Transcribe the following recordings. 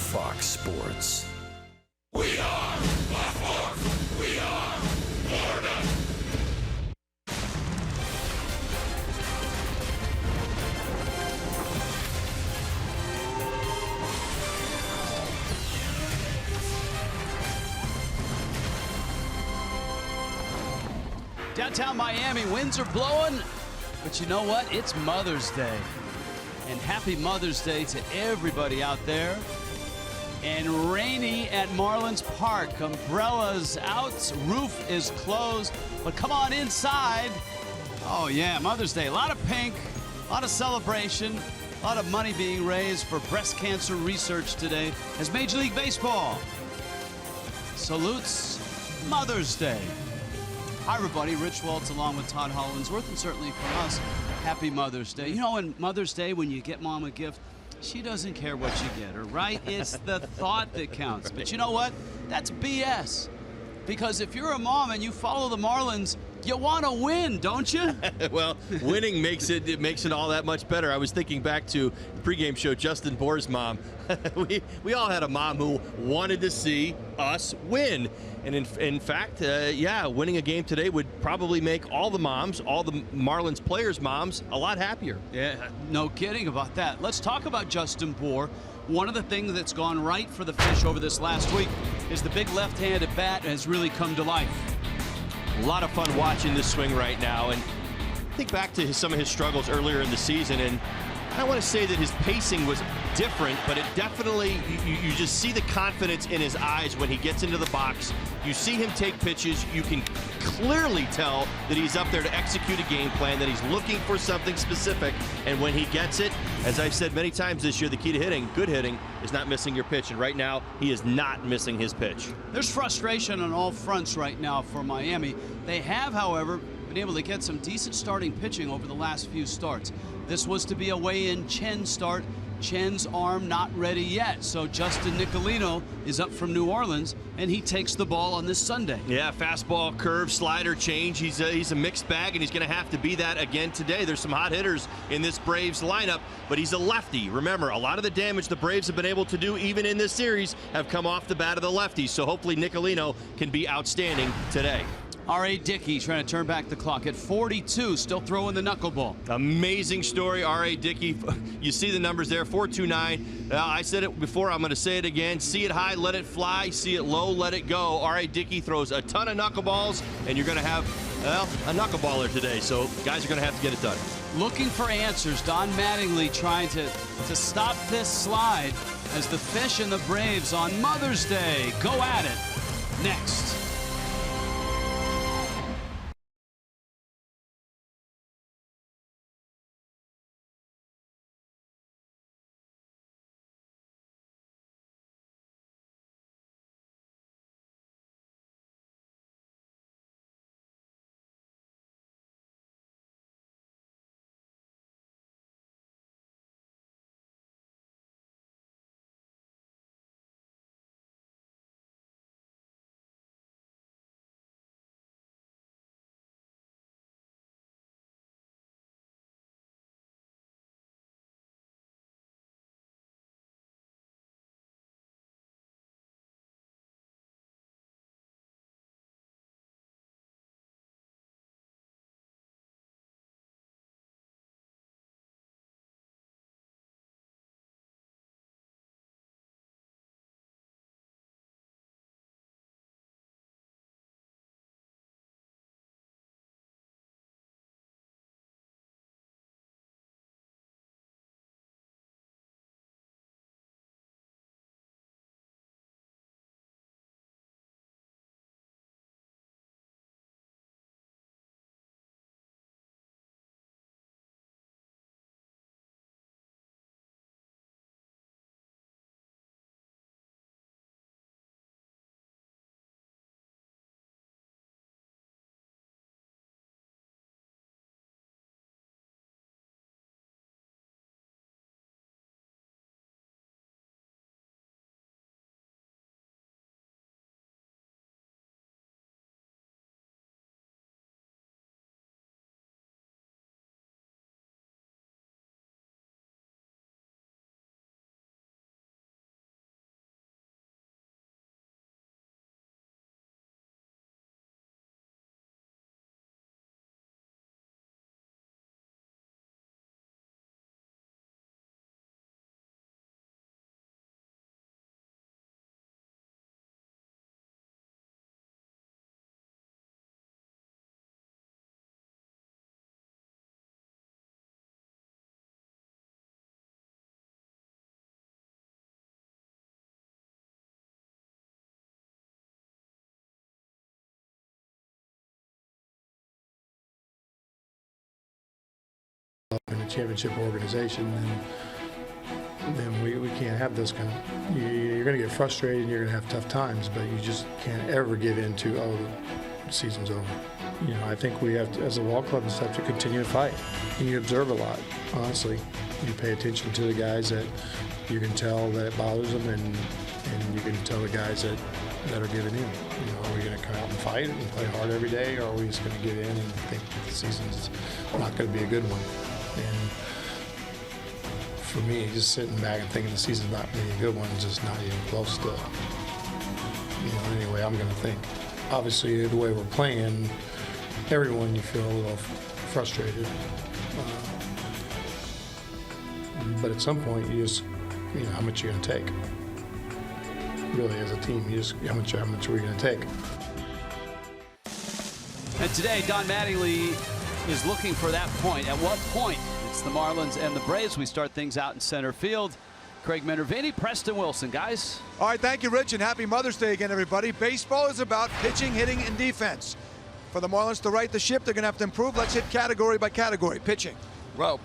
Fox Sports. We are Fox Sports. We are Florida. Downtown Miami, winds are blowing, but you know what? It's Mother's Day. And happy Mother's Day to everybody out there. And rainy at Marlins Park. Umbrellas out, roof is closed, but come on inside. Oh yeah, Mother's Day. A lot of pink, a lot of celebration, a lot of money being raised for breast cancer research today as Major League Baseball salutes Mother's Day. Hi, everybody. Rich Waltz along with Todd Hollinsworth, and certainly from us, happy Mother's Day. You know, on Mother's Day, when you get Mom a gift, she doesn't care what you get her, right? It's the thought that counts. But you know what? That's BS. Because if you're a mom and you follow the Marlins, you want to win, don't you? Well, winning makes it all that much better. I was thinking back to the pregame show, Justin Bohr's mom. we all had a mom who wanted to see us win. And in fact, yeah, winning a game today would probably make all the moms, all the Marlins players' moms, a lot happier. Yeah, no kidding about that. Let's talk about Justin Bohr. One of the things that's gone right for the Fish over this last week is the big left-handed bat has really come to life. A lot of fun watching this swing right now, and think back to some of his struggles earlier in the season, and I don't want to say that his pacing was different, but it definitely, you just see the confidence in his eyes when he gets into the box. You see him take pitches. You can clearly tell that he's up there to execute a game plan, that he's looking for something specific, and when he gets it, as I've said many times this year, the key to hitting, good hitting, is not missing your pitch, and right now, he is not missing his pitch. There's frustration on all fronts right now for Miami. They have, however, been able to get some decent starting pitching over the last few starts. This was to be a weigh-in Chen start. Chen's arm not ready yet, so Justin Nicolino is up from New Orleans, and he takes the ball on this Sunday. Yeah, fastball, curve, slider, change. He's a mixed bag, and he's going to have to be that again today. There's some hot hitters in this Braves lineup, but he's a lefty. Remember, a lot of the damage the Braves have been able to do, even in this series, have come off the bat of the lefties, so hopefully Nicolino can be outstanding today. R.A. Dickey trying to turn back the clock at 42, still throwing the knuckleball. Amazing story, R.A. Dickey. You see the numbers there, 4.29. I said it before, I'm going to say it again. See it high, let it fly. See it low, let it go. R.A. Dickey throws a ton of knuckleballs, and you're going to have, well, a knuckleballer today. So guys are going to have to get it done. Looking for answers. Don Mattingly trying to stop this slide as the Fish and the Braves on Mother's Day go at it. Next. in a championship organization, then we can't have this kind of. You're going to get frustrated and you're going to have tough times, but you just can't ever get into, oh, the season's over. You know, I think we have to, as a ball club and stuff, to continue to fight. And you observe a lot, honestly. You pay attention to the guys that you can tell that it bothers them, and you can tell the guys that are giving in. You know, are we going to come out and fight and play hard every day, or are we just going to give in and think the season's not going to be a good one? And for me, just sitting back and thinking the season's not being a good one is just not even close to, you know, anyway I'm going to think. Obviously, the way we're playing, everyone, you feel a little frustrated. But at some point, you just, you know, how much you're going to take. Really, as a team, you just, how much are we going to take? And today, Don Mattingly is looking for that point. At what point? It's the Marlins and the Braves. We start things out in center field. Craig Minervini, Preston Wilson, guys. All right, thank you, Rich, and happy Mother's Day again, everybody. Baseball is about pitching, hitting, and defense. For the Marlins to right the ship, they're going to have to improve. Let's hit category by category. Pitching. Well,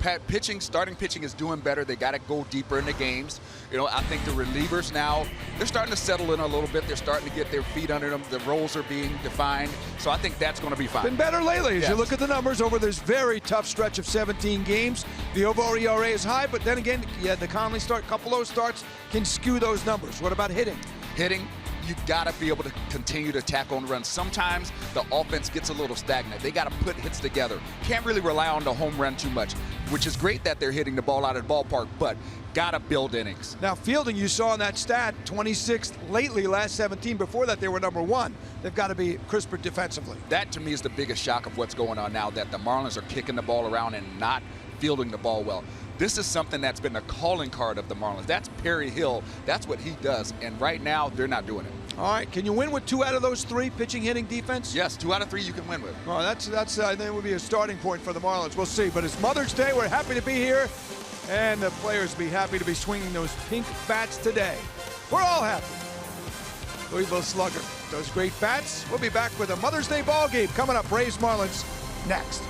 starting pitching is doing better. They got to go deeper in the games. You know, I think the relievers now, they're starting to settle in a little bit. They're starting to get their feet under them. The roles are being defined. So I think that's going to be fine. Been better lately. As yes. you look at the numbers over this very tough stretch of 17 games. The overall ERA is high, but then again, yeah, the Conley start, couple of those starts can skew those numbers. What about hitting? Hitting, you got to be able to continue to tack on runs. Sometimes the offense gets a little stagnant. They got to put hits together. Can't really rely on the home run too much, which is great that they're hitting the ball out of the ballpark, but got to build innings. Now, fielding, you saw in that stat, 26th lately, last 17. Before that, they were #1. They've got to be crisper defensively. That, to me, is the biggest shock of what's going on now, that the Marlins are kicking the ball around and not fielding the ball well. This is something that's been a calling card of the Marlins. That's Perry Hill. That's what he does. And right now, they're not doing it. All right, can you win with 2 out of those 3, pitching, hitting, defense? Yes, 2 out of 3 you can win with. Well, that's I think it would be a starting point for the Marlins. We'll see. But it's Mother's Day. We're happy to be here. And the players will be happy to be swinging those pink bats today. We're all happy. Louisville Slugger, those great bats. We'll be back with a Mother's Day ball game coming up. Braves Marlins next.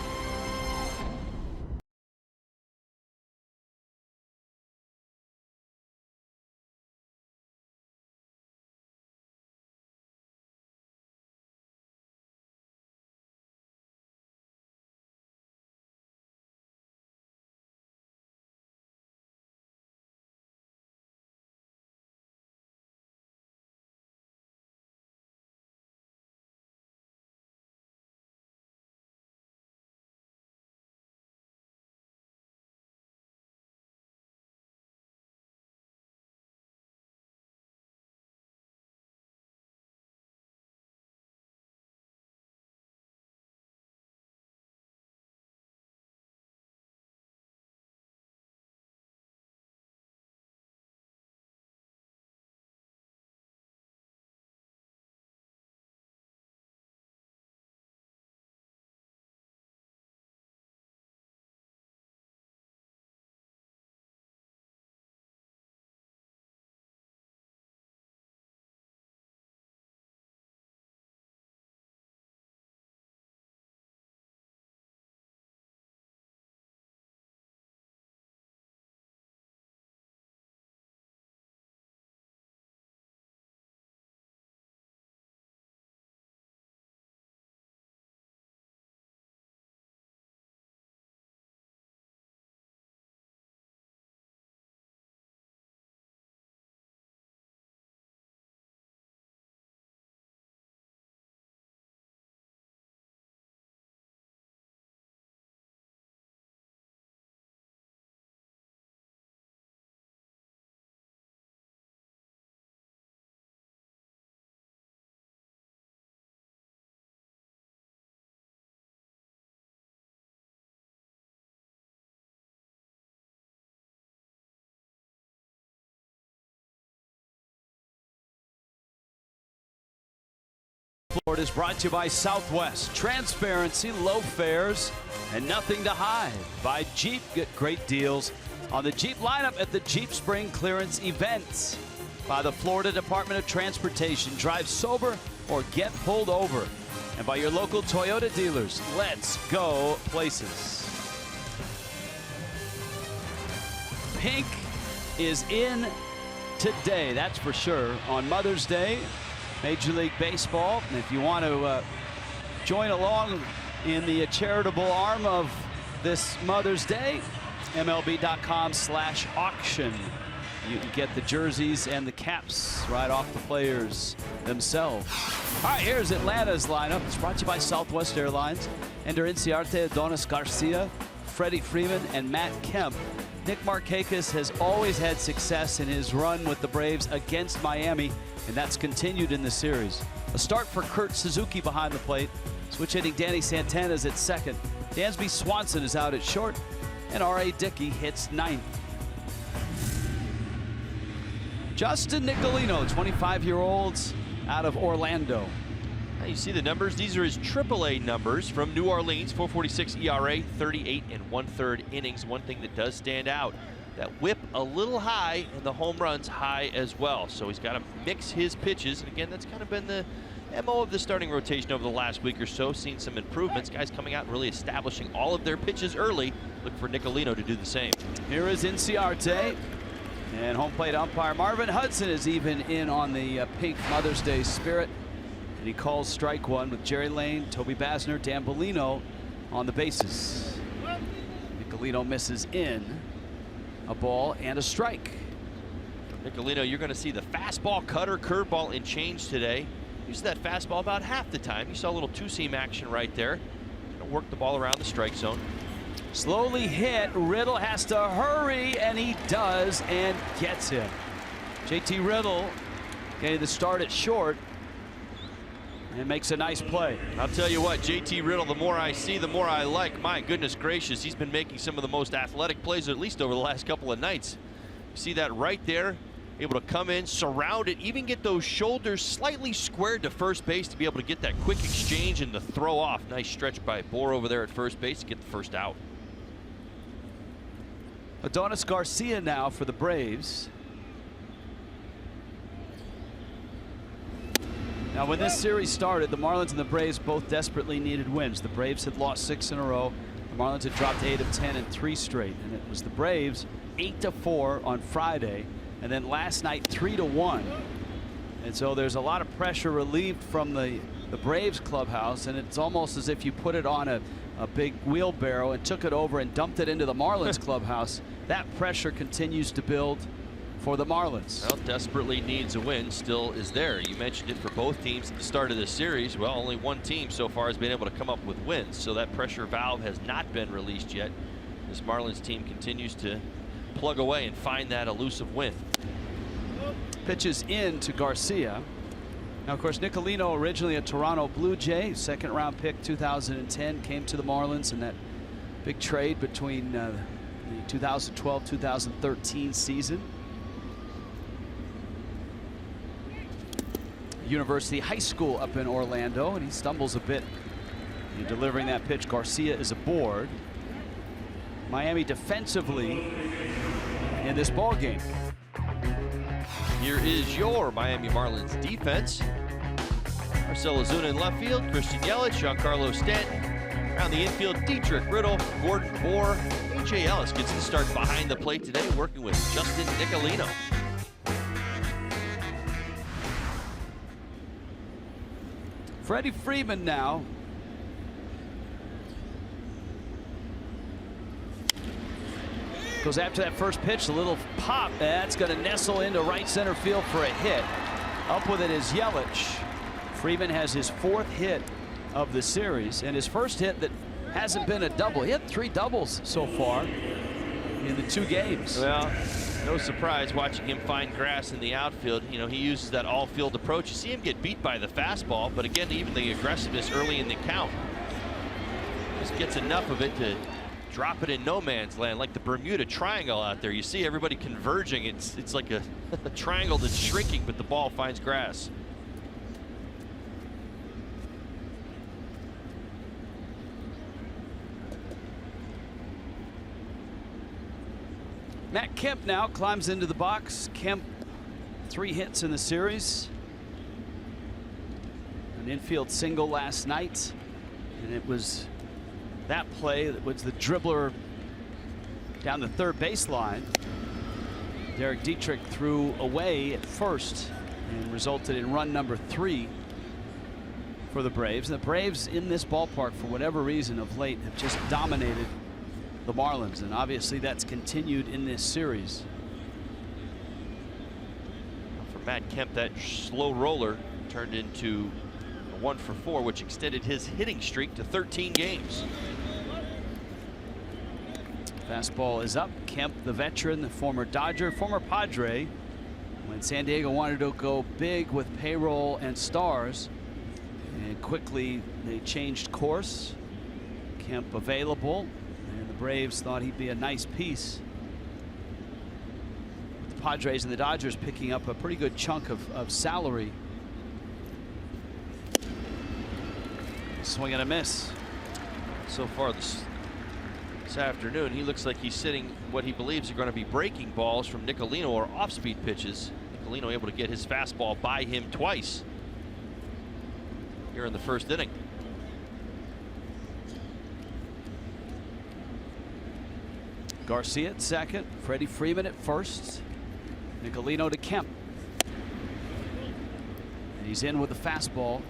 Florida is brought to you by Southwest. Transparency, low fares, and nothing to hide. By Jeep, get great deals on the Jeep lineup at the Jeep Spring Clearance events. By the Florida Department of Transportation. Drive sober or get pulled over. And by your local Toyota dealers. Let's go places. pink is in today, that's for sure. On Mother's Day, Major League Baseball. And if you want to join along in the charitable arm of this Mother's Day, MLB.com/auction. You can get the jerseys and the caps right off the players themselves. All right, here's Atlanta's lineup. It's brought to you by Southwest Airlines. Enter Inciarte, Adonis Garcia, Freddy Freeman, and Matt Kemp. Nick Markakis has always had success in his run with the Braves against Miami, and that's continued in the series. A start for Kurt Suzuki behind the plate. Switch hitting Danny Santana's at second. Dansby Swanson is out at short, and R.A. Dickey hits ninth. Justin Nicolino, 25-year-old out of Orlando. Now you see the numbers. These are his AAA numbers from New Orleans. 4.46 ERA, 38 1/3 innings. One thing that does stand out, that whip a little high and the home runs high as well. So he's got to mix his pitches. And again, that's kind of been the MO of the starting rotation over the last week or so. Seen some improvements. Guys coming out and really establishing all of their pitches early. Look for Nicolino to do the same. Here is Inciarte. And home plate umpire Marvin Hudson is even in on the pink Mother's Day spirit. And he calls strike one with Jerry Lane, Toby Basner, Dan Bellino on the bases. Nicolino misses in a ball and a strike. Nicolino, you're going to see the fastball, cutter, curveball, and change today. Used that fastball about half the time. You saw a little two-seam action right there. Gonna work the ball around the strike zone. Slowly hit. Riddle has to hurry, and he does, and gets him. JT Riddle getting the start at short and makes a nice play. I'll tell you what, JT Riddle, the more I see, the more I like. My goodness gracious, he's been making some of the most athletic plays, at least over the last couple of nights. You see that right there? Able to come in, surround it, even get those shoulders slightly squared to first base to be able to get that quick exchange and the throw off. Nice stretch by Bohr over there at first base to get the first out. Adonis Garcia now for the Braves. Now, when this series started, the Marlins and the Braves both desperately needed wins. The Braves had lost 6 in a row. The Marlins had dropped 8 of 10 in 3 straight. And it was the Braves 8-4 on Friday. And then last night 3-1. And so there's a lot of pressure relieved from the Braves clubhouse. And it's almost as if you put it on a big wheelbarrow and took it over and dumped it into the Marlins clubhouse. That pressure continues to build for the Marlins. Well, desperately needs a win, still is there. You mentioned it for both teams at the start of this series. Well, only one team so far has been able to come up with wins, so that pressure valve has not been released yet. This Marlins team continues to plug away and find that elusive win. Pitches in to Garcia. Now, of course, Nicolino, originally a Toronto Blue Jay, 2nd-round pick 2010, came to the Marlins in that big trade between the 2012-2013 season. University High School up in Orlando, and he stumbles a bit in delivering that pitch. Garcia is aboard. Miami defensively in this ball game. Here is your Miami Marlins defense. Marcell Ozuna in left field, Christian Yelich, Giancarlo Stanton. Around the infield, Dietrich, Riddle, Gordon Bohr. A.J. Ellis gets the start behind the plate today, working with Justin Nicolino. Freddy Freeman now. Goes after that first pitch, a little pop. That's going to nestle into right center field for a hit. Up with it is Yelich. Freeman has his 4th hit of the series and his first hit that hasn't been a double. He had 3 doubles so far in the 2 games. Well, no surprise watching him find grass in the outfield. You know, he uses that all-field approach. You see him get beat by the fastball, but again, even the aggressiveness early in the count. Just gets enough of it to drop it in no man's land, like the Bermuda Triangle out there. You see everybody converging. It's like a triangle that's shrinking, but the ball finds grass. Matt Kemp now climbs into the box. Kemp, 3 hits in the series. An infield single last night, and it was that play that was the dribbler down the third baseline. Derek Dietrich threw away at first and resulted in run number 3 for the Braves. And the Braves in this ballpark, for whatever reason of late, have just dominated the Marlins, and obviously that's continued in this series. For Matt Kemp, that slow roller turned into a 1 for 4, which extended his hitting streak to 13 games. Fastball is up. Kemp, the veteran, the former Dodger, former Padre, when San Diego wanted to go big with payroll and stars, and quickly they changed course. Kemp available, and the Braves thought he'd be a nice piece. The Padres and the Dodgers picking up a pretty good chunk of salary. Swing and a miss. So far this afternoon, he looks like he's sitting what he believes are going to be breaking balls from Nicolino or off-speed pitches. Nicolino able to get his fastball by him twice here in the first inning. Garcia at second, Freddy Freeman at first, Nicolino to Kemp. And he's in with a fastball.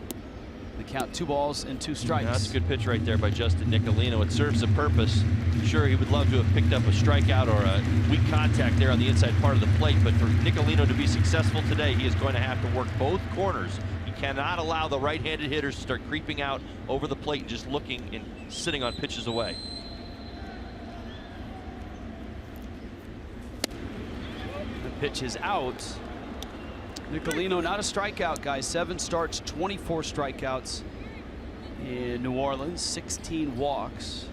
The count 2 balls and 2 strikes. Yeah, that's a good pitch right there by Justin Nicolino. It serves a purpose. Sure, he would love to have picked up a strikeout or a weak contact there on the inside part of the plate, but for Nicolino to be successful today, he is going to have to work both corners. He cannot allow the right-handed hitters to start creeping out over the plate and just looking and sitting on pitches away. The pitch is out. Nicolino, not a strikeout guy. 7 starts, 24 strikeouts in New Orleans, 16 walks.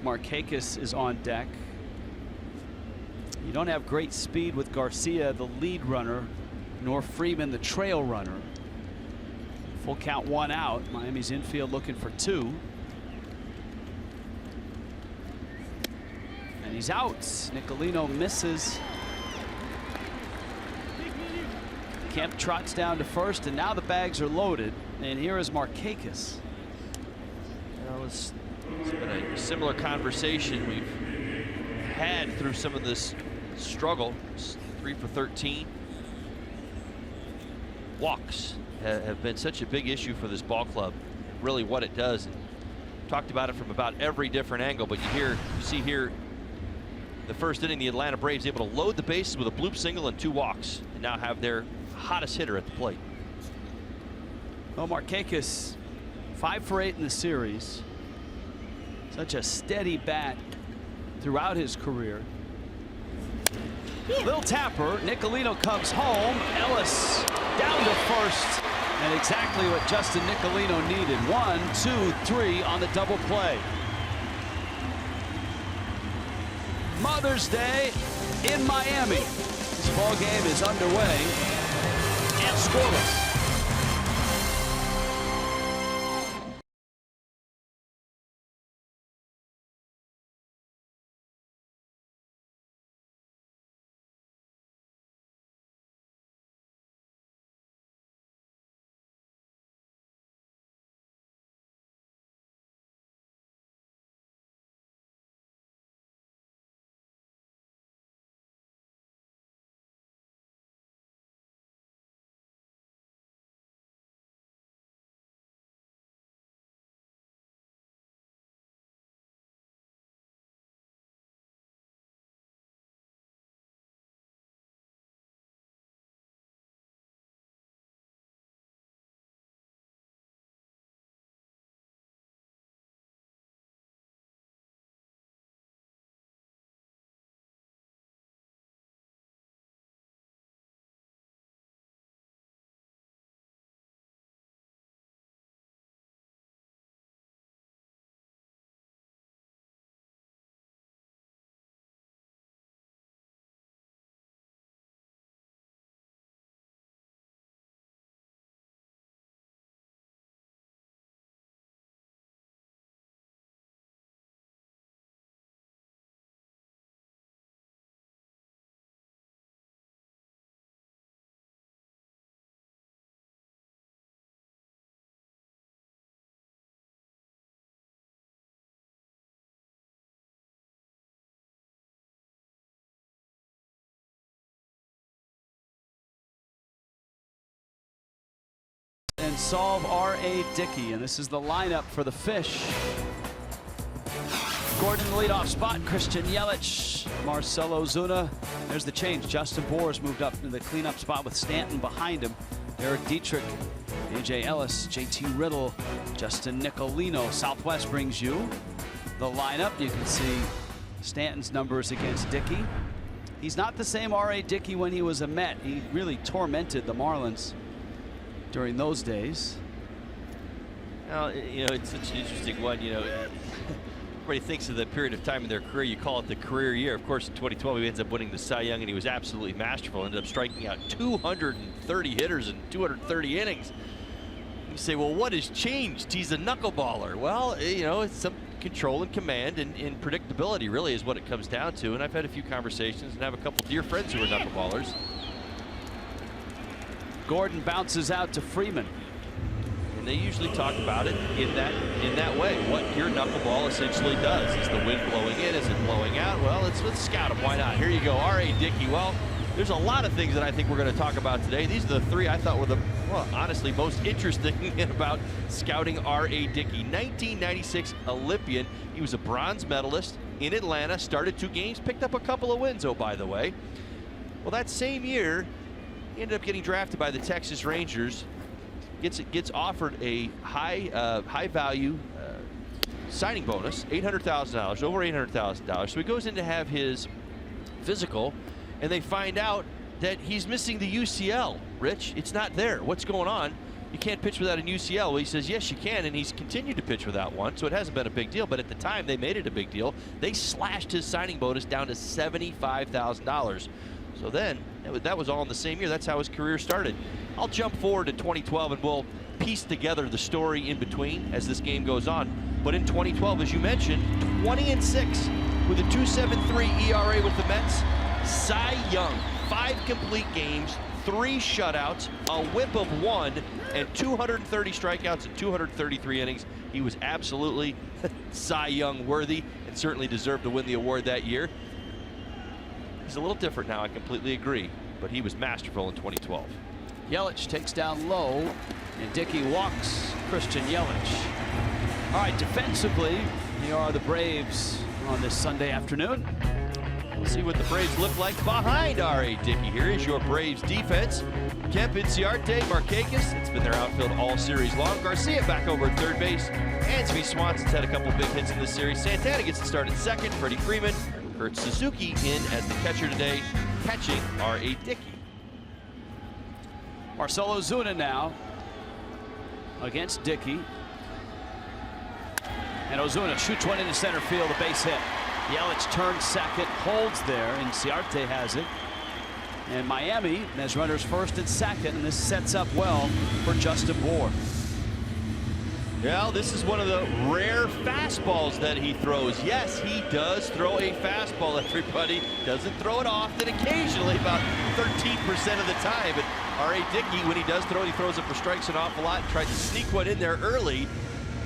Markakis is on deck. You don't have great speed with Garcia, the lead runner, nor Freeman, the trail runner. Full count, 1 out. Miami's infield looking for 2. And he's out. Nicolino misses. Kemp trots down to first, and now the bags are loaded. And here is Markakis. Well, it's been a similar conversation we've had through some of this struggle. It's 3 for 13. Walks have been such a big issue for this ball club. Really, what it does. Talked about it from about every different angle, but you see here, the first inning, the Atlanta Braves able to load the bases with a bloop single and 2 walks, and now have their hottest hitter at the plate. Well, Markakis, 5 for 8 in the series. Such a steady bat throughout his career. Little tapper. Nicolino comes home. Ellis down to first. And exactly what Justin Nicolino needed. 1, 2, 3 on the double play. Mother's Day in Miami. This ball game is underway and scoreless. solve R.A. Dickey, and this is the lineup for the Fish. Gordon in the leadoff spot, Christian Yelich, Marcell Ozuna. There's the change. Justin Boers moved up to the cleanup spot with Stanton behind him. Derek Dietrich, A.J. Ellis, J.T. Riddle, Justin Nicolino. Southwest brings you the lineup. You can see Stanton's numbers against Dickey. He's not the same R.A. Dickey when he was a Met. He really tormented the Marlins during those days. Well, you know, it's such an interesting one. You know, everybody thinks of the period of time in their career, you call it the career year. Of course, in 2012, he ends up winning the Cy Young, and he was absolutely masterful. Ended up striking out 230 hitters in 230 innings. You say, well, what has changed? He's a knuckleballer. Well, you know, it's some control and command and predictability really is what it comes down to. And I've had a few conversations and have a couple dear friends who are knuckleballers. Gordon bounces out to Freeman. And they usually talk about it in that way. What your knuckleball essentially does. Is the wind blowing in? Is it blowing out? Well, let's scout him. Why not? Here you go, R.A. Dickey. Well, there's a lot of things that I think we're going to talk about today. These are the three I thought were the, well, honestly, most interesting about scouting R.A. Dickey. 1996 Olympian. He was a bronze medalist in Atlanta. Started 2 games, picked up a couple of wins, oh, by the way. Well, that same year, he ended up getting drafted by the Texas Rangers. Gets offered a high value signing bonus, $800,000, over $800,000. So he goes in to have his physical, and they find out that he's missing the UCL. Rich, it's not there. What's going on? You can't pitch without an UCL. Well, he says, yes, you can, and he's continued to pitch without one, so it hasn't been a big deal. But at the time, they made it a big deal. They slashed his signing bonus down to $75,000. So then, that was all in the same year. That's how his career started. I'll jump forward to 2012, and we'll piece together the story in between as this game goes on. But in 2012, as you mentioned, 20-6 with a 2.73 ERA with the Mets. Cy Young, 5 complete games, 3 shutouts, a whip of 1, and 230 strikeouts in 233 innings. He was absolutely Cy Young worthy and certainly deserved to win the award that year. He's a little different now, I completely agree, but he was masterful in 2012. Yelich takes down low, and Dickey walks Christian Yelich. All right, defensively, here are the Braves on this Sunday afternoon. We'll see what the Braves look like behind R.A. Dickey. Here is your Braves defense. Kemp, Inciarte, Markakis. It's been their outfield all series long. Garcia back over at third base. Dansby Swanson's had a couple big hits in this series. Santana gets to start at second. Freddie Freeman. Suzuki in as the catcher today, catching R.A. Dickey. Marcell Ozuna now against Dickey. And Ozuna shoots one into center field, a base hit. Yelich turns second, holds there, and Inciarte has it. And Miami has runners first and second, and this sets up well for Justin Bour. Well, this is one of the rare fastballs that he throws. Yes, he does throw a fastball, everybody. Doesn't throw it often, occasionally, about 13% of the time. But R.A. Dickey, when he does throw it, he throws it for strikes an awful lot. Tried to sneak one in there early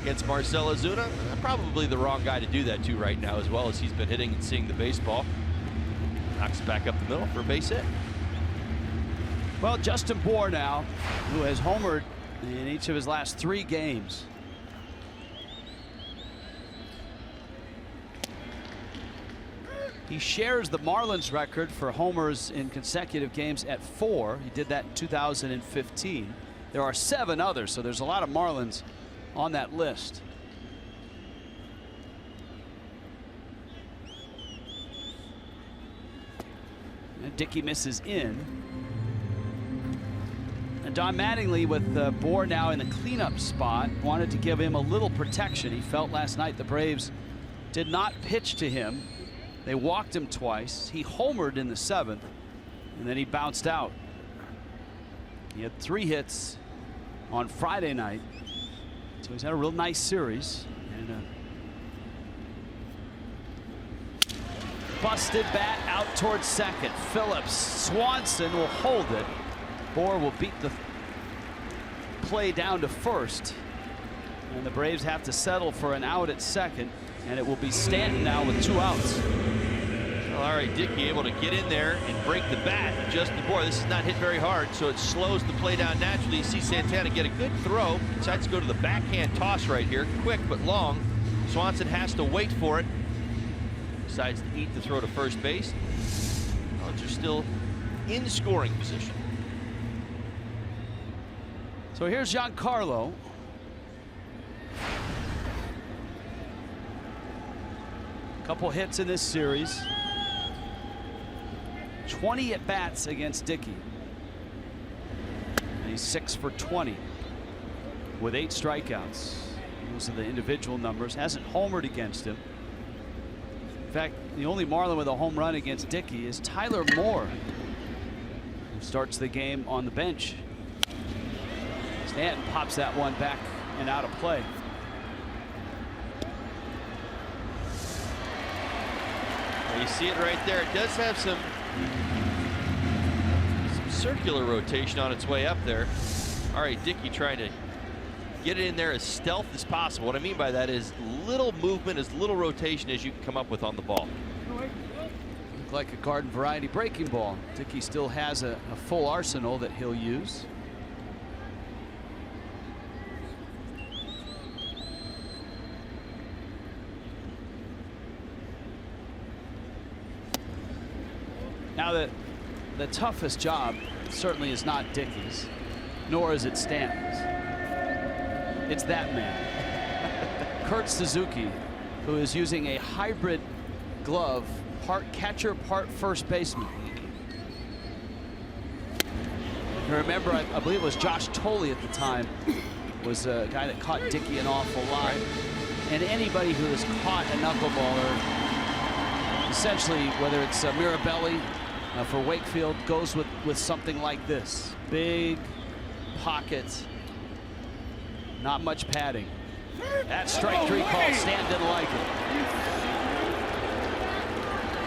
against Marcell Ozuna. Probably the wrong guy to do that to right now, as well as he's been hitting and seeing the baseball. Knocks it back up the middle for a base hit. Well, Justin Bour now, who has homered in each of his last 3 games. He shares the Marlins record for homers in consecutive games at 4. He did that in 2015. There are 7 others, so there's a lot of Marlins on that list. And Dickey misses in. And Don Mattingly, with Bour now in the cleanup spot, wanted to give him a little protection. He felt last night the Braves did not pitch to him. They walked him twice. He homered in the 7th, and then he bounced out. He had 3 hits on Friday night, so he's had a real nice series. And busted bat out towards second. Phillips, Swanson will hold it. Bour will beat the play down to first, and the Braves have to settle for an out at second, and it will be Stanton now with 2 outs. All right, Dickey able to get in there and break the bat just before. This is not hit very hard, so it slows the play down naturally. You see Santana get a good throw. Decides to go to the backhand toss right here. Quick but long. Swanson has to wait for it. Decides to eat the throw to first base. Marlins are still in scoring position. So here's Giancarlo. Couple hits in this series. 20 at bats against Dickey. And he's 6 for 20 with 8 strikeouts. Those are the individual numbers. Hasn't homered against him. In fact, the only Marlin with a home run against Dickey is Tyler Moore, who starts the game on the bench. Stanton pops that one back and out of play. You see it right there. It does have some circular rotation on its way up there. All right, Dickey trying to get it in there as stealth as possible. What I mean by that is little movement, as little rotation as you can come up with on the ball. Look like a garden variety breaking ball. Dickey still has a full arsenal that he'll use. Now the toughest job certainly is not Dickey's, nor is it Stanton's. It's that man, Kurt Suzuki, who is using a hybrid glove, part catcher, part first baseman. You remember, I believe it was Josh Tolley at the time, was a guy that caught Dickey an awful lot. And anybody who has caught a knuckleballer, essentially, whether it's Mirabelli for Wakefield, goes with something like this. Big pocket, not much padding. That strike 3 call, Stan didn't like it.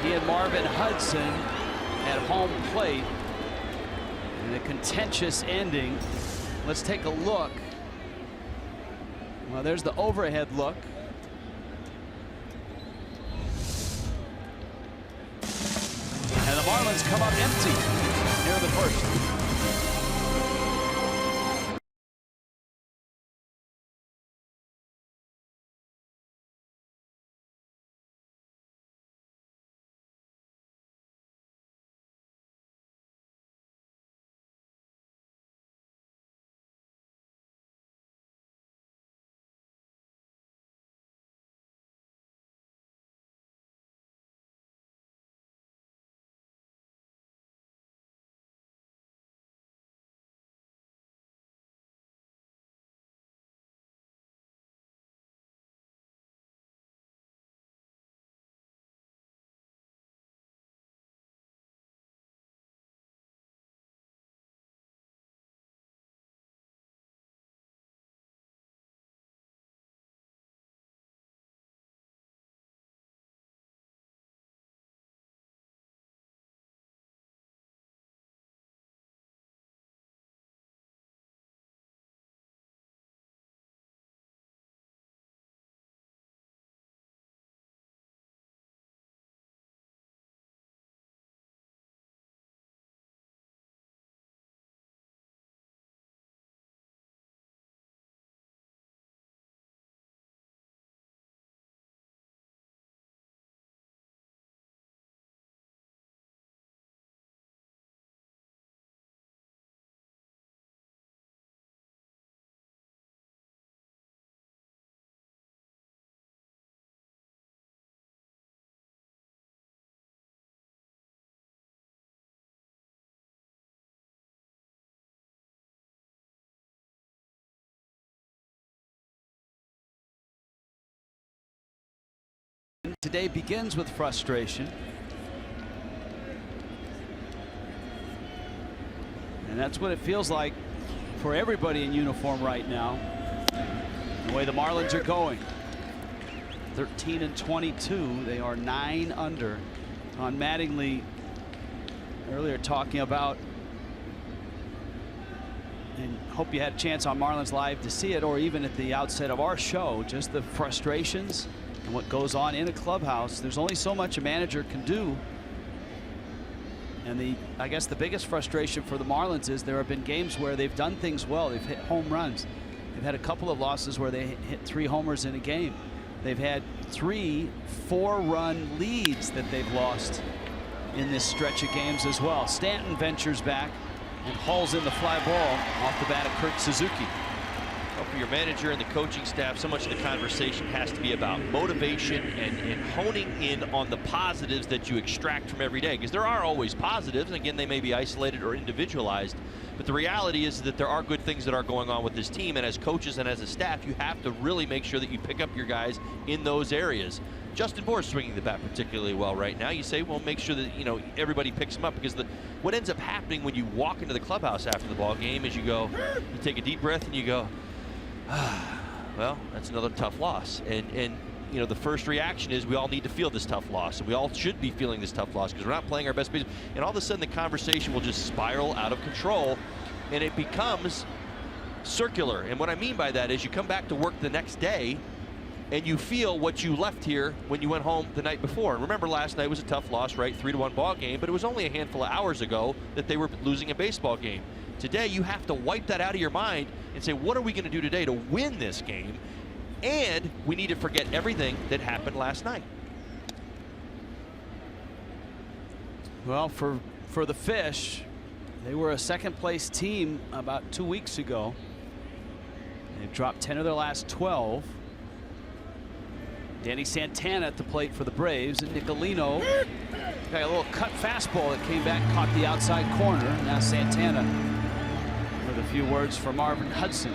He and Marvin Hudson at home plate in a contentious ending. Let's take a look. Well, there's the overhead look. And the Marlins come up empty near the first. Today begins with frustration. And that's what it feels like for everybody in uniform right now. The way the Marlins are going. 13-22. They are 9 under. On Mattingly earlier talking about, and hope you had a chance on Marlins Live to see it, or even at the outset of our show, just the frustrations and what goes on in a clubhouse. There's only so much a manager can do And I guess the biggest frustration for the Marlins is there have been games where they've done things well. They've hit home runs. They've had a couple of losses where they hit 3 homers in a game. They've had 3 4-run leads that they've lost in this stretch of games as well. Stanton ventures back and hauls in the fly ball off the bat of Kurt Suzuki. Well, for your manager and the coaching staff, so much of the conversation has to be about motivation and honing in on the positives that you extract from every day, because there are always positives, and again, they may be isolated or individualized, but the reality is that there are good things that are going on with this team, and as coaches and as a staff, you have to really make sure that you pick up your guys in those areas. Justin Bour's swinging the bat particularly well right now. You say, well, make sure that, you know, everybody picks him up, because what ends up happening when you walk into the clubhouse after the ball game is you take a deep breath and you go, well, that's another tough loss. And you know, the first reaction is we all need to feel this tough loss, and we all should be feeling this tough loss because we're not playing our best baseball. And all of a sudden the conversation will just spiral out of control, and it becomes circular. And what I mean by that is you come back to work the next day and you feel what you left here when you went home the night before. And remember, last night was a tough loss, right? 3-1 ball game, but it was only a handful of hours ago that they were losing a baseball game. Today, you have to wipe that out of your mind and say, what are we going to do today to win this game? And we need to forget everything that happened last night. Well, for the Fish, they were a second-place team about 2 weeks ago. They've dropped 10 of their last 12. Danny Santana at the plate for the Braves, and Nicolino got a little cut fastball that came back, caught the outside corner. Now Santana with a few words for Marvin Hudson.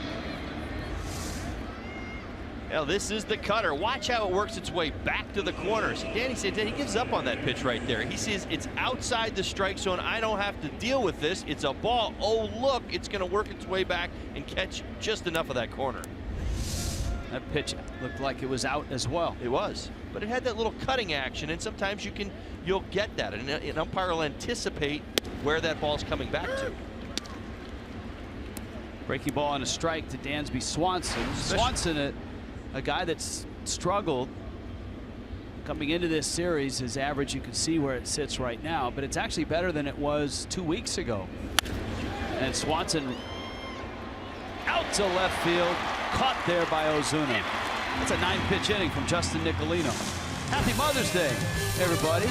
Well, this is the cutter. Watch how it works its way back to the corner. See, Danny Santana, he gives up on that pitch right there. He says it's outside the strike zone. I don't have to deal with this. It's a ball. Oh, look, it's going to work its way back and catch just enough of that corner. That pitch looked like it was out as well. It was, but it had that little cutting action, and sometimes you'll get that, and an umpire will anticipate where that ball's coming back to. Breaking ball on a strike to Dansby Swanson. Swanson, a guy that's struggled coming into this series. His average, you can see where it sits right now, but it's actually better than it was 2 weeks ago. And Swanson out to left field, caught there by Ozuna. That's a 9-pitch inning from Justin Nicolino. Happy Mother's Day, everybody.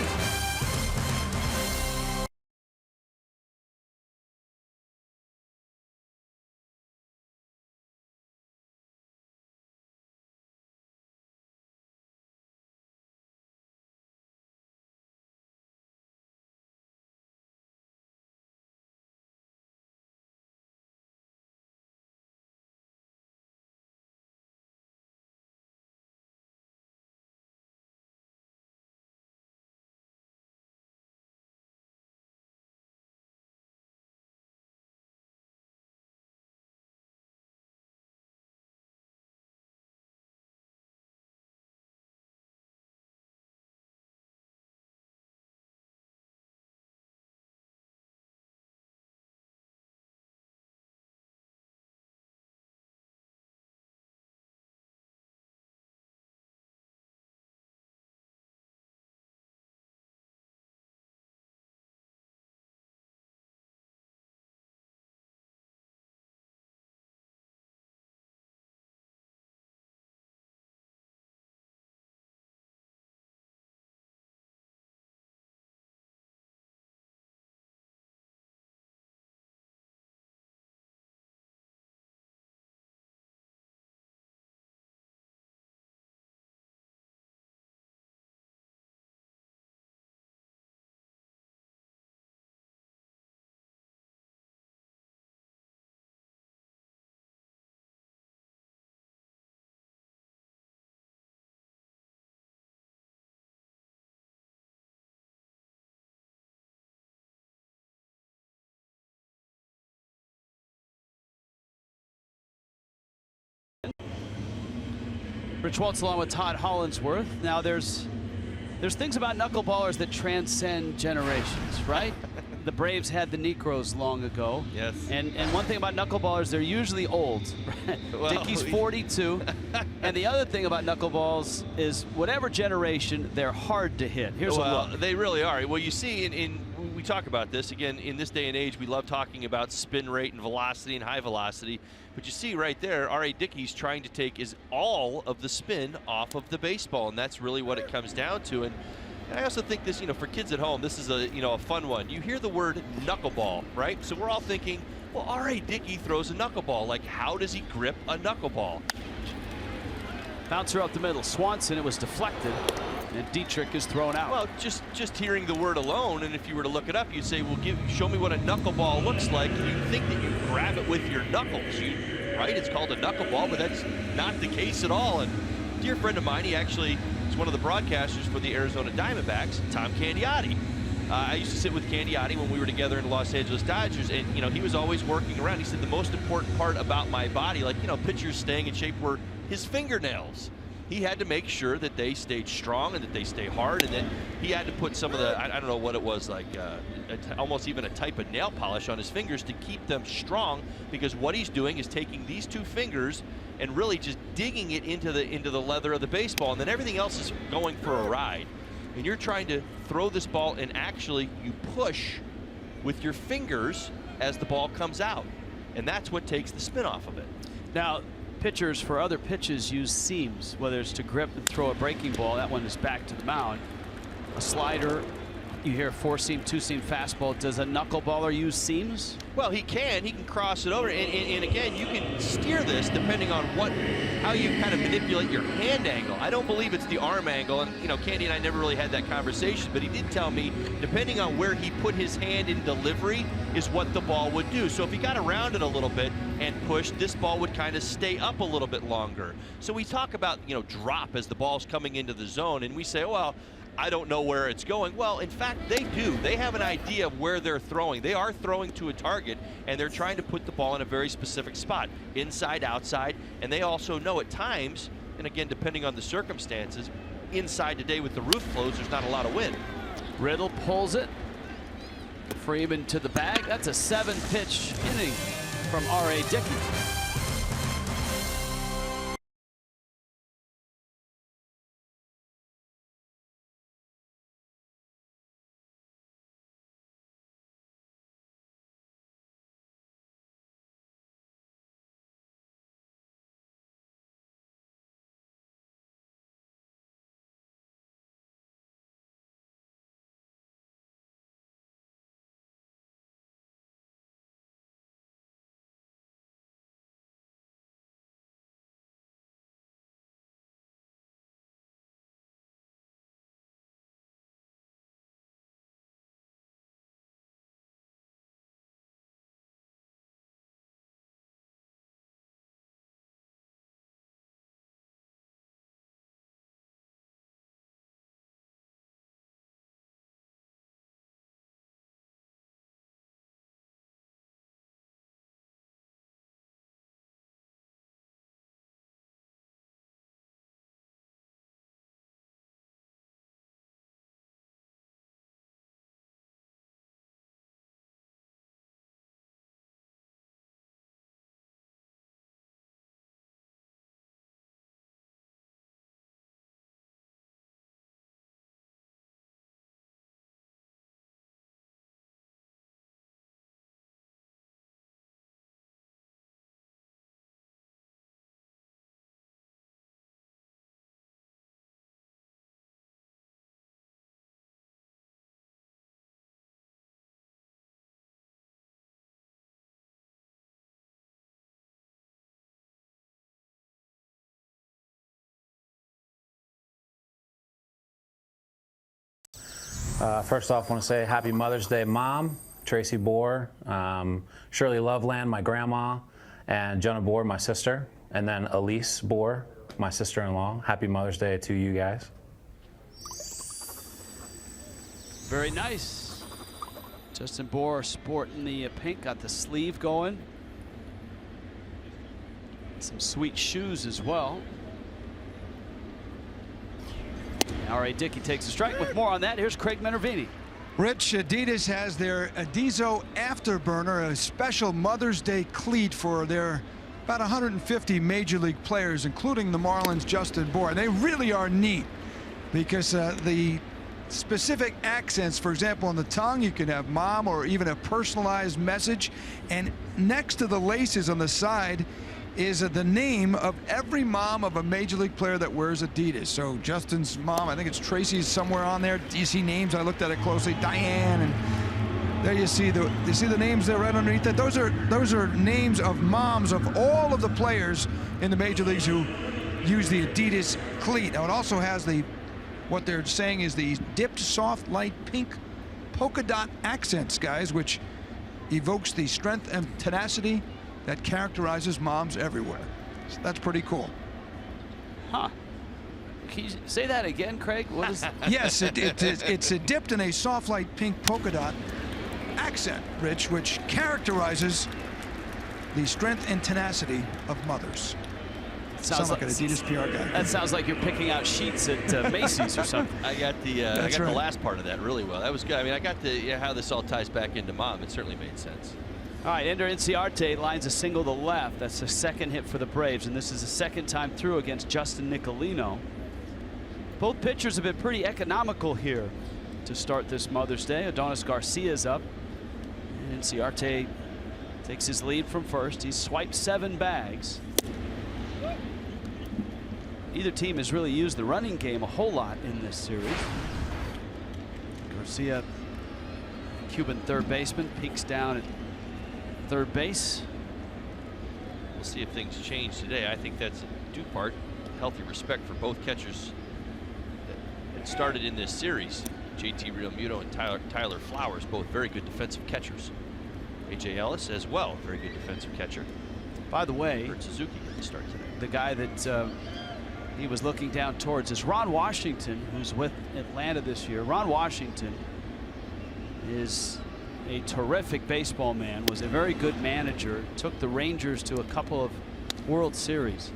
Rich Waltz along with Todd Hollinsworth. Now there's things about knuckleballers that transcend generations, right? the Braves had the Negroes long ago. Yes. And one thing about knuckleballers, they're usually old. Well, Dickey's 42. And the other thing about knuckleballs is whatever generation, they're hard to hit. Here's a look. They really are. Well, you see, we talk about this again in this day and age. We love talking about spin rate and velocity and high velocity, but you see right there, R.A. Dickey's trying to take all of the spin off of the baseball, and that's really what it comes down to. And I also think this, for kids at home, this is a fun one. You hear the word knuckleball, right? So we're all thinking, well, R.A. Dickey throws a knuckleball. Like, how does he grip a knuckleball? Bouncer up the middle. Swanson, it was deflected. And Dietrich is thrown out. Well, just hearing the word alone, and if you were to look it up, you'd say, well, show me what a knuckleball looks like. You'd think that you grab it with your knuckles, right? It's called a knuckleball, but that's not the case at all. And a dear friend of mine, he actually is one of the broadcasters for the Arizona Diamondbacks, Tom Candiotti. I used to sit with Candiotti when we were together in the Los Angeles Dodgers, and he was always working around. He said the most important part about my body, like pitchers staying in shape, were his fingernails. He had to make sure that they stayed strong and that they stay hard, and then he had to put some of the, I don't know what it was, like almost even a type of nail polish on his fingers to keep them strong, because what he's doing is taking these two fingers and really just digging it into the leather of the baseball, and then everything else is going for a ride. And you're trying to throw this ball, and actually you push with your fingers as the ball comes out, and that's what takes the spin off of it. Now, pitchers for other pitches use seams, whether it's to grip and throw a breaking ball. That one is back to the mound. A slider, you hear 4-seam, 2-seam fastball. Does a knuckleballer use seams? Well, he can cross it over, and again, you can steer this depending on how you kind of manipulate your hand angle. I don't believe it's the arm angle, and Candy and I never really had that conversation, but he did tell me depending on where he put his hand in delivery is what the ball would do. So if he got around it a little bit and pushed, this ball would kind of stay up a little bit longer. So we talk about drop as the ball's coming into the zone, and we say, well, I don't know where it's going. Well, in fact, they do. They have an idea of where they're throwing. They are throwing to a target, and they're trying to put the ball in a very specific spot, inside, outside, and they also know at times, and again, depending on the circumstances, inside today with the roof closed, there's not a lot of wind. Riddle pulls it. Freeman to the bag. That's a 7-pitch inning from R.A. Dickey. First off, I want to say Happy Mother's Day, Mom, Tracy Bohr, Shirley Loveland, my grandma, and Jonah Bohr, my sister, and then Elise Bohr, my sister-in-law. Happy Mother's Day to you guys. Very nice. Justin Bohr sporting the pink, got the sleeve going. Some sweet shoes as well. R.A. Dickey takes a strike. With more on that, here's Craig Minervini. Rich, Adidas has their Adizo Afterburner, a special Mother's Day cleat for their about 150 Major League players, including the Marlins' Justin Bour. They really are neat because the specific accents, for example, on the tongue, you can have mom or even a personalized message. And next to the laces on the side is the name of every mom of a Major League player that wears Adidas. So Justin's mom, I think it's Tracy's somewhere on there. Do you see names? I looked at it closely. Diane, and there you see the names there right underneath that. Those are names of moms of all of the players in the Major Leagues who use the Adidas cleat. Now it also has what they're saying is the dipped soft light pink polka dot accents, guys, which evokes the strength and tenacity that characterizes moms everywhere. So that's pretty cool. Huh. Can you say that again, Craig? What is that? Yes, it's dipped in a soft light pink polka dot accent, Rich, which characterizes the strength and tenacity of mothers. Sounds like an Adidas PR guy. That sounds like you're picking out sheets at Macy's or something. I got the last part of that really well. That was good. I mean, I got how this all ties back into mom. It certainly made sense. All right, Ender Inciarte lines a single to left. That's the second hit for the Braves, and this is the second time through against Justin Nicolino. Both pitchers have been pretty economical here to start this Mother's Day. Adonis Garcia's up, and Inciarte takes his lead from first. He's swiped 7 bags. Neither team has really used the running game a whole lot in this series. Garcia, Cuban third baseman, peeks down at third base. We'll see if things change today. I think that's due part healthy respect for both catchers that started in this series. JT Realmuto and Tyler Flowers, both very good defensive catchers. AJ Ellis as well, very good defensive catcher. By the way, Suzuki didn't start today. The guy that he was looking down towards is Ron Washington, who's with Atlanta this year. Ron Washington is a terrific baseball man, was a very good manager, took the Rangers to a couple of World Series.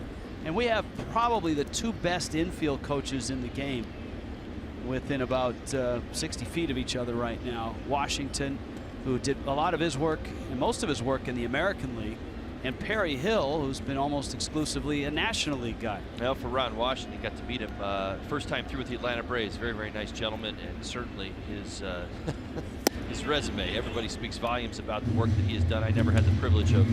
And we have probably the 2 best infield coaches in the game within about 60 feet of each other right now. Washington, who did a lot of his work and most of his work in the American League, and Perry Hill, who's been almost exclusively a National League guy. Well, for Ron Washington, got to meet him first time through with the Atlanta Braves. Very, very nice gentleman, and certainly his his resume. Everybody speaks volumes about the work that he has done. I never had the privilege of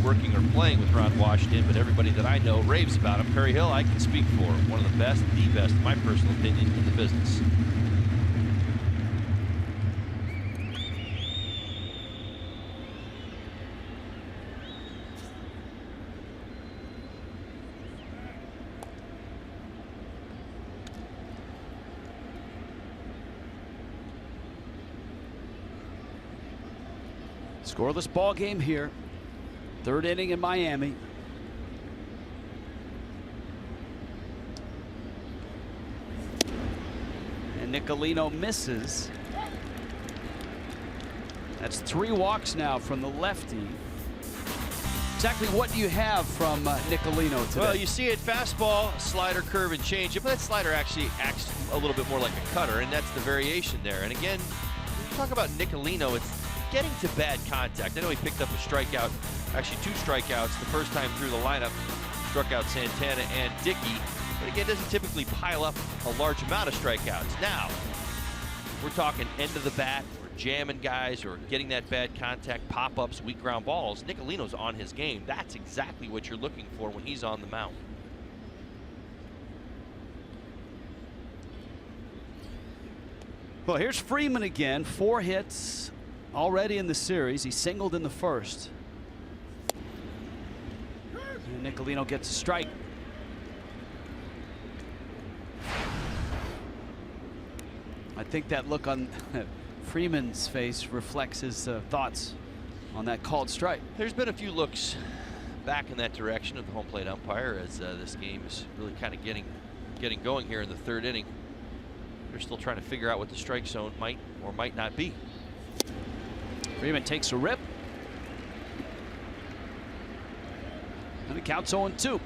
working or playing with Ron Washington, but everybody that I know raves about him. Perry Hill, I can speak for. One of the best, in my personal opinion, in the business. Scoreless ball game here. 3rd inning in Miami. And Nicolino misses. That's 3 walks now from the lefty. Exactly what do you have from Nicolino today? Well, you see it, fastball, slider, curve, and changeup, but that slider actually acts a little bit more like a cutter, and that's the variation there. And again, when you talk about Nicolino, it's getting to bad contact. I know he picked up a strikeout, actually 2 strikeouts the first time through the lineup, struck out Santana and Dickey, but again, doesn't typically pile up a large amount of strikeouts. Now, we're talking end of the bat, or jamming guys, or getting that bad contact, pop-ups, weak ground balls. Nicolino's on his game. That's exactly what you're looking for when he's on the mound. Well, here's Freeman again. 4 hits already in the series. He singled in the first. And Nicolino gets a strike. I think that look on Freeman's face reflects his thoughts on that called strike. There's been a few looks back in that direction of the home plate umpire as this game is really kind of getting going here in the 3rd inning. They're still trying to figure out what the strike zone might or might not be. Freeman takes a rip. And it counts 0-2.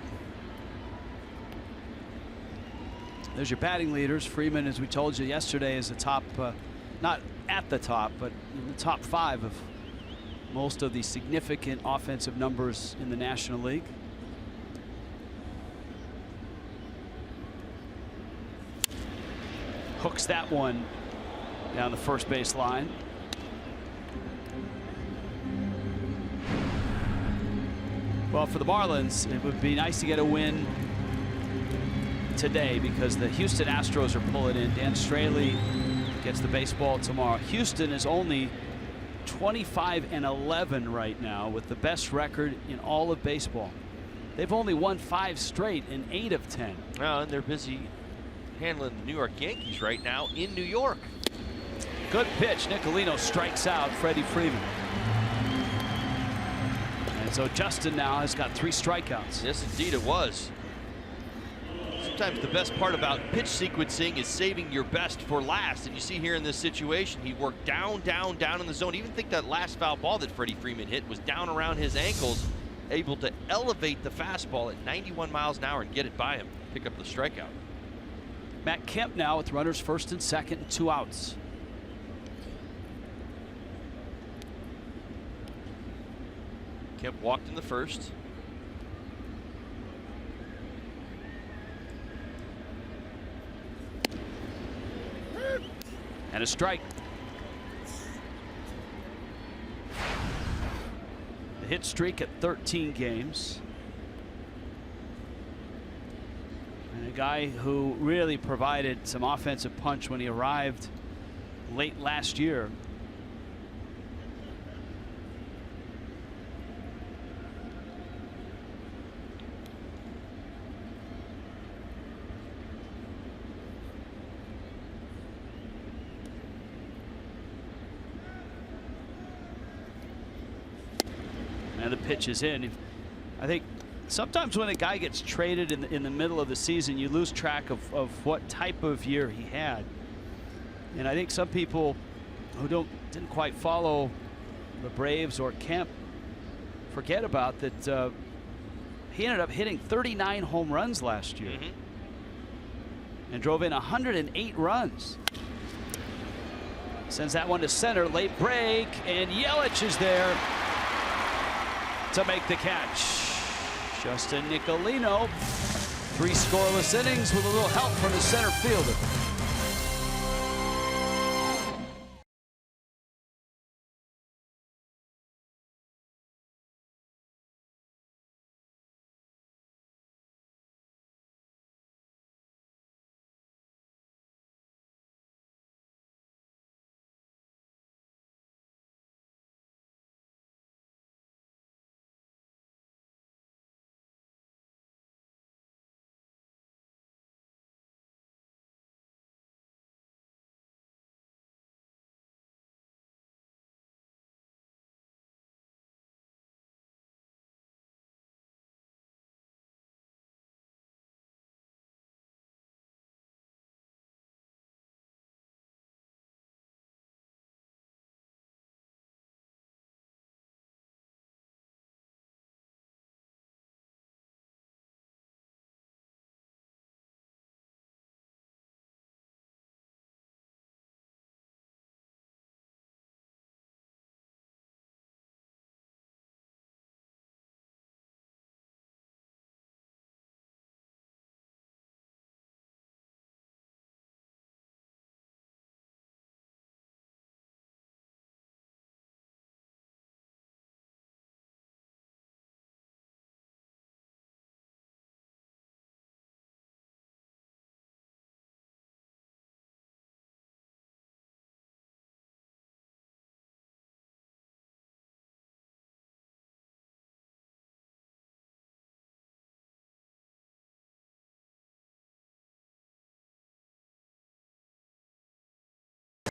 There's your batting leaders. Freeman, as we told you yesterday, is the top not at the top, but in the top 5 of most of the significant offensive numbers in the National League. Hooks that one down the first base line. Well, for the Marlins, it would be nice to get a win today because the Houston Astros are pulling in. Dan Straley gets the baseball tomorrow. Houston is only 25-11 right now with the best record in all of baseball. They've only won 5 straight in 8 of 10. Well, and they're busy handling the New York Yankees right now in New York. Good pitch. Nicolino strikes out Freddy Freeman. And so Justin now has got 3 strikeouts. Yes, indeed it was. Sometimes the best part about pitch sequencing is saving your best for last. And you see here in this situation, he worked down, down, down in the zone. Even think that last foul ball that Freddy Freeman hit was down around his ankles, able to elevate the fastball at 91 miles an hour and get it by him, pick up the strikeout. Matt Kemp now with runners first and second and 2 outs. Kemp walked in the first. And a strike. The hit streak at 13 games. And a guy who really provided some offensive punch when he arrived late last year. And the pitch is in. I think sometimes when a guy gets traded in the middle of the season, you lose track of what type of year he had. And I think some people who didn't quite follow the Braves or Kemp forget about that he ended up hitting 39 home runs last year and drove in 108 runs. Sends that one to center, late break, and Yelich is there to make the catch. Justin Nicolino, 3 scoreless innings with a little help from the center fielder.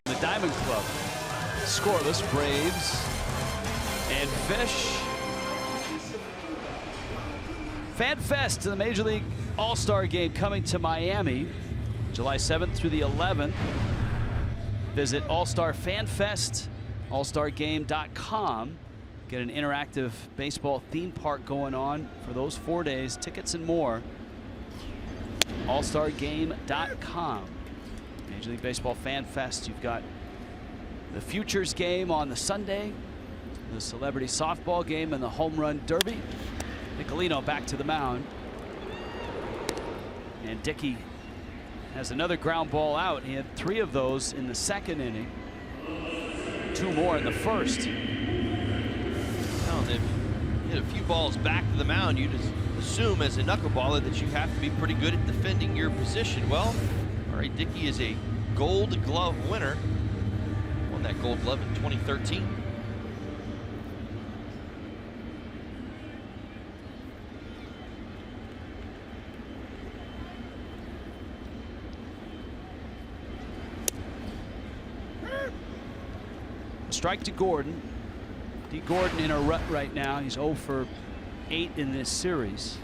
The Diamond Club, scoreless Braves and Fish. Fan Fest, the Major League All-Star Game coming to Miami, July 7th through the 11th. Visit All-Star Fan Fest, allstargame.com. Get an interactive baseball theme park going on for those 4 days. Tickets and more. allstargame.com. Major League Baseball Fan Fest. You've got the Futures game on the Sunday, the Celebrity Softball game, and the Home Run Derby. Nicolino back to the mound. And Dickey has another ground ball out. He had 3 of those in the 2nd inning. 2 more in the 1st. Well, they've hit a few balls back to the mound. You just assume as a knuckleballer that you have to be pretty good at defending your position. Well, all right, Dickey is a Gold Glove winner. Won that Gold Glove in 2013. Strike to Gordon. D. Gordon in a rut right now. He's 0 for 8 in this series.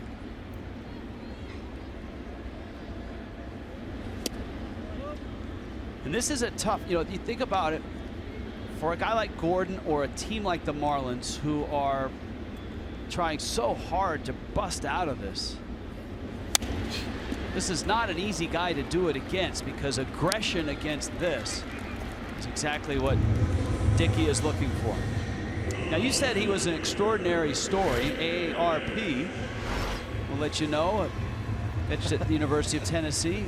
And this is a tough, you know, if you think about it, for a guy like Gordon or a team like the Marlins who are trying so hard to bust out of this, this is not an easy guy to do it against, because aggression against this is exactly what Dickey is looking for. Now, you said he was an extraordinary story. AARP will let you know. Pitched at the University of Tennessee.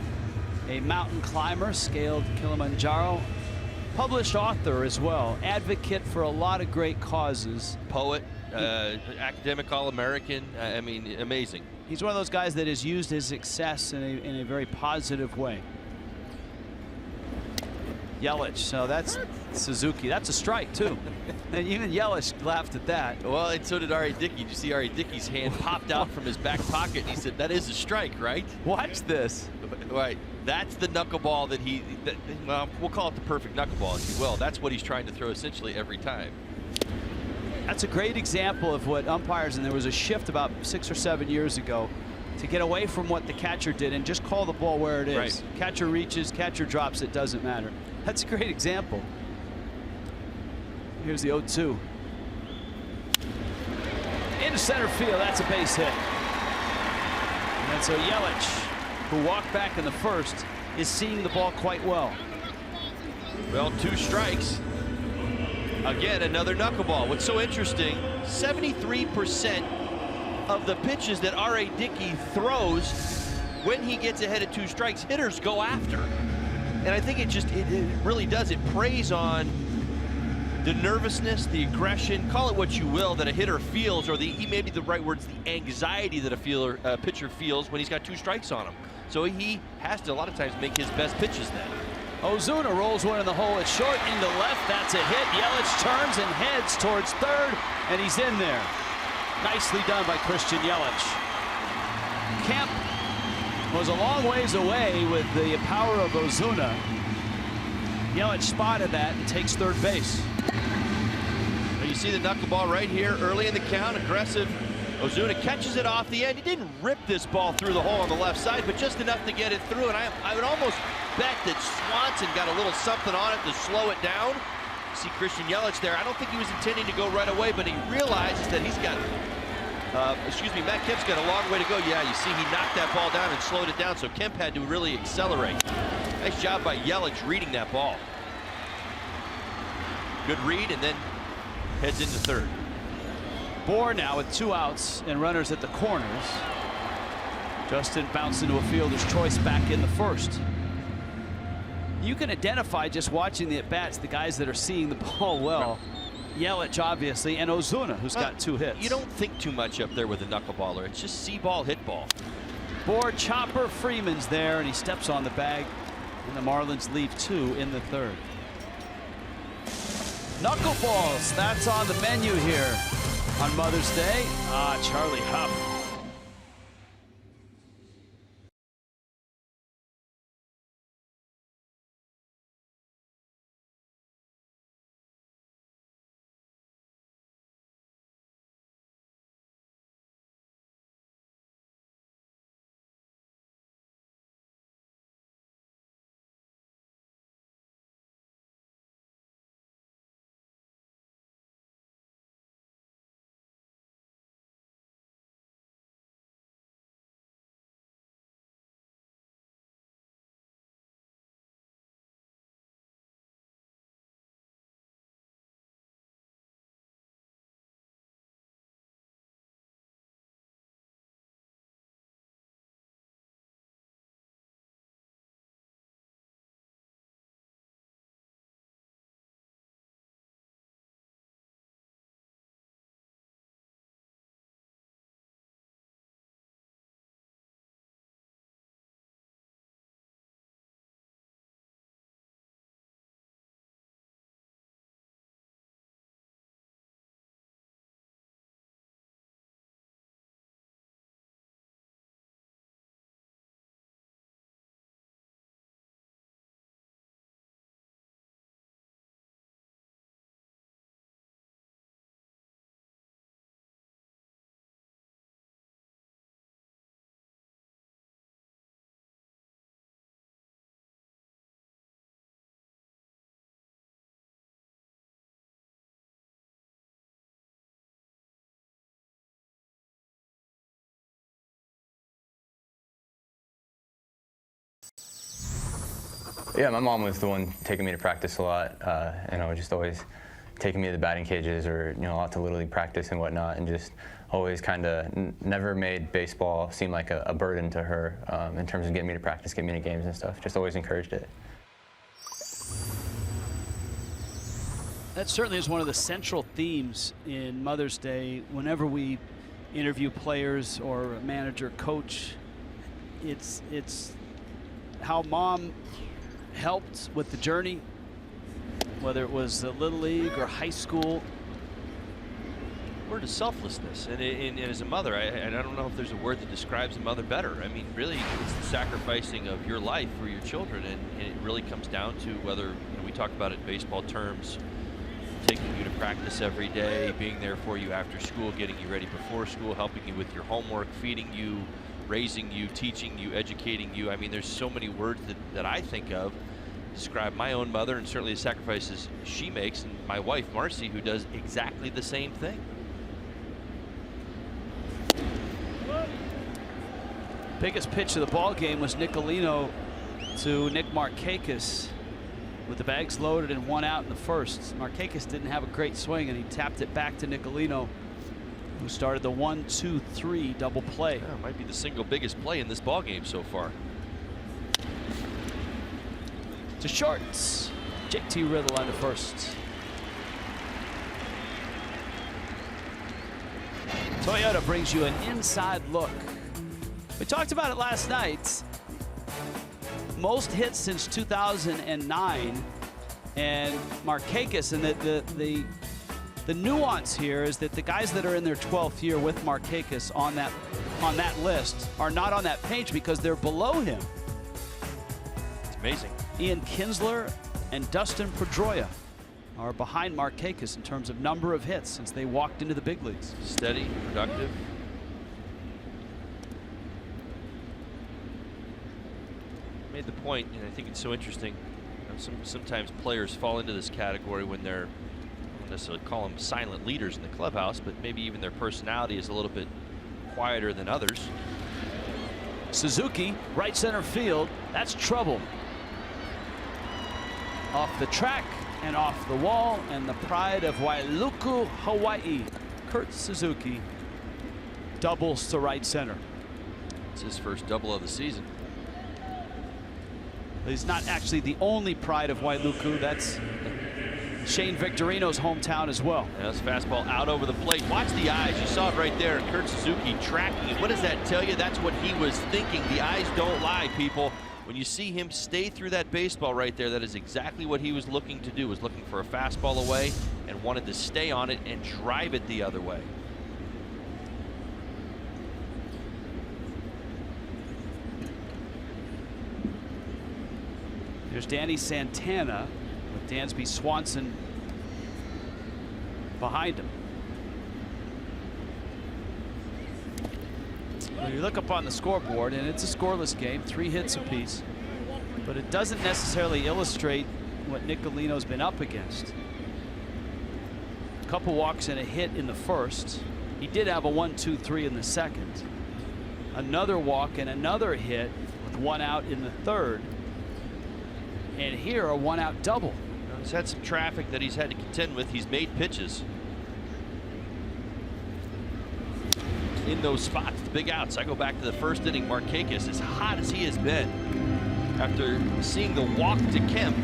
A mountain climber, scaled Kilimanjaro. Published author as well. Advocate for a lot of great causes. Poet, academic All-American. I mean, amazing. He's one of those guys that has used his success in a very positive way. Yelich, so that's Suzuki. That's a strike, too. And even Yelich laughed at that. Well, and so did R.A. Dickey. Did you see R.A. Dickey's hand popped out from his back pocket? And he said, that is a strike, right? Watch this. Right. That's the knuckleball that well, we'll call it the perfect knuckleball, if you will. That's what he's trying to throw essentially every time. That's a great example of what umpires, and there was a shift about 6 or 7 years ago to get away from what the catcher did and just call the ball where it is. Right. Catcher reaches, catcher drops, it doesn't matter. That's a great example. Here's the 0-2. Into center field, that's a base hit. And so Yelich, who walked back in the 1st, is seeing the ball quite well. Well, 2 strikes. Again, another knuckleball. What's so interesting, 73% of the pitches that R.A. Dickey throws when he gets ahead of 2 strikes, hitters go after. And I think it really does. It preys on the nervousness, the aggression, call it what you will, that a hitter feels, or maybe the right word's the anxiety that a pitcher feels when he's got 2 strikes on him. So he has to, a lot of times, make his best pitches then. Ozuna rolls one in the hole. It's short into left. That's a hit. Yelich turns and heads towards 3rd, and he's in there. Nicely done by Christian Yelich. Kemp was a long ways away with the power of Ozuna. Yelich spotted that and takes 3rd base. Well, you see the knuckleball right here early in the count, aggressive. Ozuna catches it off the end. He didn't rip this ball through the hole on the left side, but just enough to get it through. And I would almost bet that Swanson got a little something on it to slow it down. See Christian Yelich there. I don't think he was intending to go right away, but he realizes that he's got, Matt Kemp's got a long way to go. Yeah, you see he knocked that ball down and slowed it down, so Kemp had to really accelerate. Nice job by Yelich reading that ball. Good read, and then heads into 3rd. Bohr now with 2 outs and runners at the corners. Justin bounced into a fielder's choice back in the 1st. You can identify just watching the at-bats the guys that are seeing the ball well. Yelich, obviously, and Ozuna, who's got 2 hits. You don't think too much up there with a knuckleballer. It's just see ball, hit ball. Bohr, chopper, Freeman's there, and he steps on the bag. And the Marlins leave 2 in the 3rd. Knuckleballs, that's on the menu here on Mother's Day. Charlie Huff Yeah, my mom was the one taking me to practice a lot, just always taking me to the batting cages or, a lot to Little League practice and whatnot, and just always kind of never made baseball seem like a burden to her in terms of getting me to practice, getting me to games and stuff. Just always encouraged it. That certainly is one of the central themes in Mother's Day. Whenever we interview players or a manager, coach, it's how mom helped with the journey, whether it was the Little League or high school. Word is selflessness, and as a mother, I don't know if there's a word that describes a mother better. I mean, really, it's the sacrificing of your life for your children, and it really comes down to whether, we talk about it in baseball terms, taking you to practice every day, being there for you after school, getting you ready before school, helping you with your homework, feeding you, raising you, teaching you, educating you. I mean, there's so many words that I think of describe my own mother, and certainly the sacrifices she makes, and my wife Marcy, who does exactly the same thing. Biggest pitch of the ball game was Nicolino to Nick Markakis with the bags loaded and 1 out in the first. Markakis didn't have a great swing, and he tapped it back to Nicolino, who started the 1-2-3 double play. Yeah, might be the single biggest play in this ball game so far. To shorts, JT Riddle on the first. Toyota brings you an inside look. We talked about it last night. Most hits since 2009, and Markakis, and the nuance here is that the guys that are in their 12th year with Markakis on that list are not on that page because they're below him. It's amazing. Ian Kinsler and Dustin Pedroia are behind Markakis in terms of number of hits since they walked into the big leagues. Steady, productive. Made the point, and I think it's so interesting. Sometimes players fall into this category when they're, I don't necessarily call them silent leaders in the clubhouse, but maybe even their personality is a little bit quieter than others. Suzuki, right center field. That's trouble. Off the track and off the wall, and the pride of Wailuku, Hawaii, Kurt Suzuki, doubles to right center. It's his first double of the season. He's not actually the only pride of Wailuku. That's Shane Victorino's hometown as well. Yeah, this fastball out over the plate. Watch the eyes. You saw it right there. Kurt Suzuki tracking it. What does that tell you? That's what he was thinking. The eyes don't lie, people. When you see him stay through that baseball right there, that is exactly what he was looking to do. Was looking for a fastball away and wanted to stay on it and drive it the other way. There's Danny Santana with Dansby Swanson behind him. Well, you look up on the scoreboard, and it's a scoreless game, 3 hits apiece, but it doesn't necessarily illustrate what Nicolino's been up against. A couple walks and a hit in the first. He did have a 1-2-3 in the second. Another walk and another hit with 1 out in the third. And here, a 1-out double. He's had some traffic that he's had to contend with. He's made pitches in those spots, the big outs. I go back to the first inning. Markakis, as hot as he has been, after seeing the walk to Kemp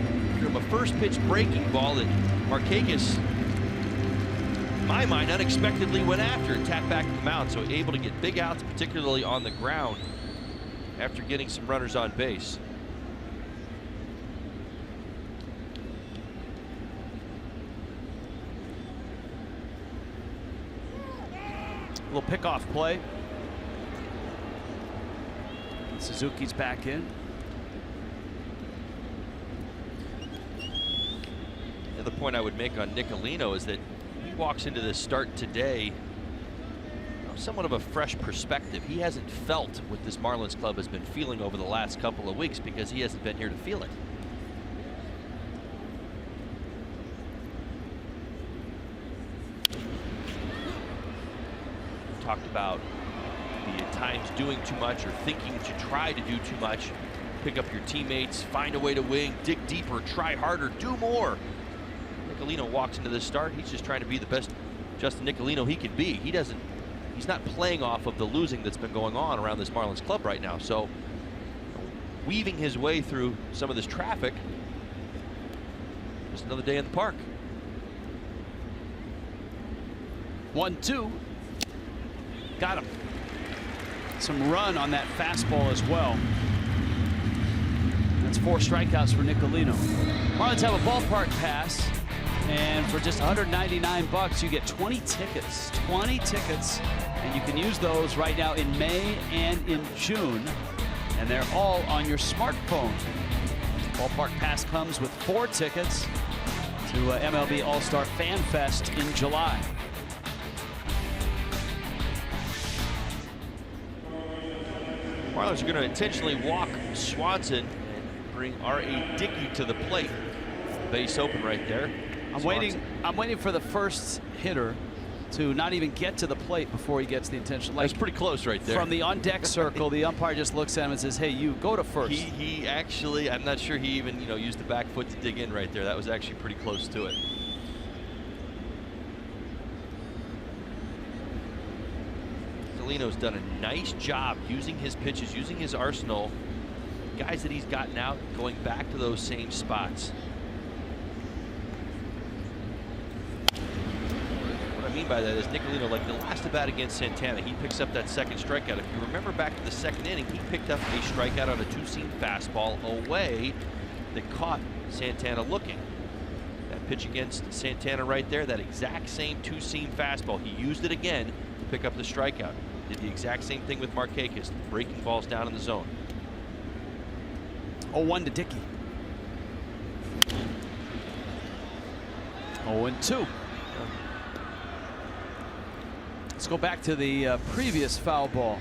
from a first pitch breaking ball that Markakis, in my mind, unexpectedly went after and tapped back to the mound. So able to get big outs, particularly on the ground, after getting some runners on base. Little pickoff play. Suzuki's back in. The point I would make on Nicolino is that he walks into this start today somewhat of a fresh perspective. He hasn't felt what this Marlins club has been feeling over the last couple of weeks because he hasn't been here to feel it. Talked about the at times doing too much or thinking to try to do too much. pick up your teammates, find a way to win, dig deeper, try harder, do more. Nicolino walks into this start. He's just trying to be the best Justin Nicolino he can be. He's not playing off of the losing that's been going on around this Marlins club right now. So weaving his way through some of this traffic. Just another day in the park. 1-2. Got him. Some run on that fastball as well. That's 4 strikeouts for Nicolino. Marlins have a ballpark pass, and for just $199, you get 20 tickets. 20 tickets, and you can use those right now in May and in June, and they're all on your smartphone. Ballpark pass comes with 4 tickets to MLB All-Star Fan Fest in July. Marlins are going to intentionally walk Swanson and bring R.A. Dickey to the plate. Base open right there. I'm waiting for the first hitter to not even get to the plate before he gets the intention. That's pretty close right there. From the on-deck circle, the umpire just looks at him and says, "Hey, you go to first." He actually, I'm not sure he even used the back foot to dig in right there. That was actually pretty close to it. Nicolino's done a nice job using his pitches, using his arsenal. Guys that he's gotten out, going back to those same spots. What I mean by that is Nicolino, like the last at bat against Santana, he picks up that second strikeout. If you remember back to the second inning, he picked up a strikeout on a 2-seam fastball away that caught Santana looking. That pitch against Santana right there, that exact same 2-seam fastball, he used it again to pick up the strikeout. Did the exact same thing with Markakis, breaking balls down in the zone. 0-1 to Dickey. 0-2. Let's go back to the previous foul ball.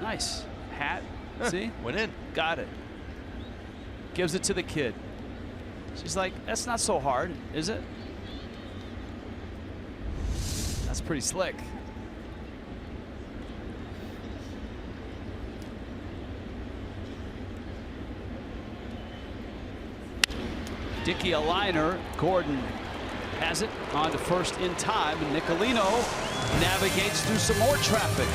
Nice. Hat. See? Went in. Got it. Gives it to the kid. She's like, that's not so hard, is it? That's pretty slick. Dickey a liner. Gordon has it on to first in time, and Nicolino navigates through some more traffic.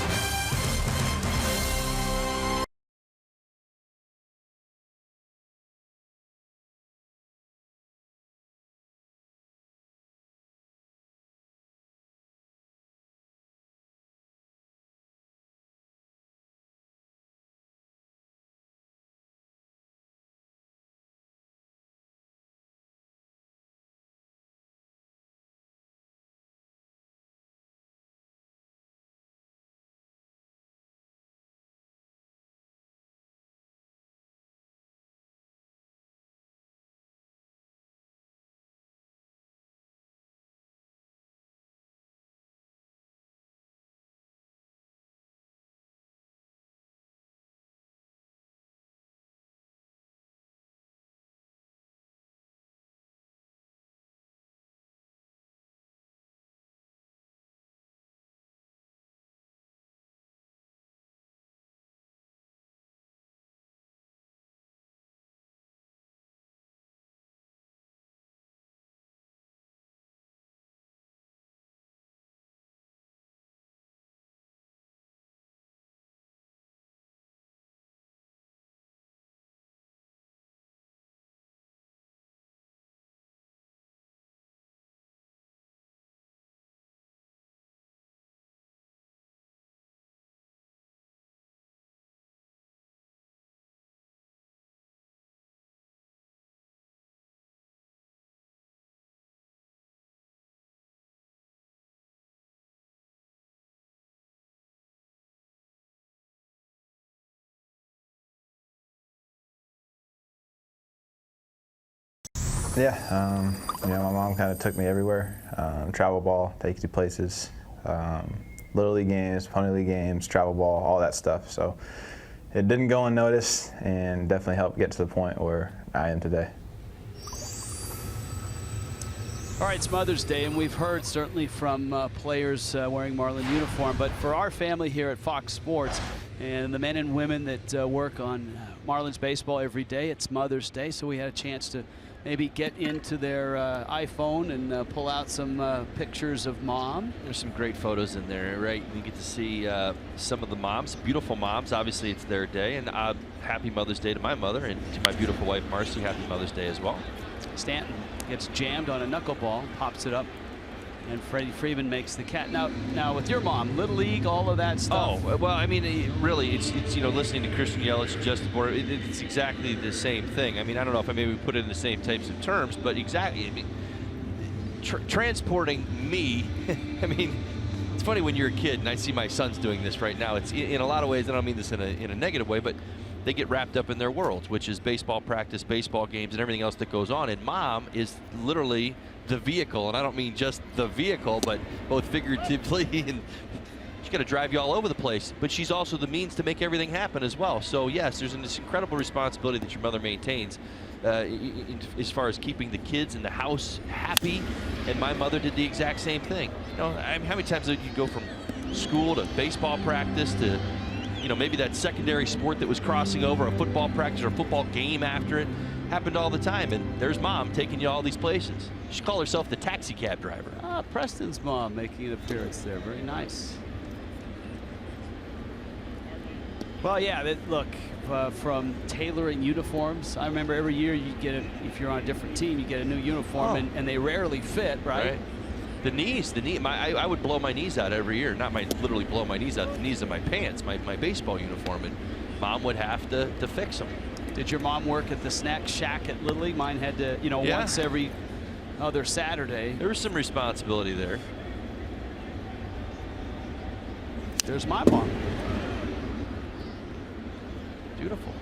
Yeah, my mom kind of took me everywhere. Travel ball, take you to places, Little League games, Pony League games, travel ball, all that stuff. So it didn't go unnoticed and definitely helped get to the point where I am today. All right, it's Mother's Day, and we've heard certainly from players wearing Marlin uniform, but for our family here at Fox Sports and the men and women that work on Marlins baseball every day, it's Mother's Day, so we had a chance to maybe get into their iPhone and pull out some pictures of Mom. There's some great photos in there, right? You get to see some of the moms, beautiful moms. Obviously, it's their day, and happy Mother's Day to my mother, and to my beautiful wife, Marcy, happy Mother's Day as well. Stanton gets jammed on a knuckleball, pops it up, and Freddy Freeman makes the catch. Now with your mom, Little League, all of that stuff. Oh, well, I mean, really, it's you know, listening to Christian Yelich, Justin Bour, it's exactly the same thing. I mean, I don't know if I maybe put it in the same types of terms, but exactly. I mean, transporting me, I mean, it's funny when you're a kid, and I see my sons doing this right now. It's in a lot of ways, I don't mean this in a negative way, but they get wrapped up in their worlds, which is baseball practice, baseball games, and everything else that goes on. And Mom is literally the vehicle, and I don't mean just the vehicle, but both figuratively, and she's got to drive you all over the place. But she's also the means to make everything happen as well. So yes, there's this incredible responsibility that your mother maintains as far as keeping the kids in the house happy. And my mother did the exact same thing. You know, I mean, how many times did you go from school to baseball practice to, you know, maybe that secondary sport that was crossing over, a football practice or a football game after it? Happened all the time, and there's Mom taking you all these places. She called herself the taxi cab driver. Preston's mom making an appearance there. Very nice. Well, yeah, look, from tailoring uniforms, I remember every year you get if you're on a different team, you get a new uniform, and they rarely fit, right? The knees, I would blow my knees out every year. Not literally blow my knees out, the knees of my pants, my baseball uniform, and Mom would have to fix them. Did your mom work at the snack shack at Little League? Mine had to, you know, once every other Saturday. There was some responsibility there. There's my mom. Beautiful.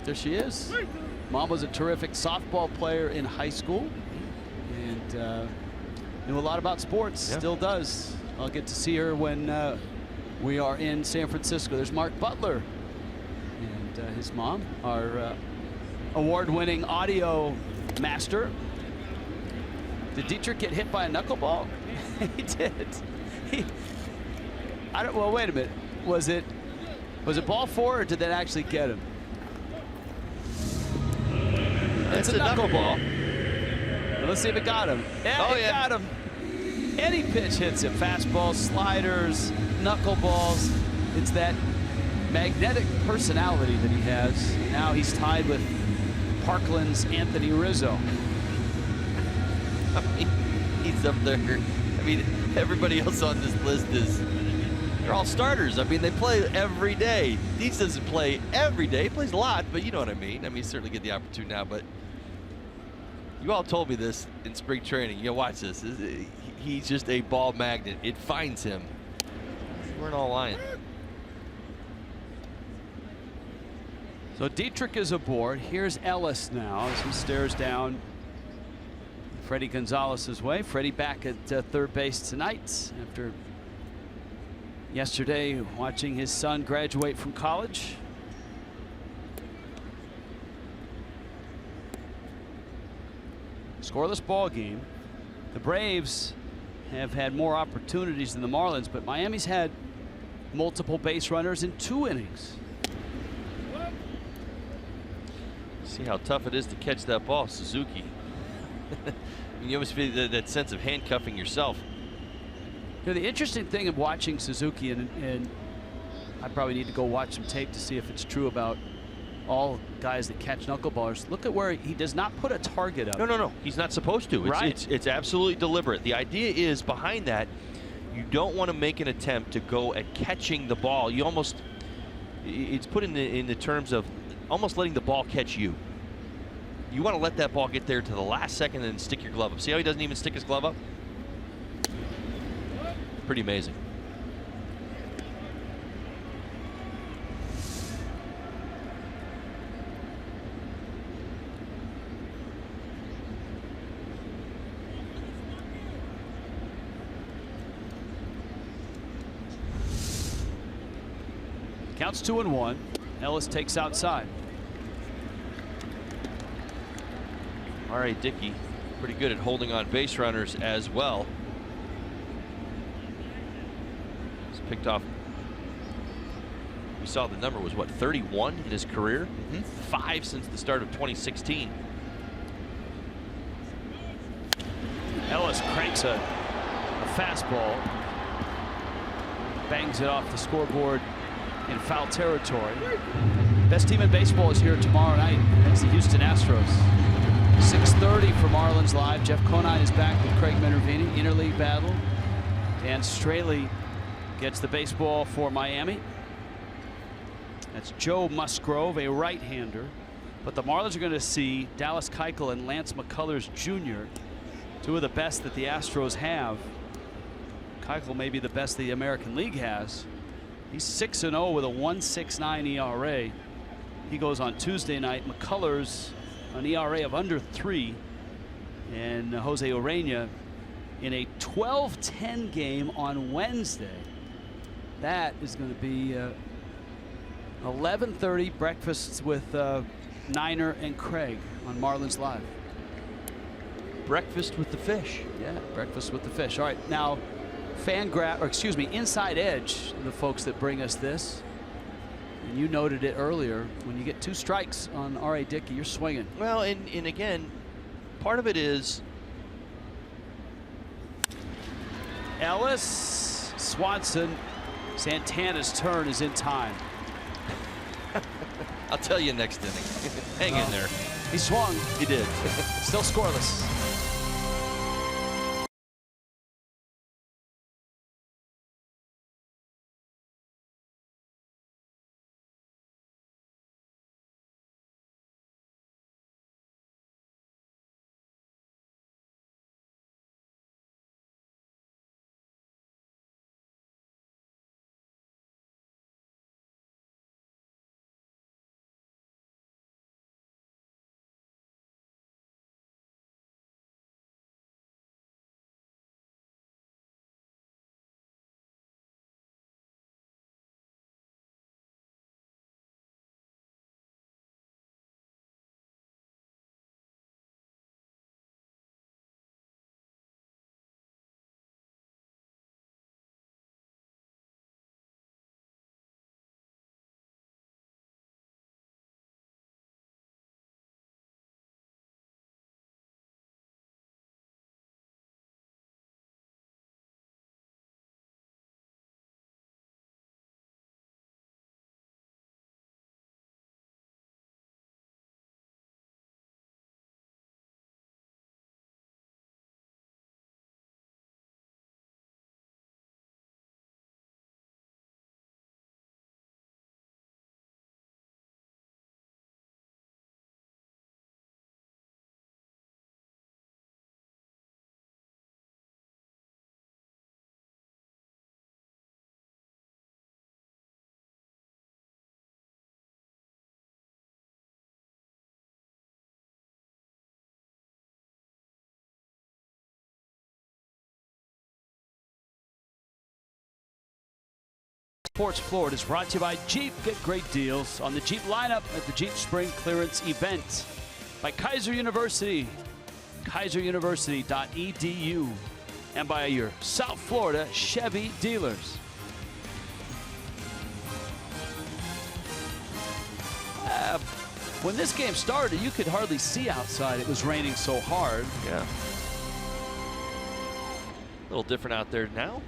There she is. Mom was a terrific softball player in high school and knew a lot about sports. Yeah. Still does. I'll get to see her when we are in San Francisco. There's Mark Butler and his mom, our award-winning audio master. Did Dietrich get hit by a knuckleball? He did. Well, wait a minute. Was it ball four, or did that actually get him? It's a knuckleball. Well, let's see if it got him. Yeah, it got him. Any pitch hits him. Fastballs, sliders, knuckleballs. It's that magnetic personality that he has. Now he's tied with Parkland's Anthony Rizzo. I mean, he's up there. I mean, everybody else on this list they're all starters. I mean, they play every day. Dietz doesn't play every day. He plays a lot, but you know what I mean. I mean, certainly get the opportunity now, but you all told me this in spring training. You know, watch this. He's just a ball magnet. It finds him. We're all lying. So Dietrich is aboard. Here's Ellis now as he stares down Freddie Gonzalez's way. Freddie back at third base tonight after yesterday watching his son graduate from college. Scoreless ball game. The Braves have had more opportunities than the Marlins, but Miami's had multiple base runners in 2 innings. See how tough it is to catch that ball, Suzuki. You always feel that sense of handcuffing yourself. You know, the interesting thing of watching Suzuki, and I probably need to go watch some tape to see if it's true about all guys that catch knuckleballers. Look at where he does not put a target up. No. He's not supposed to. It's absolutely deliberate. The idea is behind that, you don't want to make an attempt to go at catching the ball. You almost, it's put in the terms of almost letting the ball catch you. You want to let that ball get there to the last second and stick your glove up. See how he doesn't even stick his glove up? Pretty amazing. Counts 2-1. Ellis takes outside. All right, Dickey. pretty good at holding on base runners as well. He's picked off, we saw the number was what, 31 in his career? 5 since the start of 2016. Ellis cranks a fastball, bangs it off the scoreboard in foul territory. Best team in baseball is here tomorrow night. That's the Houston Astros. 6:30 for Marlins Live. Jeff Conine is back with Craig Minervini. Interleague battle. Dan Straley gets the baseball for Miami. That's Joe Musgrove, a right-hander. But the Marlins are going to see Dallas Keuchel and Lance McCullers Jr., two of the best that the Astros have. Keuchel may be the best the American League has. He's 6-0 with a 1.69 ERA. He goes on Tuesday night. McCullers, an ERA of under 3. And Jose Urena in a 12-10 game on Wednesday. That is going to be 11:30 breakfast with Niner and Craig on Marlins Live. Breakfast with the fish. Yeah, breakfast with the fish. All right, now Inside Edge, the folks that bring us this. And you noted it earlier, when you get 2 strikes on R.A. Dickey, you're swinging. Well, and again, part of it is Ellis, Swanson, Santana's turn is in time. I'll tell you next inning. Hang in there. He swung. He did. Still scoreless. Sports Florida is brought to you by Jeep. Get great deals on the Jeep lineup at the Jeep Spring Clearance event. By Kaiser University, kaiseruniversity.edu. And by your South Florida Chevy dealers. When this game started, you could hardly see outside. It was raining so hard. Yeah. A little different out there now.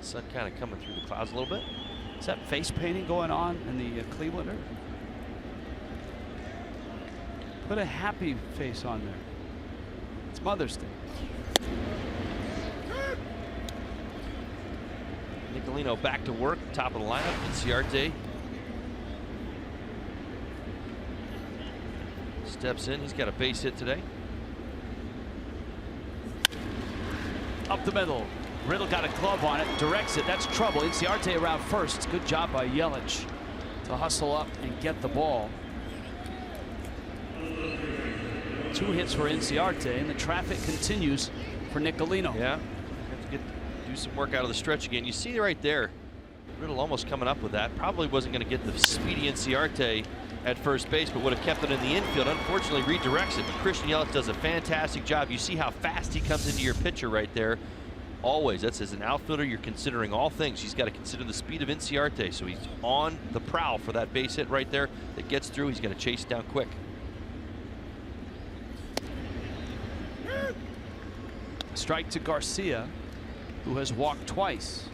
Sun kind of coming through the clouds a little bit. Is that face painting going on in the Clevelander? Put a happy face on there. It's Mother's Day. Nicolino back to work, top of the lineup. Inciarte steps in. He's got a base hit today. Up the middle. Riddle got a glove on it, directs it. That's trouble. Inciarte around first. Good job by Yelich to hustle up and get the ball. 2 hits for Inciarte, and the traffic continues for Nicolino. Yeah, have to do some work out of the stretch again. You see right there, Riddle almost coming up with that. Probably wasn't going to get the speedy Inciarte at first base, but would have kept it in the infield. Unfortunately, redirects it. But Christian Yelich does a fantastic job. You see how fast he comes into your pitcher right there. Always, that's as an outfielder, you're considering all things. He's got to consider the speed of Inciarte, so he's on the prowl for that base hit right there that gets through. He's going to chase it down quick. Strike to Garcia, who has walked twice.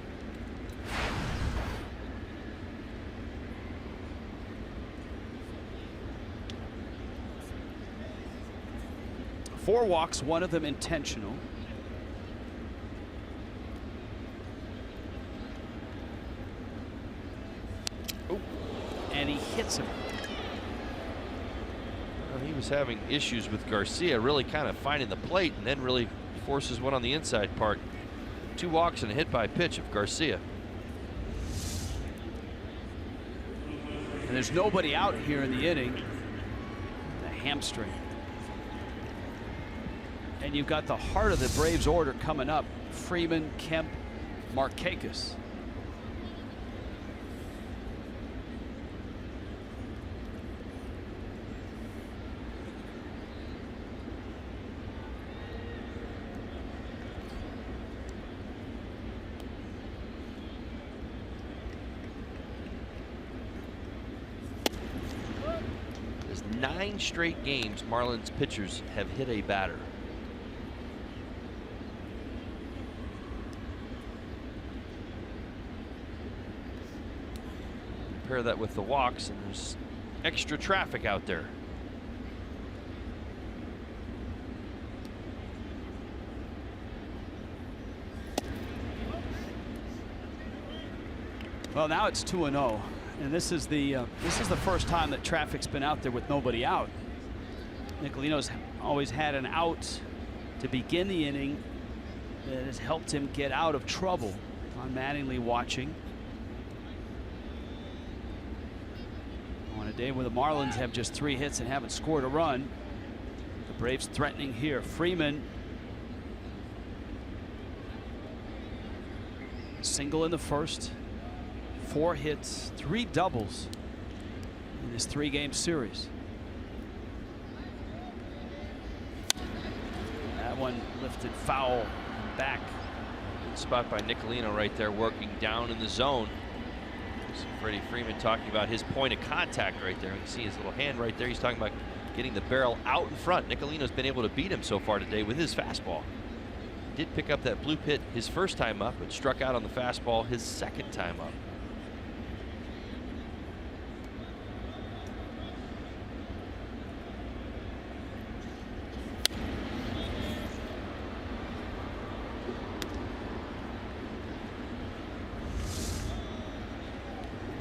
Four walks, one of them intentional. And he hits him. Well, he was having issues with Garcia, really kind of finding the plate, and then really forces one on the inside part. 2 walks and a hit by pitch of Garcia. And there's nobody out here in the inning. The hamstring. And you've got the heart of the Braves order coming up. Freeman, Kemp, Markakis. There's 9 straight games Marlins pitchers have hit a batter. Pair that with the walks, and there's extra traffic out there. Well, now it's 2-0, and this is the first time that traffic's been out there with nobody out. Nicolino's always had an out to begin the inning that has helped him get out of trouble. Don Mattingly watching. On a day where the Marlins have just 3 hits and haven't scored a run, the Braves threatening here. Freeman, single in the first, 4 hits, 3 doubles in this 3-game series. That one lifted foul and back. Good spot by Nicolino right there, working down in the zone. See Freddy Freeman talking about his point of contact right there. You can see his little hand right there. He's talking about getting the barrel out in front. Nicolino's been able to beat him so far today with his fastball. He did pick up that blue pit his first time up, but struck out on the fastball his second time up.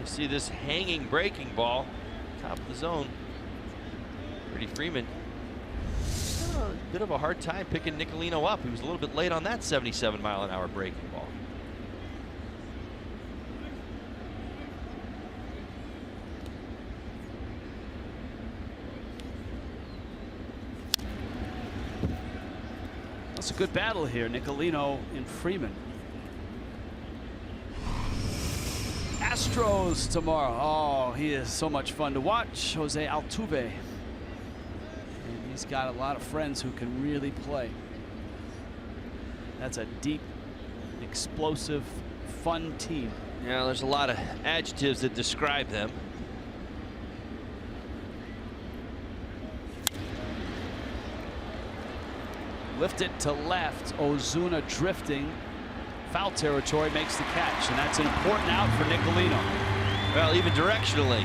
See this hanging breaking ball, top of the zone. Freddy Freeman, a bit of a hard time picking Nicolino up. He was a little bit late on that 77-mile-an-hour breaking ball. That's a good battle here, Nicolino and Freeman. Astros tomorrow. Oh, he is so much fun to watch. Jose Altuve. And he's got a lot of friends who can really play. That's a deep, explosive, fun team. Yeah, there's a lot of adjectives that describe them. Lifted to left. Ozuna drifting. Foul territory, makes the catch, and that's an important out for Nicolino. Well, even directionally,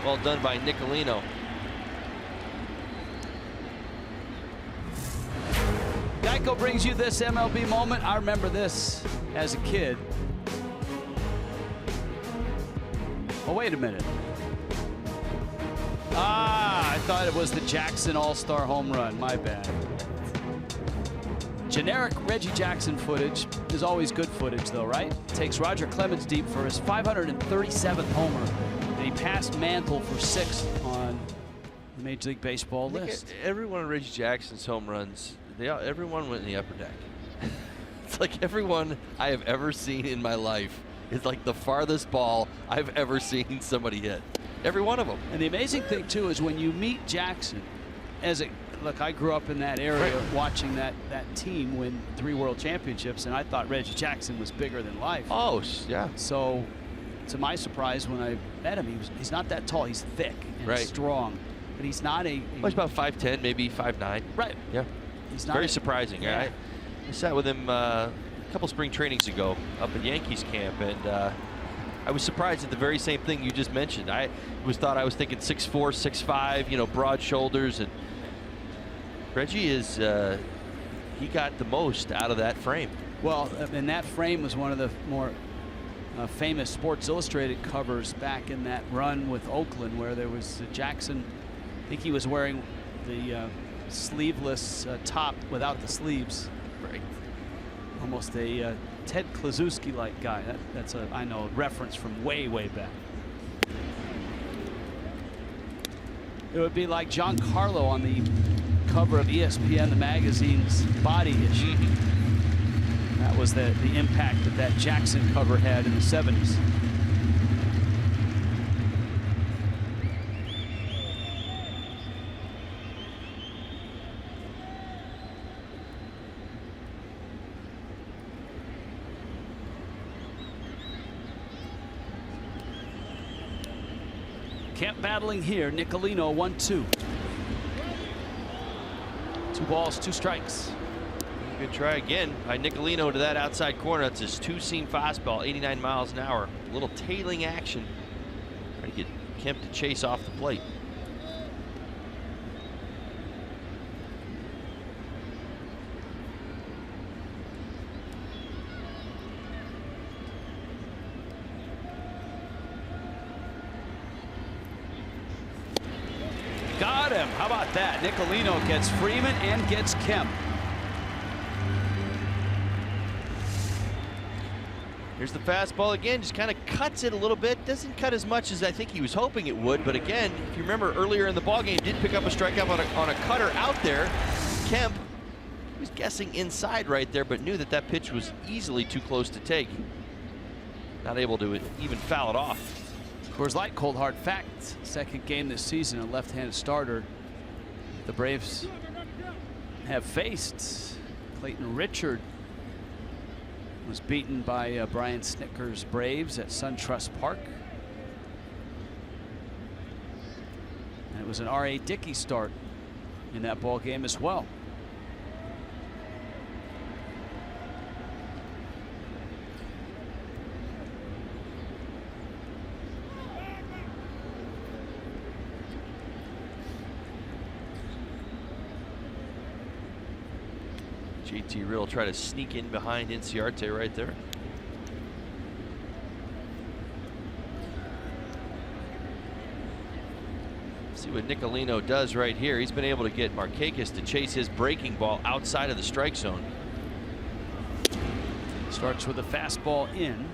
well done by Nicolino. Geico brings you this MLB moment. I remember this as a kid. Oh, wait a minute. I thought it was the Jackson All-Star home run. My bad. Generic Reggie Jackson footage is always good footage, though, right? Takes Roger Clemens deep for his 537th homer, and he passed Mantle for 6th on the Major League Baseball list. Every one of Reggie Jackson's home runs, everyone went in the upper deck. It's like everyone I have ever seen in my life is like the farthest ball I've ever seen somebody hit. every one of them. And the amazing thing too is when you meet Jackson, look, I grew up in that area watching that team win 3 World Championships, and I thought Reggie Jackson was bigger than life. Oh, yeah. So, to my surprise, when I met him, he's not that tall. He's thick and strong, but he's not a well, he's about 5'10", maybe 5'9". Right. Yeah. He's not very surprising. Yeah. I sat with him a couple spring trainings ago up at Yankees camp, and I was surprised at the very same thing you just mentioned. I was thinking 6'4", 6'5", you know, broad shoulders, and Reggie is he got the most out of that frame. Well, and that frame was one of the more famous Sports Illustrated covers back in that run with Oakland, where there was Jackson. I think he was wearing the sleeveless top without the sleeves. Right. Almost a Ted Kluszewski-like guy. That's a, I know, reference from way back. It would be like Giancarlo on the cover of ESPN, the magazine's body issue. That was the impact that Jackson cover had in the 70s. Kemp battling here. Nicolino 1-2. 2 balls, 2 strikes. Good try again by Nicolino to that outside corner. That's his 2-seam fastball, 89 miles an hour. A little tailing action. Trying to get Kemp to chase off the plate. Got him. How about that? Nicolino gets Freeman and gets Kemp. Here's the fastball again, just kind of cuts it a little bit. Doesn't cut as much as I think he was hoping it would, but again, if you remember earlier in the ballgame, did pick up a strikeout on a cutter out there. Kemp was guessing inside right there, but knew that pitch was easily too close to take. Not able to even foul it off. Coors Light cold hard fact, second game this season, a left-handed starter the Braves have faced. Clayton Richard was beaten by Brian Snitker's Braves at SunTrust Park. And it was an R.A. Dickey start in that ball game as well. JT Real try to sneak in behind Inciarte right there. See what Nicolino does right here. He's been able to get Markakis to chase his breaking ball outside of the strike zone. Starts with a fastball in.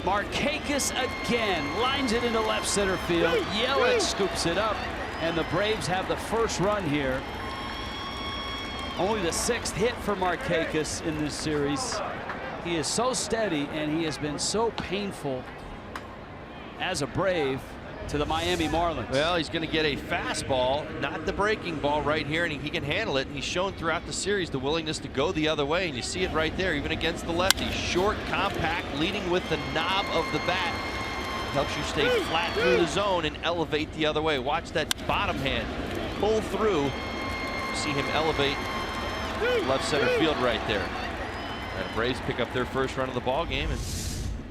Markakis again lines it into left center field. Yelich scoops it up, and the Braves have the first run here. Only the 6th hit for Markakis in this series. He is so steady, and he has been so painful as a Brave to the Miami Marlins. Well, he's going to get a fastball, not the breaking ball right here, and he can handle it. And he's shown throughout the series the willingness to go the other way, and you see it right there, even against the lefty. Short, compact, leading with the knob of the bat. Helps you stay flat through the zone and elevate the other way. Watch that bottom hand pull through. See him elevate left center field right there. And the Braves pick up their first run of the ball game, and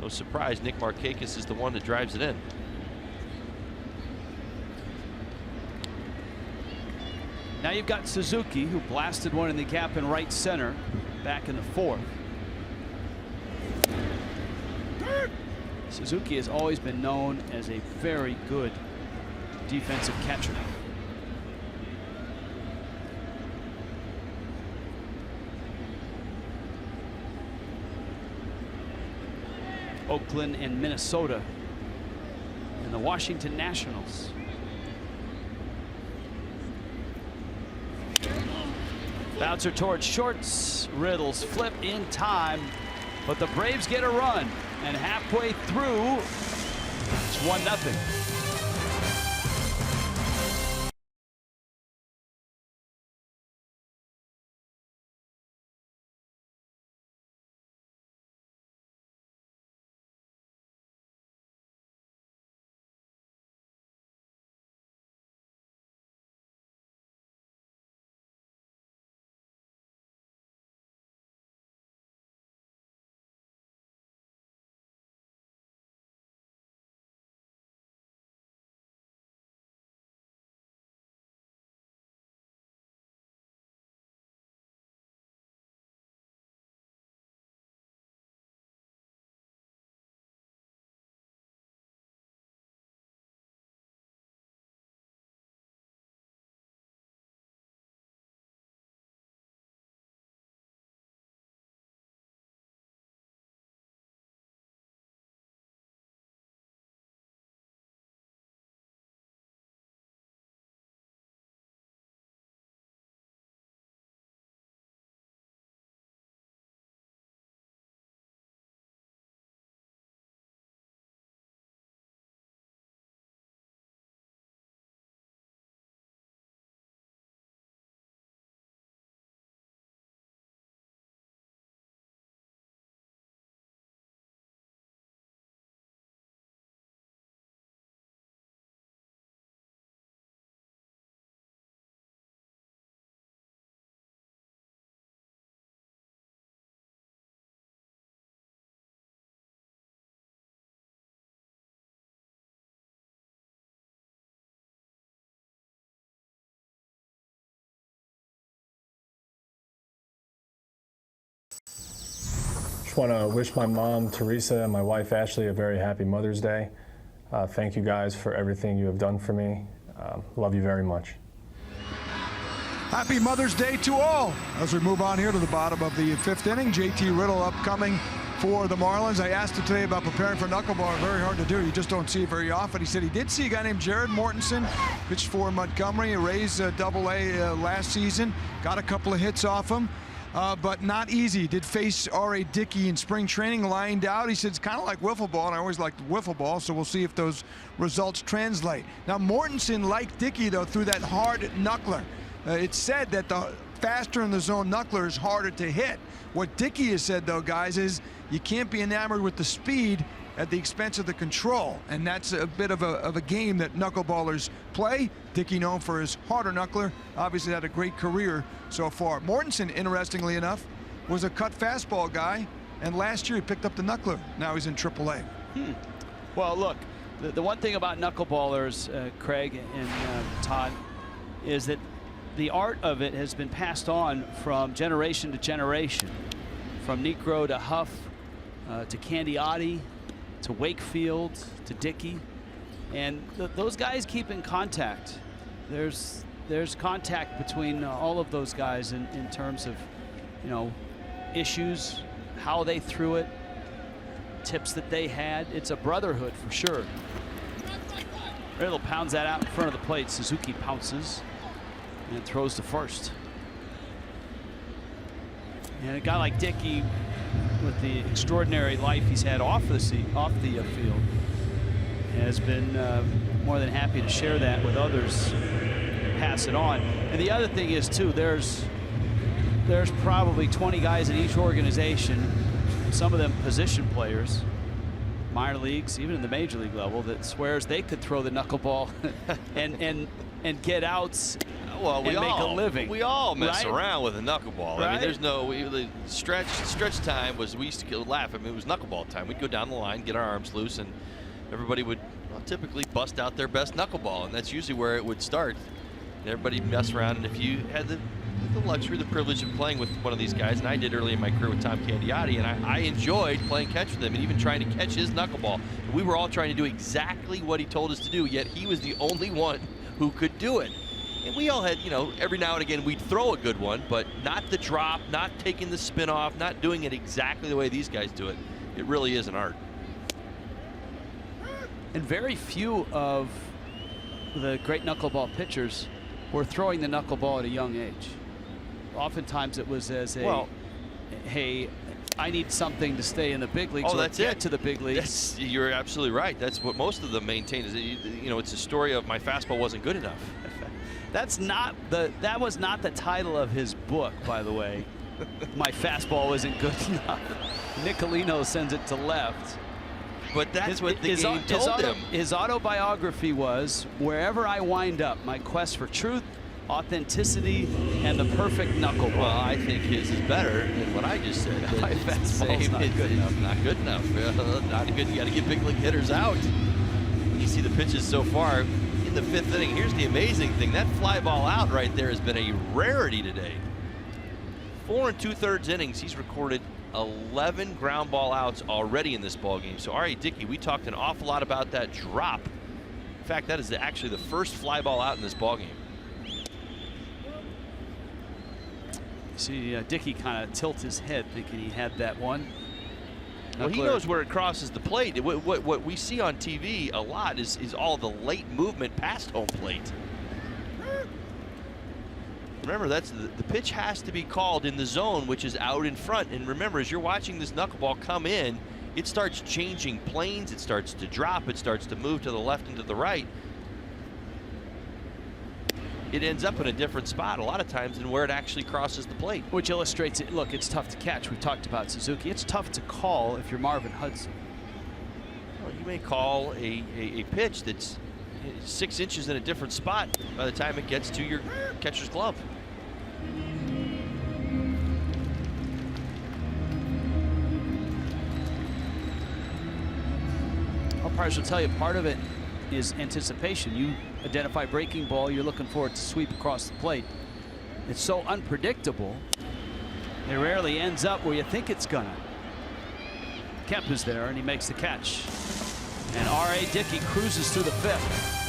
no surprise, Nick Markakis is the one that drives it in. Now you've got Suzuki, who blasted one in the gap in right center back in the 4th. Suzuki has always been known as a very good defensive catcher. Oakland and Minnesota and the Washington Nationals. Bouncer towards shorts. Riddles flip in time, but the Braves get a run, and halfway through, it's 1-0. Just want to wish my mom, Teresa, and my wife, Ashley, a very happy Mother's Day. Thank you guys for everything you have done for me. Love you very much. Happy Mother's Day to all. As we move on here to the bottom of the 5th inning, JT Riddle upcoming for the Marlins. I asked him today about preparing for knuckleball. Very hard to do. You just don't see it very often. He said he did see a guy named Jared Mortensen, pitched for Montgomery, Rays AA last season. Got a couple of hits off him. But not easy. Did face R.A. Dickey in spring training, lined out. He said it's kind of like wiffle ball, and I always liked wiffle ball, so we'll see if those results translate. Now, Mortensen, like Dickey, though, threw that hard knuckler. It's said that the faster in the zone knuckler is harder to hit. What Dickey has said, though, guys, is you can't be enamored with the speed at the expense of the control, and that's a bit of a game that knuckleballers play. Dickey, known for his harder knuckler, obviously had a great career so far. Mortensen, interestingly enough, was a cut fastball guy, and last year he picked up the knuckler. Now he's in AAA. Well, look, the one thing about knuckleballers, Craig and Todd, is that the art of it has been passed on from generation to generation, from Necro to Huff to Inciarte to Wakefield to Dickey, and those guys keep in contact. There's contact between all of those guys in terms of, you know, issues, how they threw it, tips that they had. It's a brotherhood for sure. Riddle pounds that out in front of the plate. Suzuki pounces and throws to first. And a guy like Dickey, with the extraordinary life he's had off the field, has been more than happy to share that with others, pass it on. And the other thing is, too, there's probably 20 guys in each organization, some of them position players, minor leagues, even in the major league level, that swears they could throw the knuckleball and get outs. Well, and make a living. We all mess right? around with a knuckleball. Right? I mean, there's no the stretch time was, we used to laugh. I mean, it was knuckleball time. We'd go down the line, get our arms loose, and everybody would typically bust out their best knuckleball, and that's usually where it would start. And everybody mess around, and if you had the luxury, the privilege of playing with one of these guys, and I did early in my career with Tom Inciarte, and I enjoyed playing catch with him and even trying to catch his knuckleball. And we were all trying to do exactly what he told us to do, yet he was the only one who could do it. And we all had, you know, every now and again we'd throw a good one, but not the drop, not taking the spin off, not doing it exactly the way these guys do it. It really is an art. And very few of the great knuckleball pitchers were throwing the knuckleball at a young age. Oftentimes it was as a, hey, I need something to stay in the big leagues. Oh, that's get it. to the big leagues. You're absolutely right. That's what most of them maintain. Is that, you know, it's a story of my fastball wasn't good enough. That was not the title of his book, by the way. My fastball wasn't good enough. Nicolino sends it to left. But that's what the game told him. His autobiography was, wherever I wind up, my quest for truth, authenticity, and the perfect knuckleball. Well, I think his is better than what I just said. My fastball's not good enough. Not good enough. Not good. You got to get big league hitters out. You see the pitches so far in the 5th inning. Here's the amazing thing. That fly ball out right there has been a rarity today. 4 2/3 innings. He's recorded 11 ground ball outs already in this ball game. So R.A. Dickey, we talked an awful lot about that drop. In fact, that is actually the first fly ball out in this ball game. See, Dickey kind of tilts his head thinking he had that one. Well, he knows where it crosses the plate. What we see on TV a lot is all the late movement past home plate. Remember, that's the pitch has to be called in the zone, which is out in front. And remember, as you're watching this knuckleball come in, it starts changing planes. It starts to drop. It starts to move to the left and to the right. It ends up in a different spot a lot of times than where it actually crosses the plate. Which illustrates it. Look, it's tough to catch. We've talked about Suzuki. It's tough to call if you're Marvin Hudson. Well, you may call a pitch that's 6 inches in a different spot by the time it gets to your catcher's glove. Umpires will tell you part of it is anticipation. You identify breaking ball, you're looking for it to sweep across the plate. It's so unpredictable, it rarely ends up where you think it's gonna. Kemp is there and he makes the catch. And R.A. Dickey cruises through the 5th.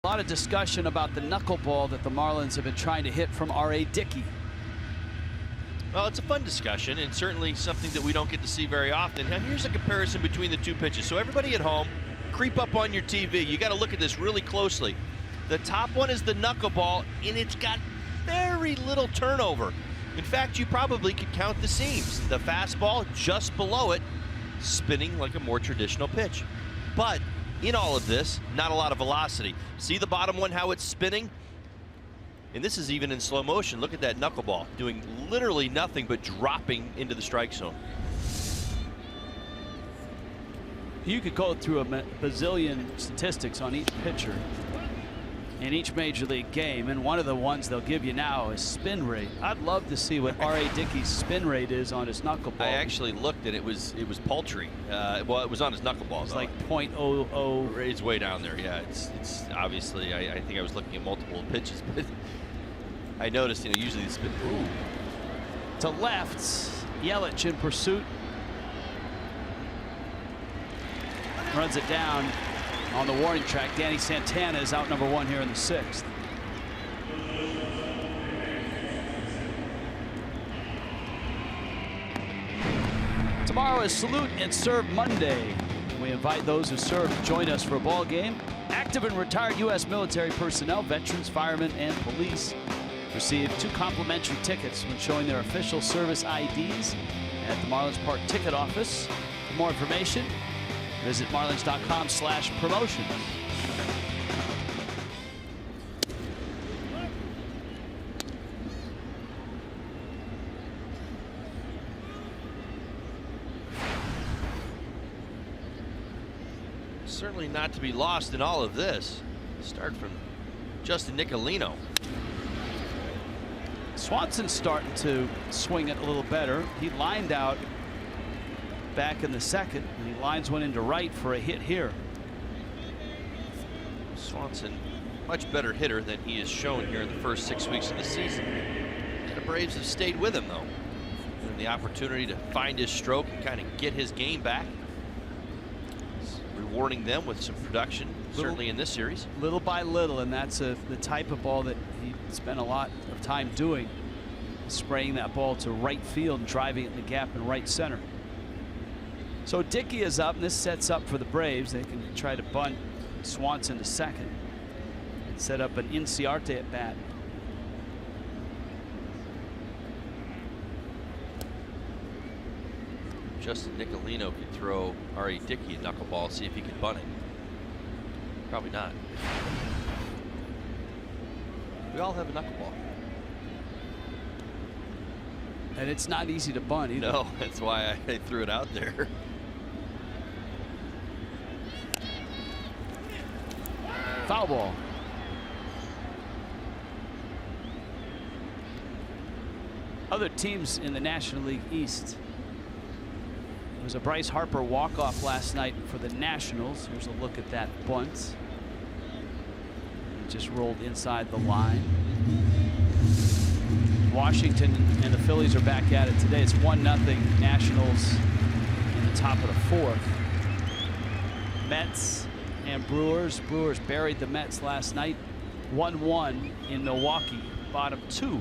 A lot of discussion about the knuckleball that the Marlins have been trying to hit from R.A. Dickey. Well, it's a fun discussion and certainly something that we don't get to see very often. Now, here's a comparison between the two pitches. So everybody at home, creep up on your TV. You got to look at this really closely. The top one is the knuckleball, and it's got very little turnover. In fact, you probably could count the seams. The fastball just below it, spinning like a more traditional pitch. But in all of this, not a lot of velocity. See the bottom one, how it's spinning? And this is even in slow motion. Look at that knuckleball, doing literally nothing but dropping into the strike zone. You could go through a bazillion statistics on each pitcher in each major league game, and one of the ones they'll give you now is spin rate. I'd love to see what R.A. Dickey's spin rate is on his knuckleball. I actually looked, and it was paltry. Well, it was on his knuckleball. It's like 0.00. It's way down there. Yeah, it's obviously. I think I was looking at multiple pitches, but I noticed, usually it's been, ooh. To left, Yelich in pursuit. Runs it down on the warning track. Danny Santana is out number 1 here in the 6th. Tomorrow is Salute and Serve Monday. We invite those who serve to join us for a ball game. Active and retired U.S. military personnel, veterans, firemen, and police receive 2 complimentary tickets when showing their official service IDs at the Marlins Park ticket office. For more information, visit marlins.com/promotions. Certainly not to be lost in all of this. Start from Justin Nicolino. Swanson's starting to swing it a little better. He lined out back in the 2nd, and he lines one into right for a hit here. Swanson, much better hitter than he has shown here in the first 6 weeks of the season. And the Braves have stayed with him, though. And the opportunity to find his stroke and kind of get his game back. It's rewarding them with some production, certainly in this series. Little by little, and that's the type of ball that he spent a lot of time doing. Spraying that ball to right field and driving it in the gap in right center. So Dickey is up, and this sets up for the Braves. They can try to bunt Swanson to 2nd and set up an Inciarte at bat. Justin Nicolino could throw R.A. Dickey a knuckleball, see if he can bunt it. Probably not. We all have a knuckleball. And it's not easy to bunt either. No, that's why I threw it out there. Foul ball. Other teams in the National League East. There was a Bryce Harper walk-off last night for the Nationals. Here's a look at that bunt. It just rolled inside the line. Washington and the Phillies are back at it today. It's 1-0 Nationals in the top of the 4th. Mets and Brewers. Brewers buried the Mets last night. 1-1 in Milwaukee, bottom 2.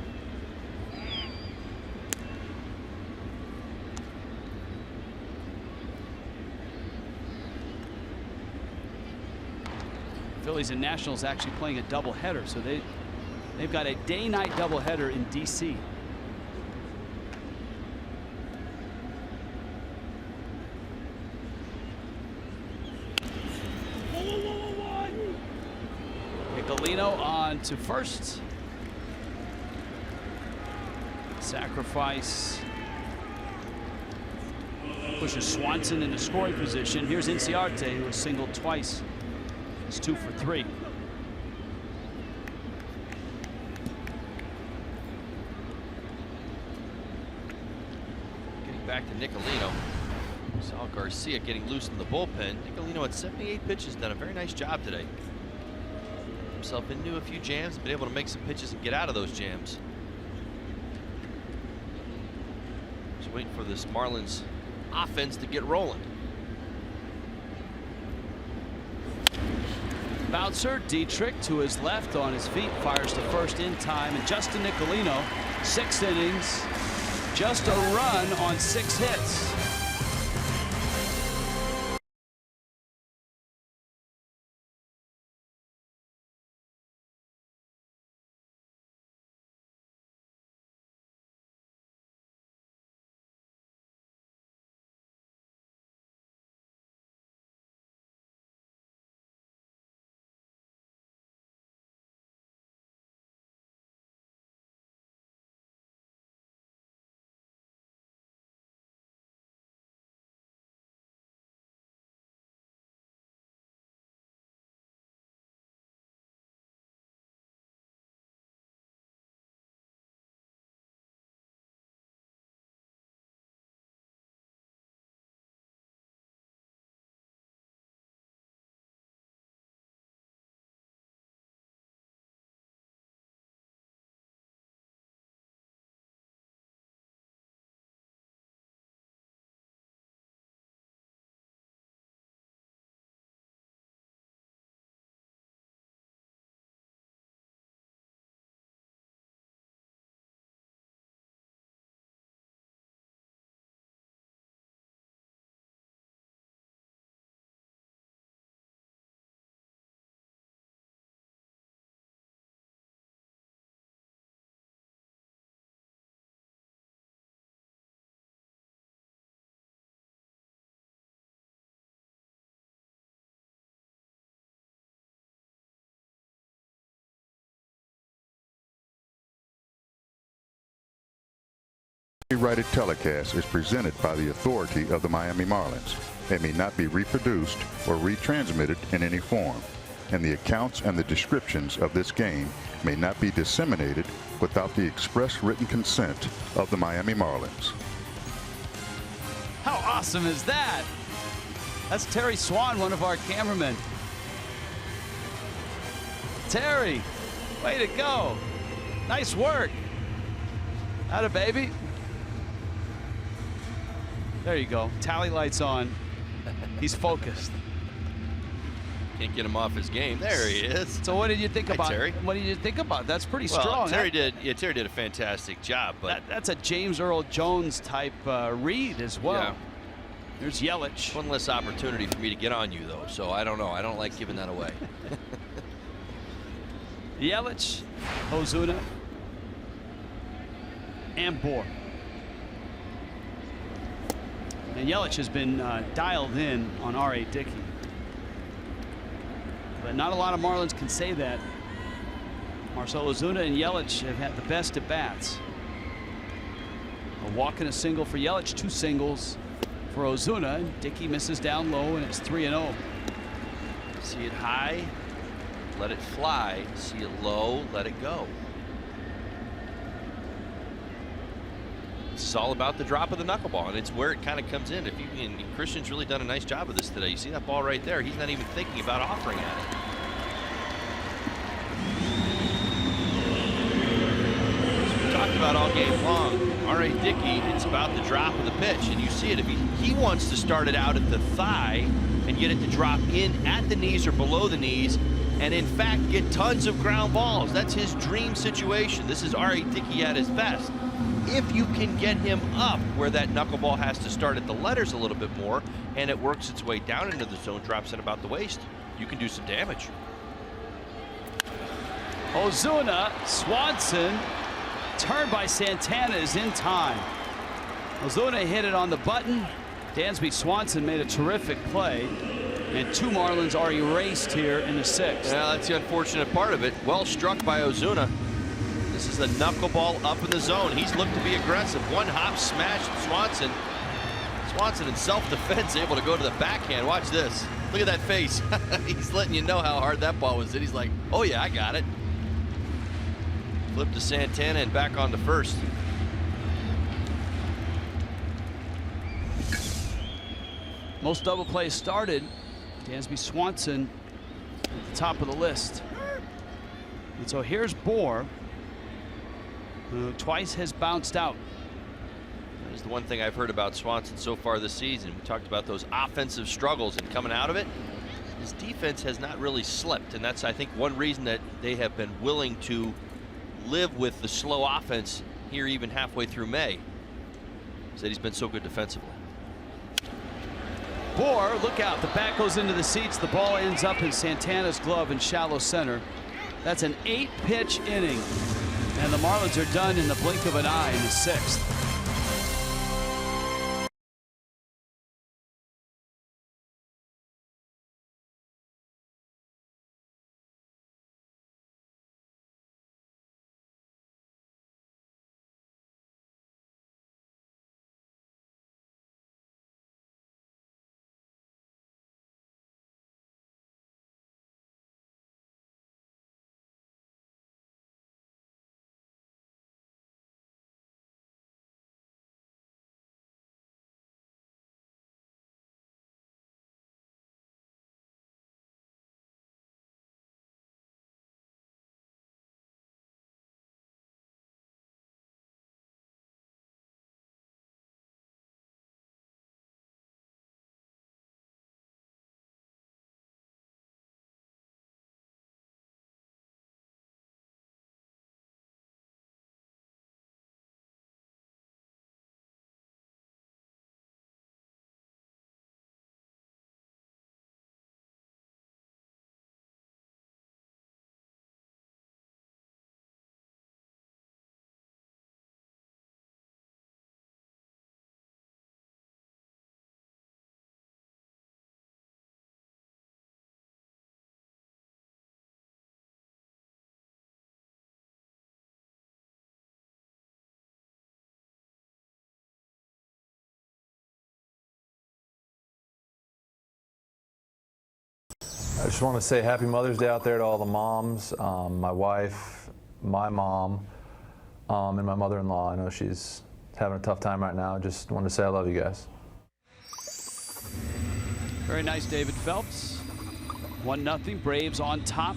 Phillies and Nationals actually playing a doubleheader, so they've got a day-night doubleheader in D.C. Nicolino on to first. Sacrifice pushes Swanson into scoring position. Here's Inciarte, who was singled twice. It's 2 for 3. Getting back to Nicolino. Saw Garcia getting loose in the bullpen. Nicolino at 78 pitches, done a very nice job today. Himself into a few jams, been able to make some pitches and get out of those jams. Just waiting for this Marlins offense to get rolling. Bouncer, Dietrich to his left on his feet, fires to first in time, and Justin Nicolino, 6 innings, just a run on 6 hits. Copyrighted telecast is presented by the authority of the Miami Marlins. It may not be reproduced or retransmitted in any form, and the accounts and the descriptions of this game may not be disseminated without the express written consent of the Miami Marlins. How awesome is that? That's Terry Swan, one of our cameramen. Terry, way to go. Nice work. Atta baby. There you go. Tally lights on. He's focused. Can't get him off his game. There he is. So what did you think about Terry? What did you think about? That's pretty Well, strong. Terry did a fantastic job, but That's a James Earl Jones type read as well. Yeah. There's Yelich. One less opportunity for me to get on you, though. So I don't know. I don't like giving that away. Yelich, Ozuna, and Bohr. And Yelich has been dialed in on R.A. Dickey. But not a lot of Marlins can say that. Marcell Ozuna and Yelich have had the best at bats. A walk and a single for Yelich, 2 singles for Ozuna. Dickey misses down low, and it's 3-0. See it high, let it fly. See it low, let it go. This is all about the drop of the knuckleball, and it's where it kind of comes in. If you can, Christian's really done a nice job of this today. You see that ball right there? He's not even thinking about offering at it. As we talked about all game long, R.A. Dickey, it's about the drop of the pitch, and you see it. If he wants to start it out at the thigh and get it to drop in at the knees or below the knees, and in fact get tons of ground balls. That's his dream situation. This is R.A. Dickey at his best. If you can get him up where that knuckleball has to start at the letters a little bit more, and it works its way down into the zone, drops in about the waist, you can do some damage. Ozuna, Swanson, turned by Santana is in time. Ozuna hit it on the button. Dansby Swanson made a terrific play, and 2 Marlins are erased here in the 6th. Yeah, that's the unfortunate part of it. Well struck by Ozuna. This is a knuckleball up in the zone. He's looked to be aggressive. One hop smash from Swanson. Swanson in self-defense able to go to the backhand. Watch this. Look at that face. He's letting you know how hard that ball was hit. He's like, oh yeah, I got it. Flip to Santana and back on to first. Most double plays started. Dansby Swanson at the top of the list. And so here's Bohr, who twice has bounced out. That is the one thing I've heard about Swanson so far this season. We talked about those offensive struggles, and coming out of it, his defense has not really slipped, and that's, I think, one reason that they have been willing to live with the slow offense here even halfway through May, is that he's been so good defensively. Bohr, look out, the bat goes into the seats. The ball ends up in Santana's glove in shallow center. That's an 8-pitch inning, and the Marlins are done in the blink of an eye in the 6th. I just want to say Happy Mother's Day out there to all the moms, my wife, my mom, and my mother-in-law. I know she's having a tough time right now. Just wanted to say I love you guys. Very nice, David Phelps. 1-0, Braves on top.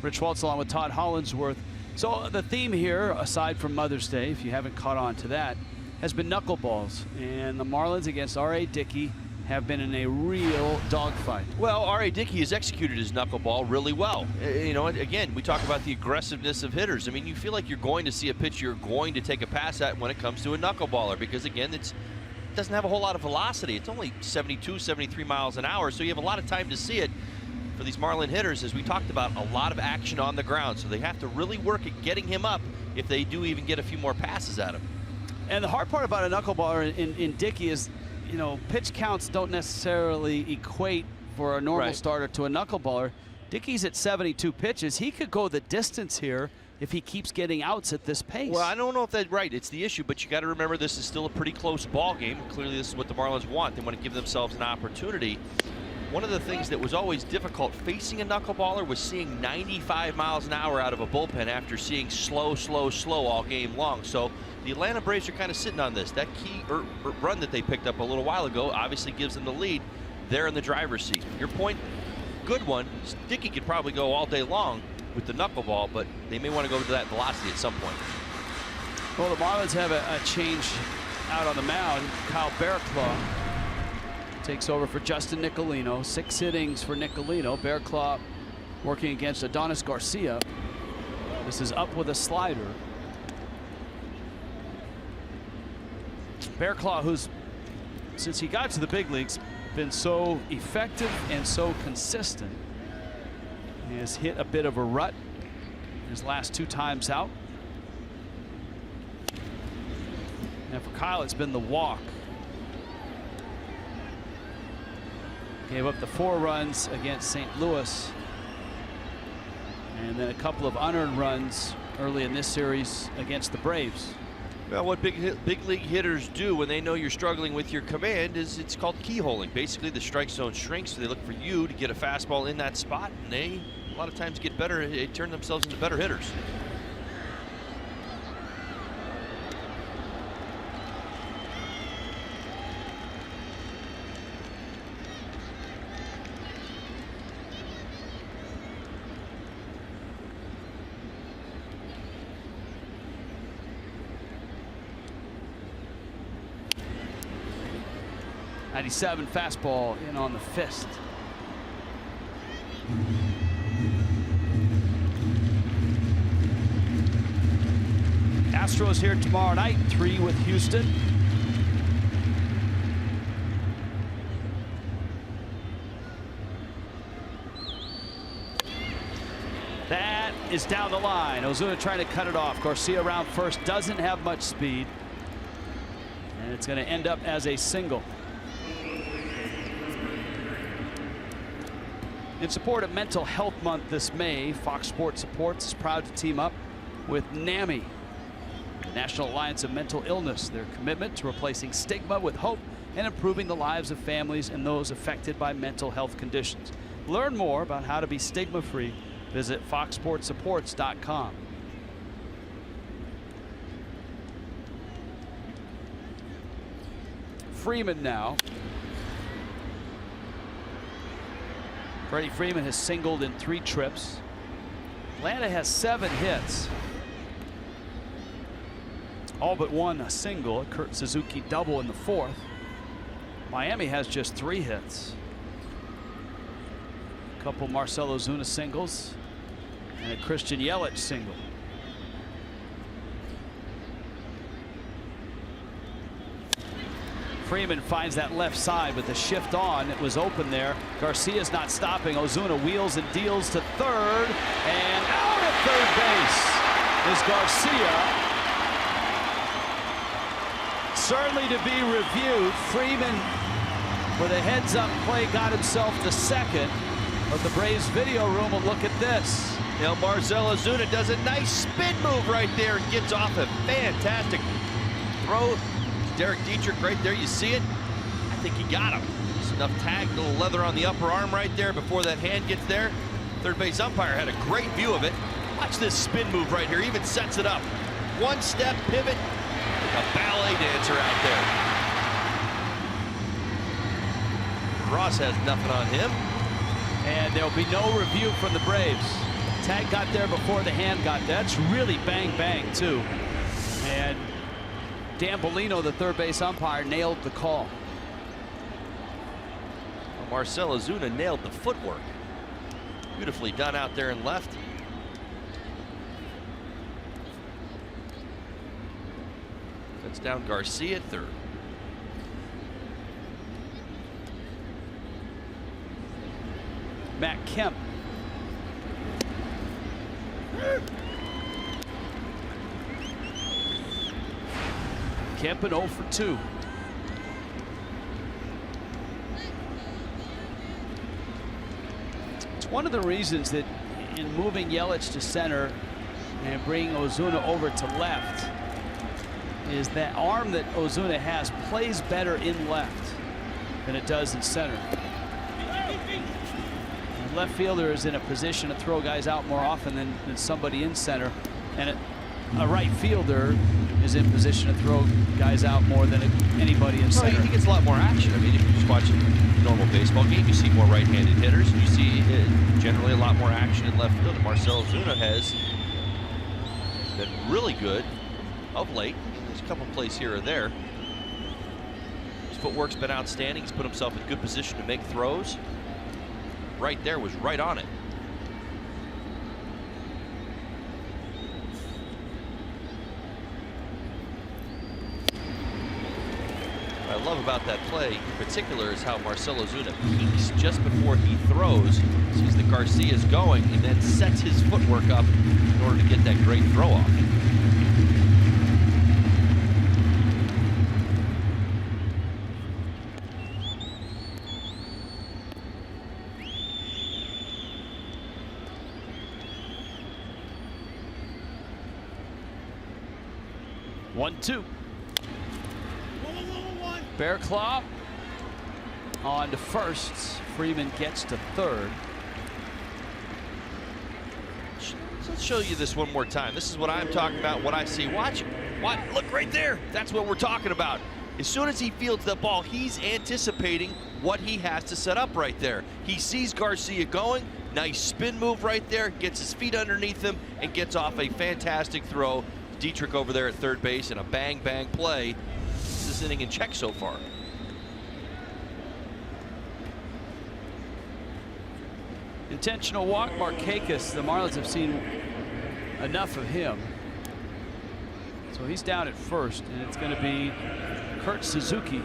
Rich Waltz along with Todd Hollinsworth. So the theme here, aside from Mother's Day, if you haven't caught on to that, has been knuckleballs. And the Marlins against R.A. Dickey have been in a real dogfight. Well, R.A. Dickey has executed his knuckleball really well. You know, again, we talk about the aggressiveness of hitters. I mean, you feel like you're going to see a pitch you're going to take a pass at when it comes to a knuckleballer, because again, it doesn't have a whole lot of velocity. It's only 72, 73 miles an hour, so you have a lot of time to see it. For these Marlin hitters, as we talked about, a lot of action on the ground, so they have to really work at getting him up if they do even get a few more passes at him. And the hard part about a knuckleballer in Dickey is, you know, pitch counts don't necessarily equate for a normal starter to a knuckleballer. Dickey's at 72 pitches. He could go the distance here if he keeps getting outs at this pace. Well, I don't know if that's right. It's the issue, but you got to remember this is still a pretty close ball game. Clearly, this is what the Marlins want. They want to give themselves an opportunity. One of the things that was always difficult facing a knuckleballer was seeing 95 miles an hour out of a bullpen after seeing slow, slow, slow all game long. So the Atlanta Braves are kind of sitting on this. That key run that they picked up a little while ago obviously gives them the lead. They're in the driver's seat. Your point, good one. Dickey could probably go all day long with the knuckleball, but they may want to go to that velocity at some point. Well, the Marlins have a change out on the mound. Kyle Bearclaw takes over for Justin Nicolino. 6 innings for Nicolino. Bearclaw working against Adonis Garcia. This is up with a slider. Bearclaw, who's, since he got to the big leagues, been so effective and so consistent. He has hit a bit of a rut his last 2 times out. And for Kyle, it's been the walk. Gave up the 4 runs against St. Louis. And then a couple of unearned runs early in this series against the Braves. Well, what big league hitters do when they know you're struggling with your command is it's called keyholing. Basically, the strike zone shrinks, so they look for you to get a fastball in that spot, and they a lot of times get better. They turn themselves into better hitters. '97 fastball in on the fist. Astros here tomorrow night, 3 with Houston. That is down the line. Ozuna trying to cut it off. Garcia around first, doesn't have much speed. And it's going to end up as a single. In support of Mental Health Month this May, Fox Sports Supports is proud to team up with NAMI, the National Alliance of Mental Illness. Their commitment to replacing stigma with hope and improving the lives of families and those affected by mental health conditions. Learn more about how to be stigma-free. Visit foxsportsupports.com. Freeman now. Freddy Freeman has singled in 3 trips. Atlanta has 7 hits. All but 1 a single. A Kurt Suzuki double in the 4th. Miami has just 3 hits. A couple Marcell Ozuna singles and a Christian Yelich single. Freeman finds that left side with the shift on. It was open there. Garcia's not stopping. Ozuna wheels and deals to third. And out at third base is Garcia. Certainly to be reviewed. Freeman, with a heads-up play, got himself to second. But the Braves video room will look at this. Now Marcell Ozuna does a nice spin move right there and gets off a fantastic throw. Derek Dietrich right there, you see it? I think he got him. enough tag, little leather on the upper arm right there before that hand gets there. Third base umpire had a great view of it. Watch this spin move right here, even sets it up. One step pivot, a ballet dancer out there. Ross has nothing on him. And there'll be no review from the Braves. Tag got there before the hand got there. That's really bang bang too. And Dan Bellino, the third base umpire, nailed the call. Well, Marcell Ozuna nailed the footwork. Beautifully done out there in left. Cuts down Garcia at third. Matt Kemp. Kemp at 0 for 2. It's one of the reasons that in moving Yelich to center and bringing Ozuna over to left is that arm that Ozuna has plays better in left than it does in center. The left fielder is in a position to throw guys out more often than somebody in center, and a right fielder is in position to throw guys out more than anybody in center. He gets a lot more action. I mean, if you just watch a normal baseball game, you see more right-handed hitters. You see generally a lot more action in left field. And Marcell Ozuna has been really good of late. There's a couple plays here or there. His footwork's been outstanding. He's put himself in good position to make throws. Right there was right on it. What I love about that play in particular is how Marcell Ozuna peeks just before he throws, sees that Garcia is going, and then sets his footwork up in order to get that great throw off. One, two. Bear Claw on to first. Freeman gets to third. Let's show you this one more time. This is what I'm talking about, what I see. Watch. Look right there. That's what we're talking about. As soon as he fields that ball, he's anticipating what he has to set up right there. He sees Garcia going. Nice spin move right there. Gets his feet underneath him and gets off a fantastic throw. Dietrich over there at third base and a bang bang play. This inning in check so far. Intentional walk, Markakis. The Marlins have seen enough of him. So he's down at first, and it's going to be Kurt Suzuki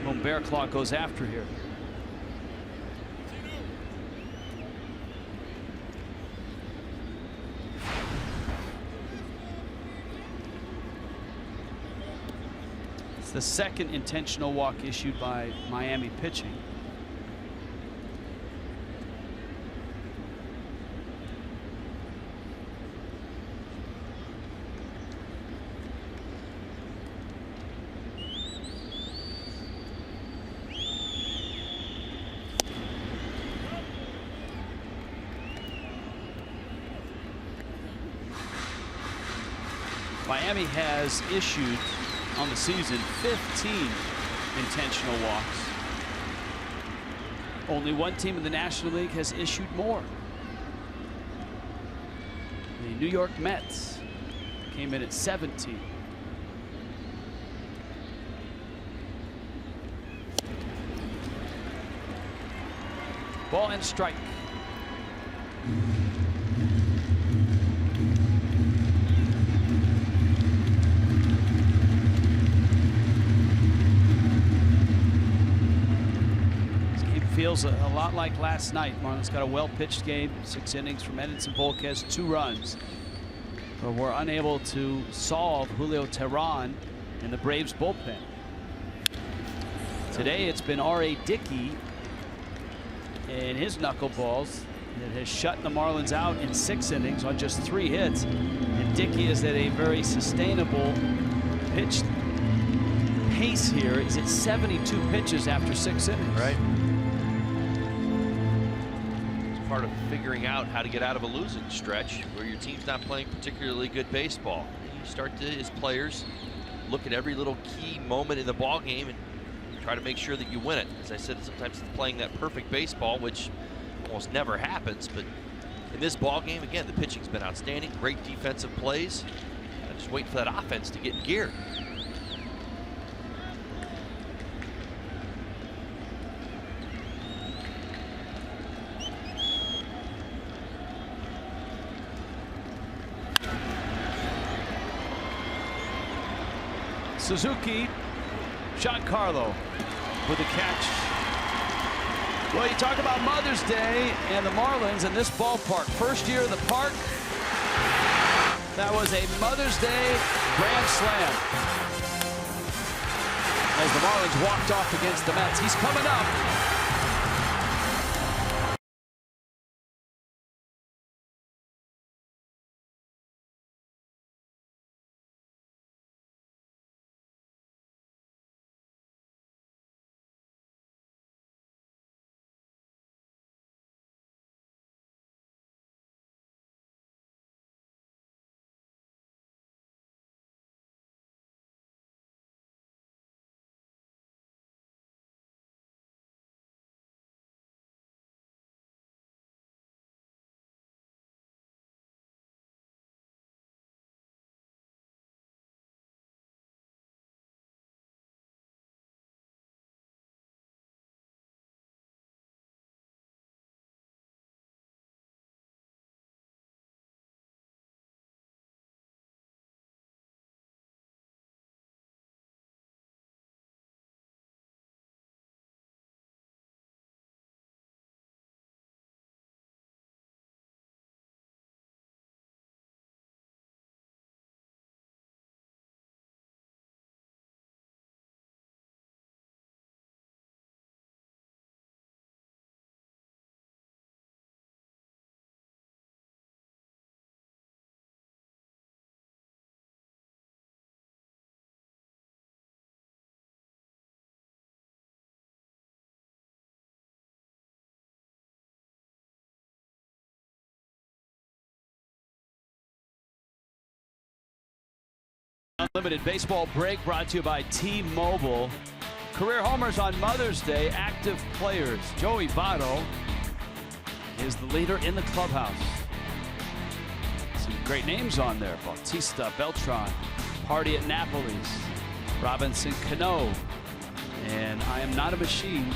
whom Bear Claw goes after here. It's the second intentional walk issued by Miami pitching. Miami has issued on the season 15 intentional walks. Only one team in the National League has issued more. The New York Mets came in at 17. Ball and strike. Feels a lot like last night. Marlins got a well-pitched game, 6 innings from Edinson Volquez, 2 runs. But were unable to solve Julio Teheran and the Braves bullpen. Today it's been R.A. Dickey and his knuckleballs that has shut the Marlins out in 6 innings on just 3 hits. And Dickey is at a very sustainable pitch pace here. He's at 72 pitches after 6 innings. Right. part of figuring out how to get out of a losing stretch where your team's not playing particularly good baseball. And you start to, as players, look at every little key moment in the ball game and try to make sure that you win it. As I said, sometimes it's playing that perfect baseball, which almost never happens. But in this ball game, again, the pitching's been outstanding. Great defensive plays. Just wait for that offense to get in gear. Suzuki, Giancarlo with a catch. Well, you talk about Mother's Day and the Marlins in this ballpark. First year of the park. That was a Mother's Day grand slam. As the Marlins walked off against the Mets. He's coming up. Unlimited baseball break brought to you by T-Mobile. Career homers on Mother's Day, active players. Joey Votto is the leader in the clubhouse. Some great names on there. Bautista, Beltran, Party at Napoli's, Robinson Cano, and I am not a machine,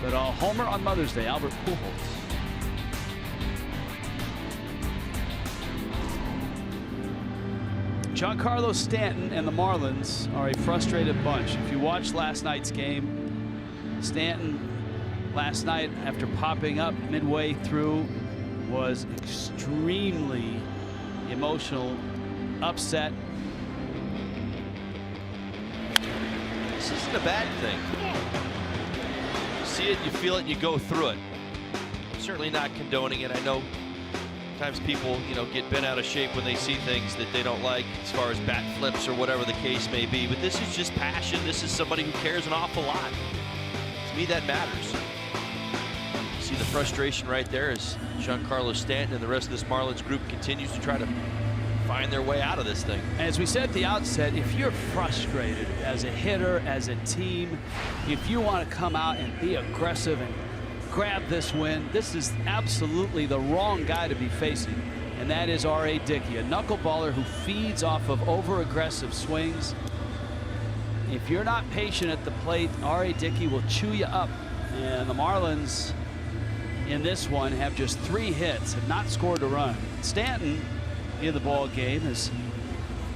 but a homer on Mother's Day, Albert Pujols. Giancarlo Stanton and the Marlins are a frustrated bunch. If you watched last night's game, Stanton last night, after popping up midway through, was extremely emotional, upset. This isn't a bad thing. You see it, you feel it, you go through it. I'm certainly not condoning it. I know sometimes people, get bent out of shape when they see things that they don't like, as far as bat flips or whatever the case may be. But this is just passion. This is somebody who cares an awful lot. To me, that matters. You see the frustration right there as Giancarlo Stanton and the rest of this Marlins group continues to try to find their way out of this thing. As we said at the outset, if you're frustrated as a hitter, as a team, if you want to come out and be aggressive and grab this win, this is absolutely the wrong guy to be facing, and that is R.A. Dickey, a knuckleballer who feeds off of over-aggressive swings. If you're not patient at the plate, R.A. Dickey will chew you up, and the Marlins in this one have just 3 hits, have not scored a run. Stanton in the ball game has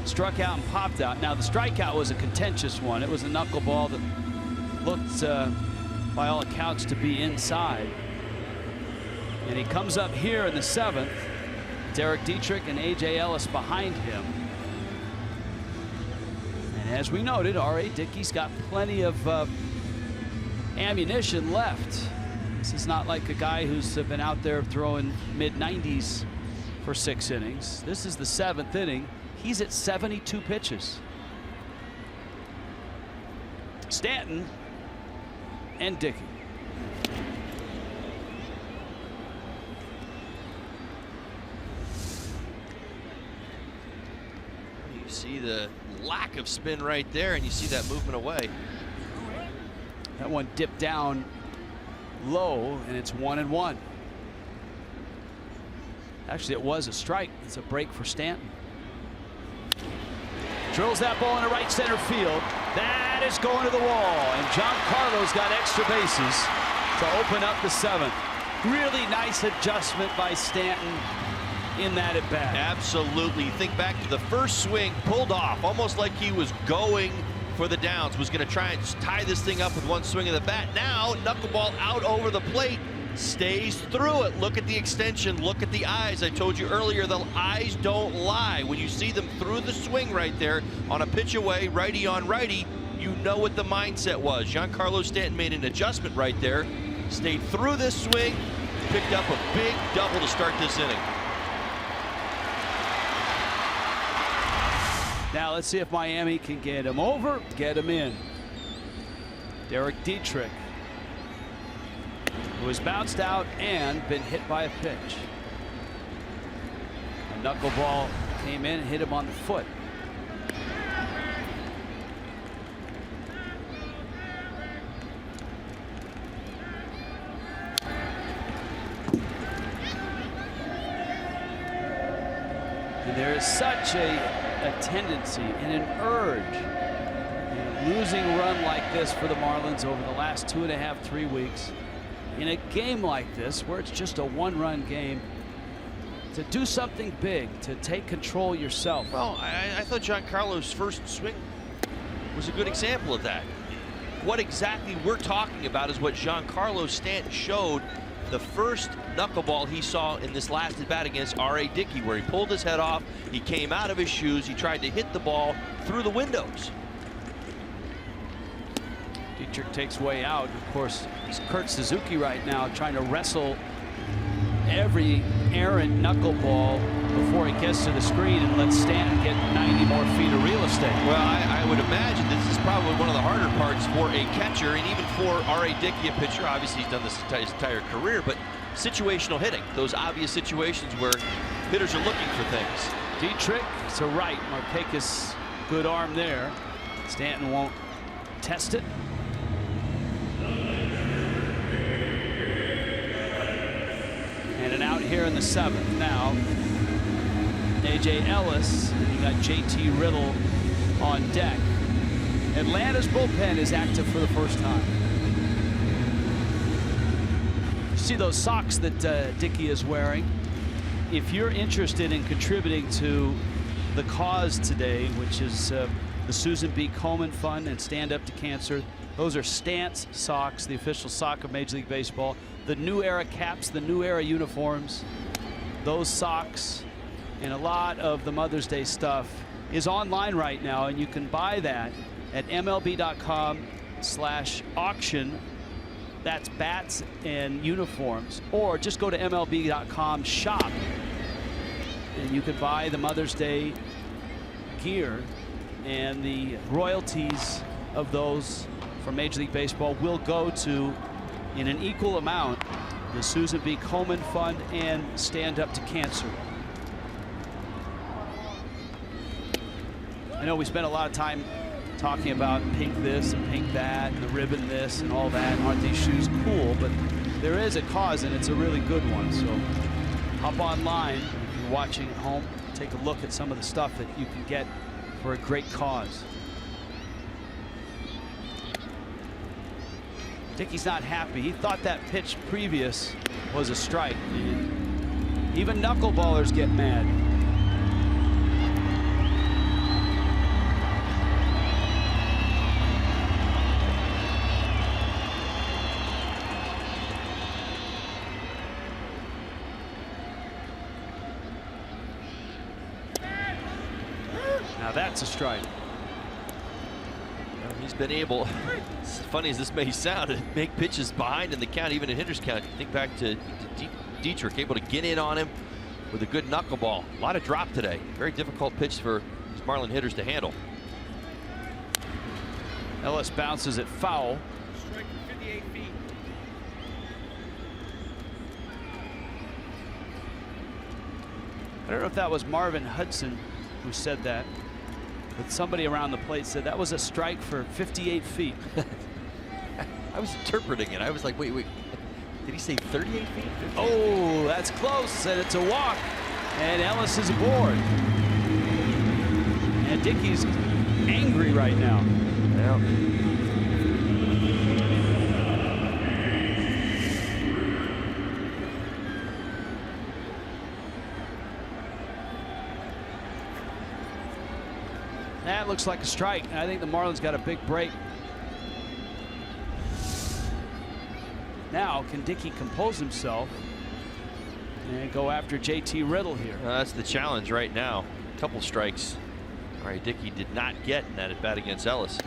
struck out and popped out. Now the strikeout was a contentious one. It was a knuckleball that looked by all accounts to be inside, and he comes up here in the 7th. Derek Dietrich and A.J. Ellis behind him, and as we noted, R.A. Dickey's got plenty of ammunition left. This is not like a guy who's been out there throwing mid-90s for 6 innings. This is the 7th inning. He's at 72 pitches. Stanton and Dickey. See the lack of spin right there, and you see that movement away. That one dipped down low, and it's 1-1. Actually, it was a strike. It's a break for Stanton. Drills that ball into right center field. That is going to the wall, and Giancarlo's got extra bases to open up the 7th. Really nice adjustment by Stanton in that at bat. Absolutely. Think back to the first swing, pulled off, almost like he was going for the downs, was going to try and tie this thing up with one swing of the bat. Now, knuckleball out over the plate, stays through it. Look at the extension, look at the eyes. I told you earlier, the eyes don't lie. When you see them through the swing right there on a pitch away, righty on righty, you know what the mindset was. Giancarlo Stanton made an adjustment right there, stayed through this swing, picked up a big double to start this inning. Now let's see if Miami can get him over, get him in. Derek Dietrich, who has bounced out and been hit by a pitch. A knuckleball came in and hit him on the foot. And there is such a tendency and an urge in a losing run like this for the Marlins over the last 2.5, 3 weeks. In a game like this, where it's just a one-run game, to do something big, to take control yourself. Well, I thought Giancarlo's first swing was a good example of that. What exactly we're talking about is what Giancarlo Stanton showed the first knuckleball he saw in this last at bat against R.A. Dickey, where he pulled his head off, he came out of his shoes, he tried to hit the ball through the windows. Dietrich takes way out. Of course, it's Kurt Suzuki right now trying to wrestle every errant knuckleball before he gets to the screen and lets Stanton get 90 more feet of real estate. Well, I would imagine this is probably one of the harder parts for a catcher, and even for R.A. Dickey, a pitcher. Obviously, he's done this his entire career, but situational hitting, those obvious situations where hitters are looking for things. Dietrich to right. Markakis, good arm there. Stanton won't test it. And an out here in the 7th. Now, A.J. Ellis, and you got J.T. Riddle on deck. Atlanta's bullpen is active for the first time. You see those socks that Dickey is wearing. If you're interested in contributing to the cause today, which is the Susan B. Komen Fund and Stand Up to Cancer, those are Stance socks, the official sock of Major League Baseball. The New Era caps, the New Era uniforms, those socks, and a lot of the Mother's Day stuff is online right now, and you can buy that at MLB.com/auction. That's bats and uniforms, or just go to MLB.com/shop, and you can buy the Mother's Day gear, and the royalties of those from Major League Baseball will go to, in an equal amount, the Susan B. Komen Fund and Stand Up to Cancer. I know we spent a lot of time talking about pink this and pink that and the ribbon this and all that. Aren't these shoes cool? But there is a cause, and it's a really good one. So hop online if you're watching at home. Take a look at some of the stuff that you can get for a great cause. Dickey's not happy. He thought that pitch previous was a strike. And even knuckleballers get mad. Now that's a strike. He's been able, as funny as this may sound, to make pitches behind in the count, even in hitter's count. Think back to Dietrich, able to get in on him with a good knuckleball. A lot of drop today. Very difficult pitch for these Marlin hitters to handle. Ellis bounces it foul. Strike 58 feet. I don't know if that was Marvin Hudson who said that. But somebody around the plate said that was a strike for 58 feet. I was interpreting it. I was like, wait. Did he say 38 feet? 58? Oh, that's close, and it's a walk. And Ellis is aboard. And Dickey's angry right now. Yeah. That looks like a strike. I think the Marlins got a big break. Now, can Dickey compose himself and go after JT Riddle here? That's the challenge right now. A couple strikes. All right, Dickey did not get in that at bat against Ellis.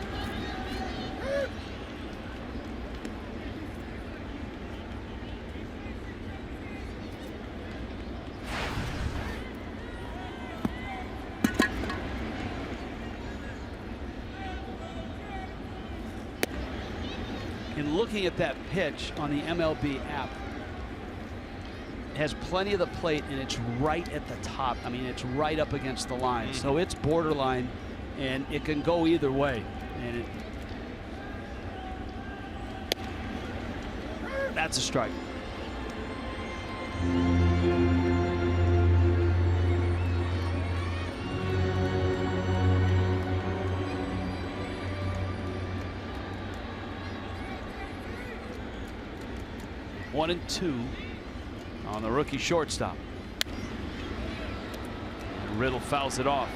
In looking at that pitch on the MLB app, it has plenty of the plate and it's right at the top. I mean, it's right up against the line. So it's borderline and it can go either way. And that's a strike. One and two on the rookie shortstop. And Riddle fouls it off.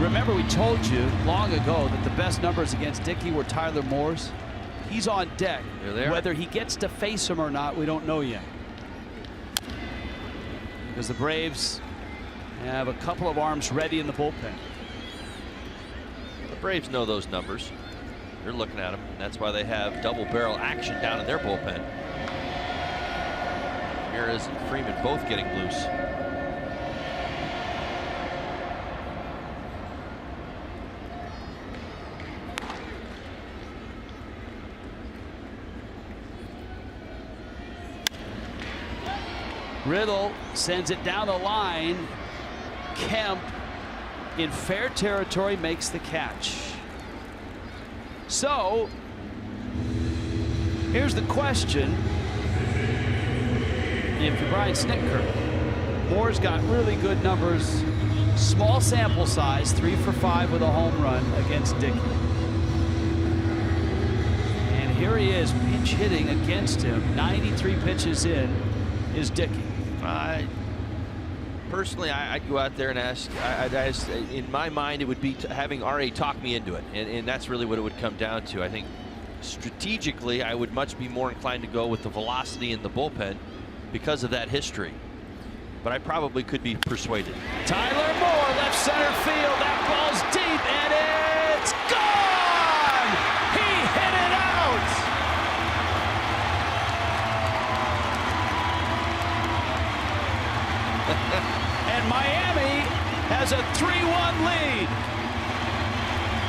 Remember, we told you long ago that the best numbers against Dickey were Tyler Moore's. He's on deck. There they are. Whether he gets to face him or not, we don't know yet. Because the Braves have a couple of arms ready in the bullpen. The Braves know those numbers. They're looking at them. That's why they have double barrel action down in their bullpen. Ramirez and Freeman both getting loose. Riddle sends it down the line. Kemp in fair territory makes the catch. So here's the question. If you're Brian Snitker, Moore's got really good numbers. Small sample size, 3 for 5 with a home run against Dickey. And here he is, pinch hitting against him. 93 pitches in is Dickey. Personally, I'd go out there and ask. In my mind, it would be having RA talk me into it, and that's really what it would come down to. I think strategically, I would much be more inclined to go with the velocity in the bullpen because of that history. But I probably could be persuaded. Tyler Moore, left center field. That ball's deep, and it's gone! He hit it out! And Miami has a 3-1 lead.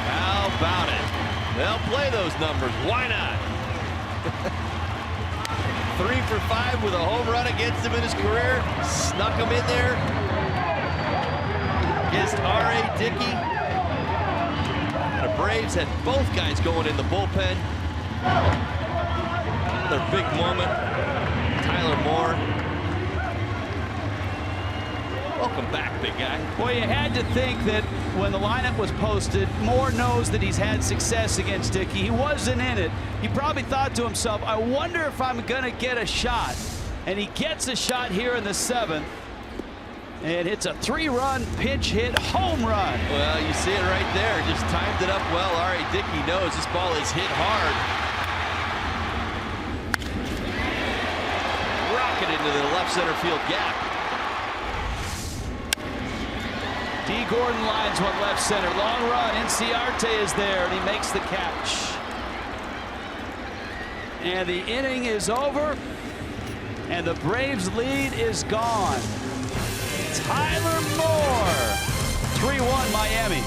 How about it? They'll play those numbers. Why not? 3 for 5 with a home run against him in his career. Snuck him in there against R.A. Dickey. The Braves had both guys going in the bullpen. Another big moment. Tyler Moore. Welcome back, big guy. Well, you had to think that when the lineup was posted, Moore knows that he's had success against Dickey. He wasn't in it. He probably thought to himself, I wonder if I'm going to get a shot. And he gets a shot here in the 7th. And it's a 3-run pinch hit home run. Well, you see it right there. Just timed it up well. R.A. Dickey knows this ball is hit hard. Rocket into the left center field gap. D. Gordon lines one left center. Long run. Inciarte is there, and he makes the catch. And the inning is over, and the Braves' lead is gone. Tyler Moore, 3-1 Miami.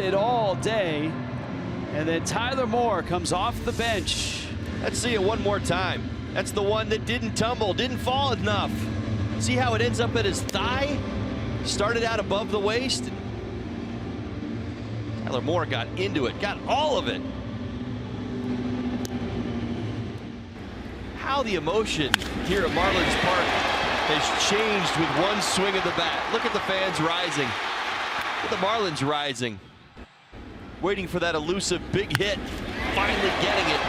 it all day. And then Tyler Moore comes off the bench. Let's see it one more time. That's the one that didn't tumble, didn't fall enough. See how it ends up at his thigh? Started out above the waist. Tyler Moore got into it, got all of it. How the emotion here at Marlins Park has changed with one swing of the bat. Look at the fans rising. Look at the Marlins rising. Waiting for that elusive big hit. Finally getting it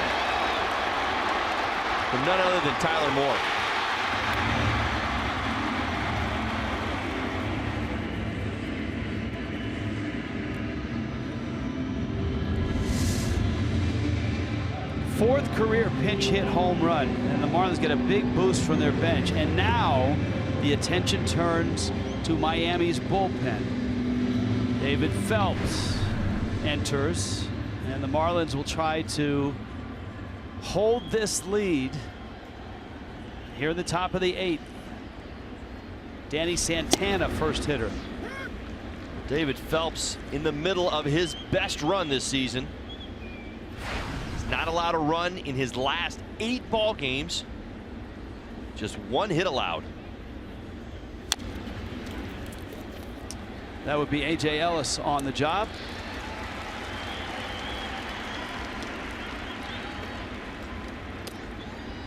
from none other than Tyler Moore. Fourth career pinch hit home run, and the Marlins get a big boost from their bench. And now the attention turns to Miami's bullpen. David Phelps enters, and the Marlins will try to hold this lead here in the top of the 8th. Danny Santana, first hitter. David Phelps in the middle of his best run this season. He's not allowed a run in his last 8 ball games. Just 1 hit allowed. That would be A.J. Ellis on the job.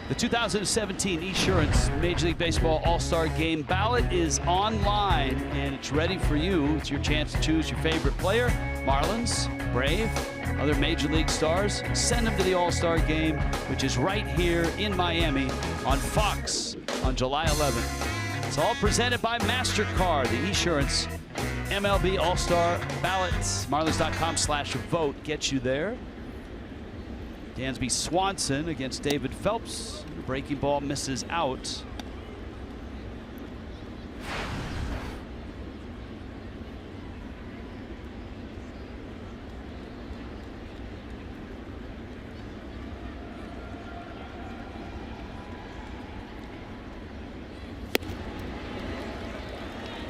The 2017 Esurance Major League Baseball All-Star Game ballot is online, and it's ready for you. It's your chance to choose your favorite player. Marlins, Brave, other Major League stars. Send them to the All-Star Game, which is right here in Miami on Fox on July 11th. It's all presented by MasterCard, the Esurance MLB All-Star ballots. Marlins.com/vote gets you there. Dansby Swanson against David Phelps. The breaking ball misses out.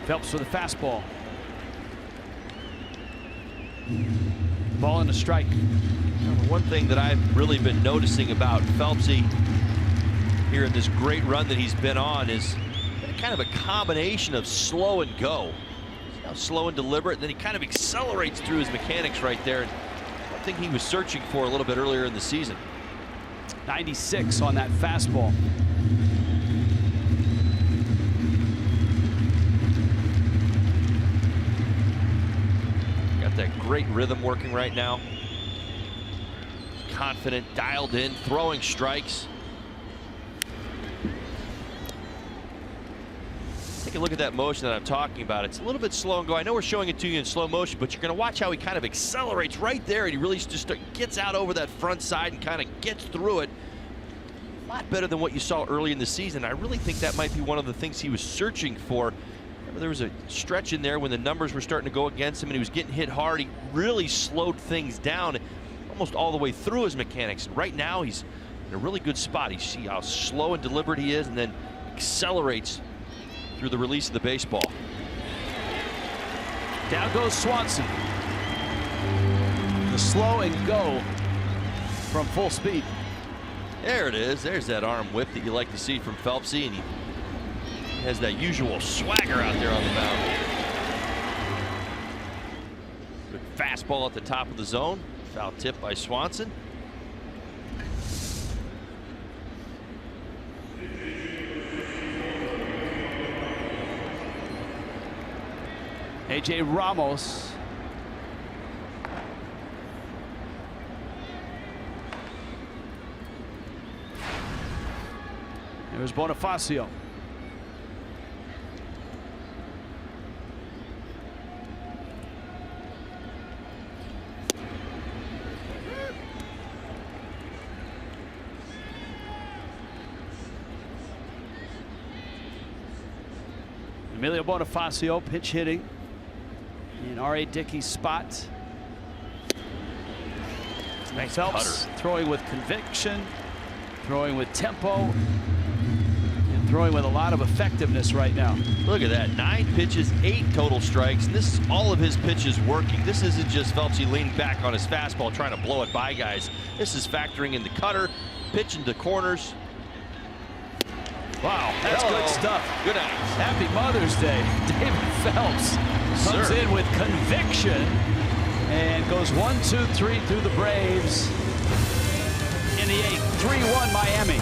Phelps with a fastball. Ball and a strike. One thing that I've really been noticing about Phelpsy here in this great run that he's been on is kind of a combination of slow and go. See how slow and deliberate, and then he kind of accelerates through his mechanics right there. And I think he was searching for a little bit earlier in the season. 96 on that fastball. Got that great rhythm working right now. Confident, dialed in, throwing strikes. Take a look at that motion that I'm talking about. It's a little bit slow and go. I know we're showing it to you in slow motion, but you're going to watch how he kind of accelerates right there, and he really just gets out over that front side and kind of gets through it. A lot better than what you saw early in the season. I really think that might be one of the things he was searching for. There was a stretch in there when the numbers were starting to go against him and he was getting hit hard. He really slowed things down almost all the way through his mechanics. And right now he's in a really good spot. You see how slow and deliberate he is, and then accelerates through the release of the baseball. Down goes Swanson. The slow and go from full speed. There it is. There's that arm whip that you like to see from Phelpsy, and he has that usual swagger out there on the mound. Good fastball at the top of the zone. Foul tip by Swanson. A.J. Ramos. There's Bonifacio. Emilio Bonifacio pitch hitting in R.A. Dickey's spot. Nice Phelps cutter. throwing with conviction, throwing with tempo. And throwing with a lot of effectiveness right now. Look at that. 9 pitches, 8 total strikes. And this is all of his pitches working. This isn't just Phelps leaning back on his fastball trying to blow it by guys. This is factoring in the cutter, pitching to corners. Wow, that's good stuff. Good night. Happy Mother's Day. David Phelps comes in with conviction and goes 1-2-3 through the Braves in the 8th. 3-1 Miami.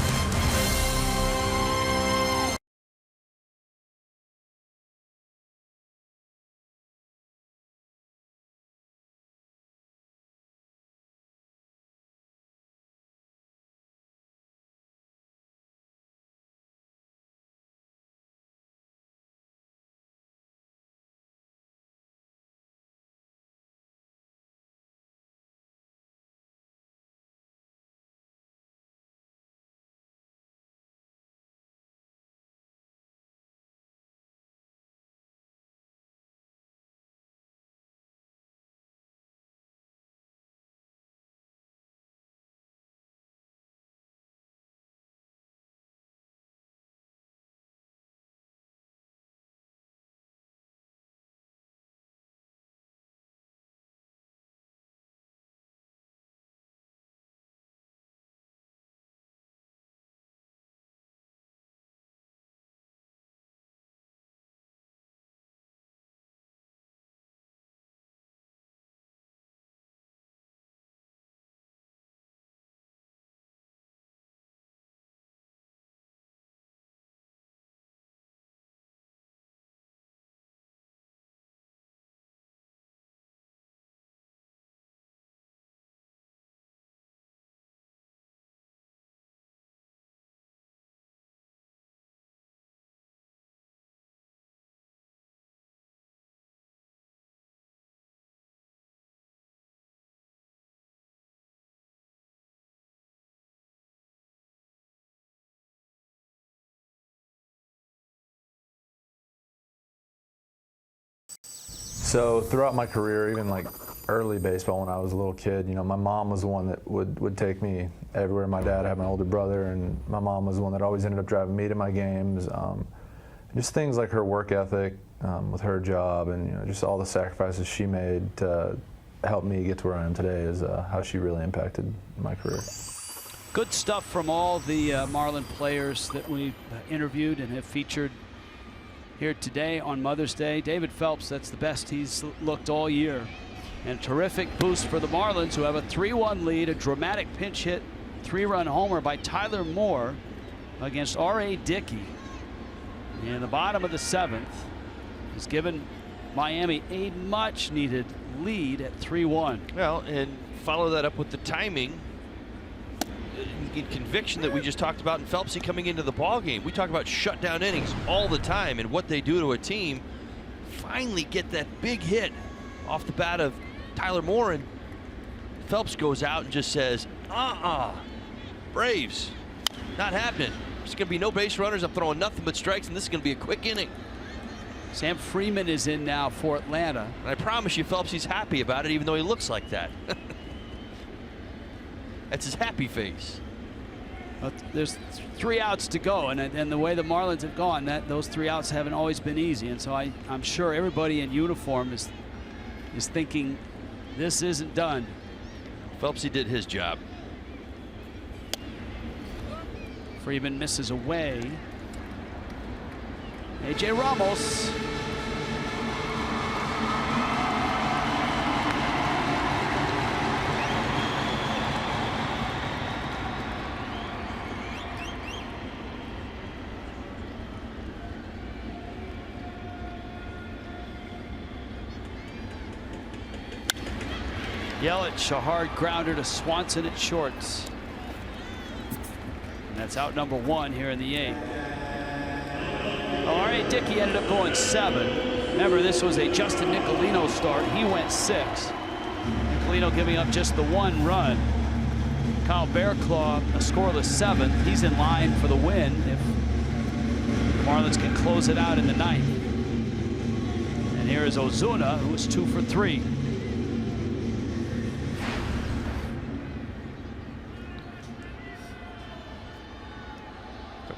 So throughout my career, even like early baseball when I was a little kid, you know, my mom was the one that would take me everywhere. My dad had my older brother, and my mom was the one that always ended up driving me to my games. Just things like her work ethic with her job, and you know, just all the sacrifices she made to help me get to where I am today is how she really impacted my career. Good stuff from all the Marlin players that we've interviewed and have featured here today on Mother's Day. David Phelps, that's the best he's looked all year. And a terrific boost for the Marlins, who have a 3-1 lead, a dramatic pinch hit 3-run homer by Tyler Moore against R.A. Dickey in the bottom of the 7th. Has given Miami a much needed lead at 3-1. Well, and follow that up with the timing in conviction that we just talked about in Phelps coming into the ball game. We talk about shutdown innings all the time and what they do to a team. Finally get that big hit off the bat of Tyler Moore, and Phelps goes out and just says, Braves, not happening. There's going to be no base runners. I'm throwing nothing but strikes, and this is going to be a quick inning. Sam Freeman is in now for Atlanta. And I promise you, Phelps, he's happy about it, even though he looks like that. That's his happy face. But there's 3 outs to go, and the way the Marlins have gone, those 3 outs haven't always been easy. And so I'm sure everybody in uniform is thinking this isn't done. Phelps, he did his job. Freeman misses away. A.J. Ramos. Yelich, a hard grounder to Swanson at shorts. And that's out number 1 here in the 8th. R.A. Dickey ended up going 7. Remember, this was a Justin Nicolino start. He went 6. Nicolino giving up just the 1 run. Kyle Bearclaw, a scoreless 7th. He's in line for the win if the Marlins can close it out in the 9th. And here is Ozuna, who was 2 for 3.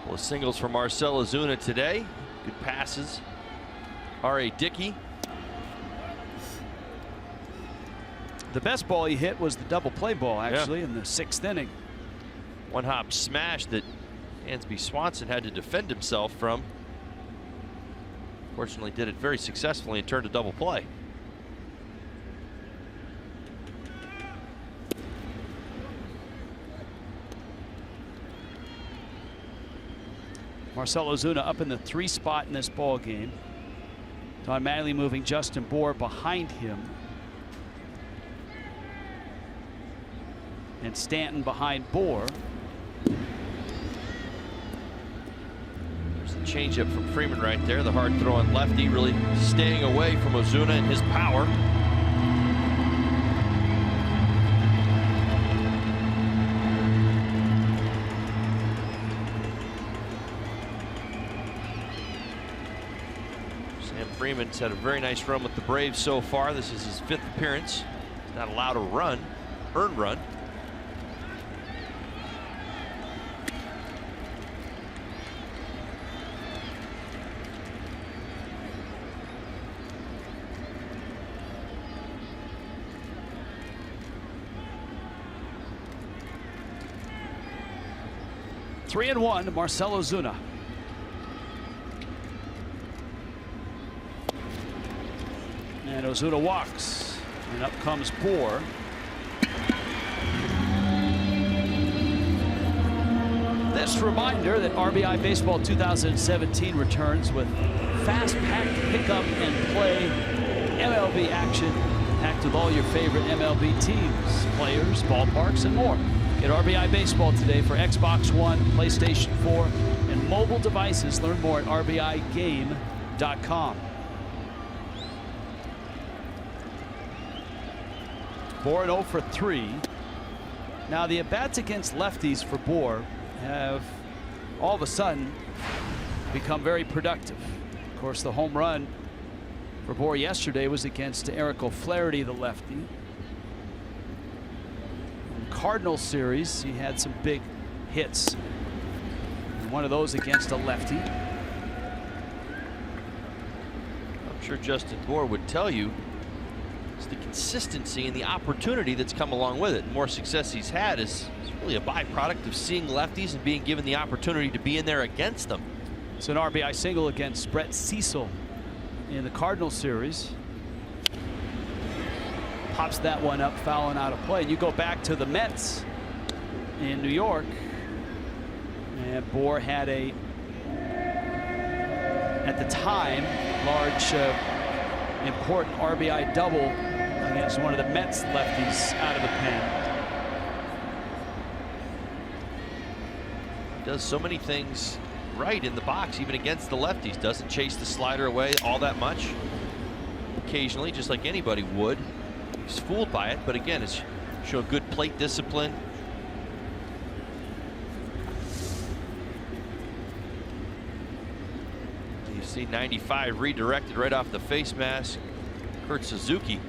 Well, singles for Marcell Ozuna today. Good passes. R.A. Dickey. The best ball he hit was the double play ball, actually, in the 6th inning. One hop smash that Dansby Swanson had to defend himself from. Fortunately, did it very successfully and turned a double play. Marcell Ozuna up in the 3 spot in this ball game. Don Mattingly moving Justin Bour behind him. And Stanton behind Bour. There's the changeup from Freeman right there. The hard throwing lefty really staying away from Ozuna and his power. Freeman's had a very nice run with the Braves so far. This is his 5th appearance. He's not allowed a run, earned run. Three and 1 to Marcell Ozuna. And Ozuna walks, and up comes Bour. This reminder that RBI Baseball 2017 returns with fast-packed pickup and play MLB action, packed with all your favorite MLB teams, players, ballparks, and more. Get RBI Baseball today for Xbox One, PlayStation 4, and mobile devices. Learn more at rbigame.com. Bour 0 for 3. Now the at-bats against lefties for Bour have all of a sudden become very productive. Of course, the home run for Bour yesterday was against Eric O'Flaherty, the lefty. In the Cardinals series, he had some big hits. And one of those against a lefty. I'm sure Justin Bour would tell you it's the consistency and the opportunity that's come along with it. The more success he's had is really a byproduct of seeing lefties and being given the opportunity to be in there against them. It's an RBI single against Brett Cecil in the Cardinals series. Pops that one up, fouling out of play. And you go back to the Mets in New York, and Bour had a, at the time, large important RBI double against one of the Mets lefties out of the pen. Does so many things right in the box, even against the lefties. Doesn't chase the slider away all that much. Occasionally, just like anybody would. He's fooled by it, but again, it's show good plate discipline. You see 95 redirected right off the face mask. Kurt Suzuki.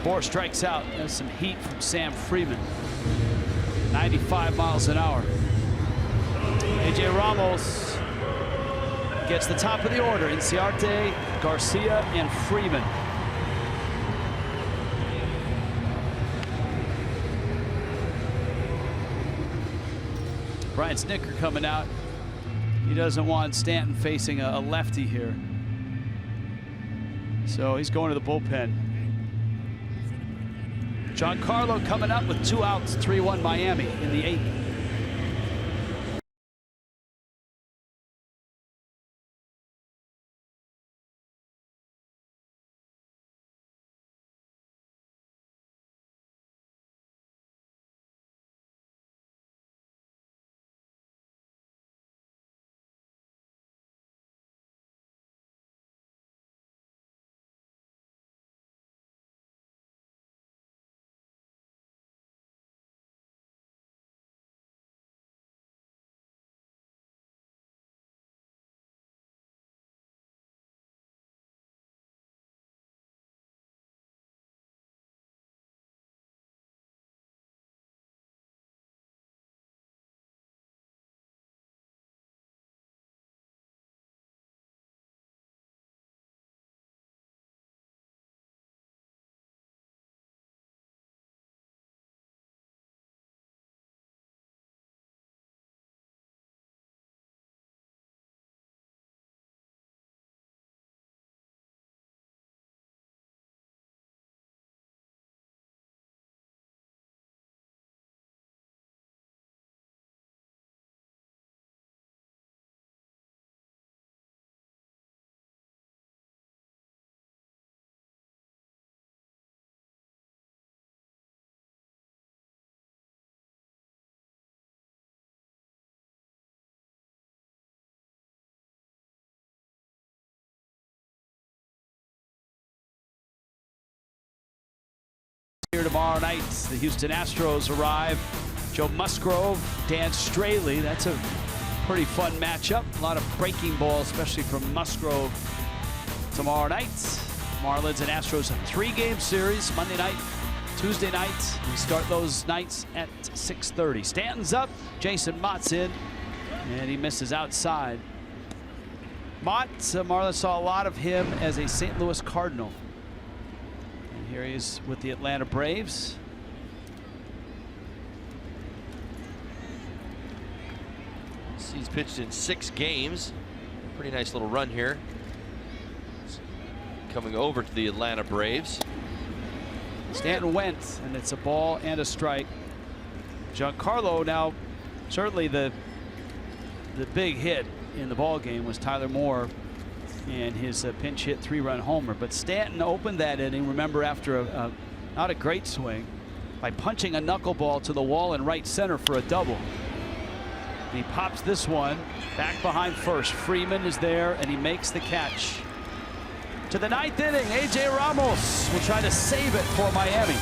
Bour strikes out. There's some heat from Sam Freeman. 95 miles an hour. A.J. Ramos gets the top of the order. Inciarte, Garcia, and Freeman. Brian Snitker coming out. He doesn't want Stanton facing a lefty here. So he's going to the bullpen. Giancarlo coming up with 2 outs, 3-1 Miami in the 8th. Tomorrow night, the Houston Astros arrive. Joe Musgrove, Dan Straley. That's a pretty fun matchup. A lot of breaking balls, especially from Musgrove tomorrow night. Marlins and Astros, a 3-game series. Monday night, Tuesday night. We start those nights at 6:30. Stanton's up. Jason Mott's in, and he misses outside. Mott, Marlins saw a lot of him as a St. Louis Cardinal. And here he is with the Atlanta Braves. He's pitched in 6 games. Pretty nice little run here. Coming over to the Atlanta Braves. Stanton went, and it's a ball and a strike. Giancarlo now, certainly the big hit in the ball game was Tyler Moore and his pinch hit 3-run homer. But Stanton opened that inning, remember, after not a great swing, by punching a knuckleball to the wall in right center for a double. He pops this one back behind first. Freeman is there, and he makes the catch. To the 9th inning, A.J. Ramos will try to save it for Miami.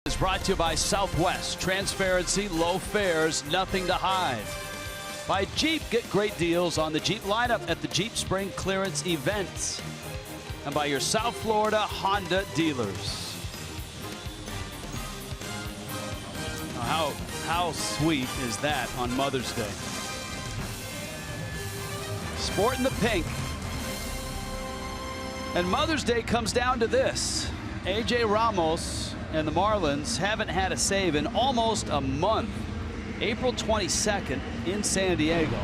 Is brought to you by Southwest. Transparency, low fares, nothing to hide. By Jeep, get great deals on the Jeep lineup at the Jeep Spring Clearance event. And by your South Florida Honda dealers. How sweet is that on Mother's Day? Sporting the pink. And Mother's Day comes down to this. A.J. Ramos and the Marlins haven't had a save in almost a month. April 22nd in San Diego.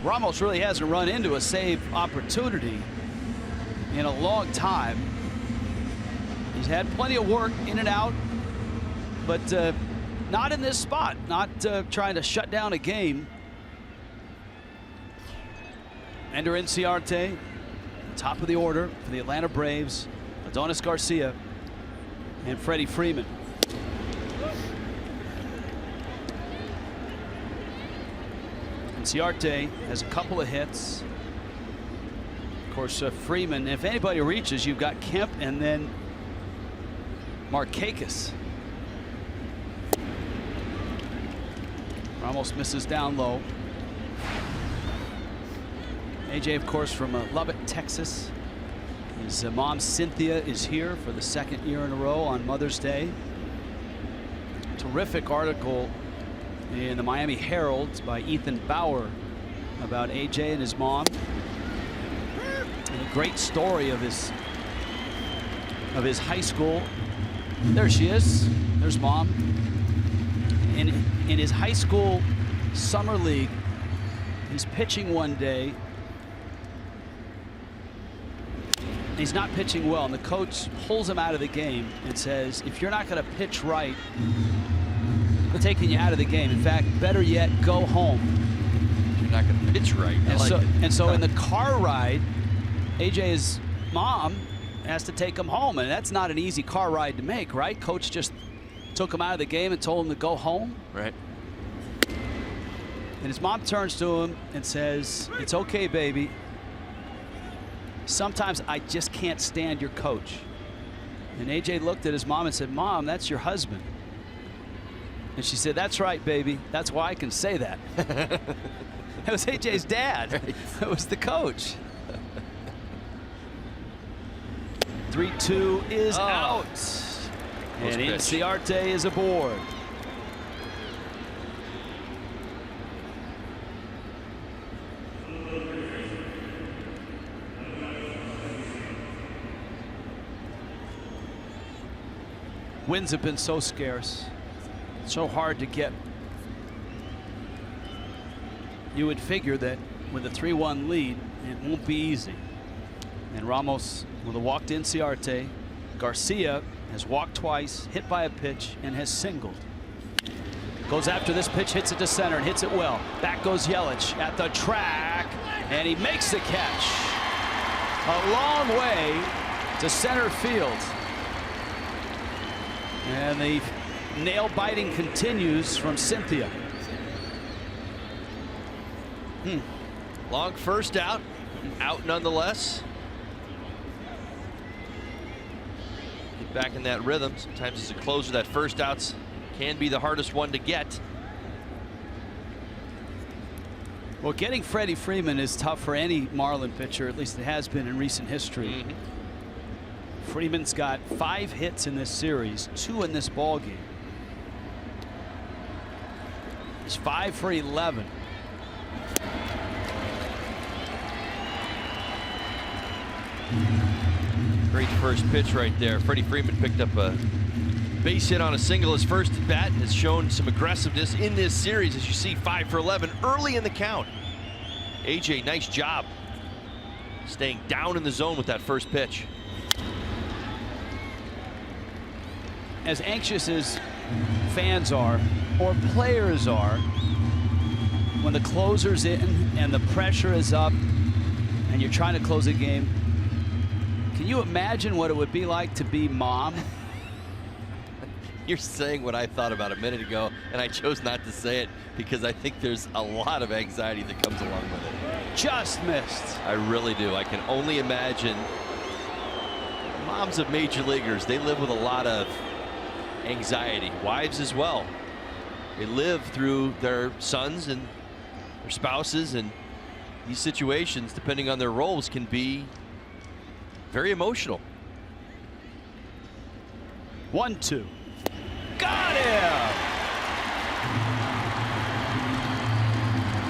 Ramos really hasn't run into a save opportunity in a long time. He's had plenty of work in and out, but not in this spot, not trying to shut down a game. Ender Inciarte, top of the order for the Atlanta Braves. Adonis Garcia and Freddy Freeman. Inciarte has a couple of hits. Of course, Freeman, if anybody reaches, you've got Kemp and then Markakis. Ramos misses down low. AJ, of course, from Lubbock, Texas. His mom, Cynthia, is here for the 2nd year in a row on Mother's Day. Terrific article in the Miami Herald by Ethan Bauer about AJ and his mom. And a great story of his high school. There she is. There's Mom. In his high school summer league, he's pitching one day. He's not pitching well, and the coach pulls him out of the game and says, if you're not going to pitch right, we're taking you out of the game. In fact, better yet, go home. You're not going to pitch right. And so in the car ride, AJ's mom has to take him home, and that's not an easy car ride to make, right? Coach just took him out of the game and told him to go home. Right. And his mom turns to him and says, "It's okay, baby. Sometimes I just can't stand your coach." And AJ looked at his mom and said, "Mom, that's your husband." And she said, "That's right, baby. That's why I can say that." It was AJ's dad. Right. It was the coach. 3-2 is out. And Inciarte is aboard. Wins have been so scarce, so hard to get. You would figure that with a 3-1 lead, it won't be easy. And Ramos with a walk to Inciarte. Garcia has walked twice, hit by a pitch, and has singled. Goes after this pitch, hits it to center, and hits it well. Back goes Yelich at the track, and he makes the catch. A long way to center field. And the nail biting continues from Cynthia. Long first out nonetheless. Get back in that rhythm. Sometimes as a closer, that first outs can be the hardest one to get. Well, getting Freddy Freeman is tough for any Marlin pitcher, at least it has been in recent history. Freeman's got 5 hits in this series, 2 in this ball game. He's 5 for 11. Great first pitch right there. Freddie Freeman picked up a base hit on a single. His first at bat has shown some aggressiveness in this series, as you see, 5 for 11 early in the count. AJ, nice job staying down in the zone with that first pitch. As anxious as fans are, or players are, when the closer's in and the pressure is up and you're trying to close a game, can you imagine what it would be like to be mom? You're saying what I thought about a minute ago, and I chose not to say it because I think there's a lot of anxiety that comes along with it. Just missed. I really do. I can only imagine. Moms of major leaguers, they live with a lot of anxiety. Wives as well. They live through their sons and their spouses, and these situations, depending on their roles, can be very emotional. 1-2. Got him!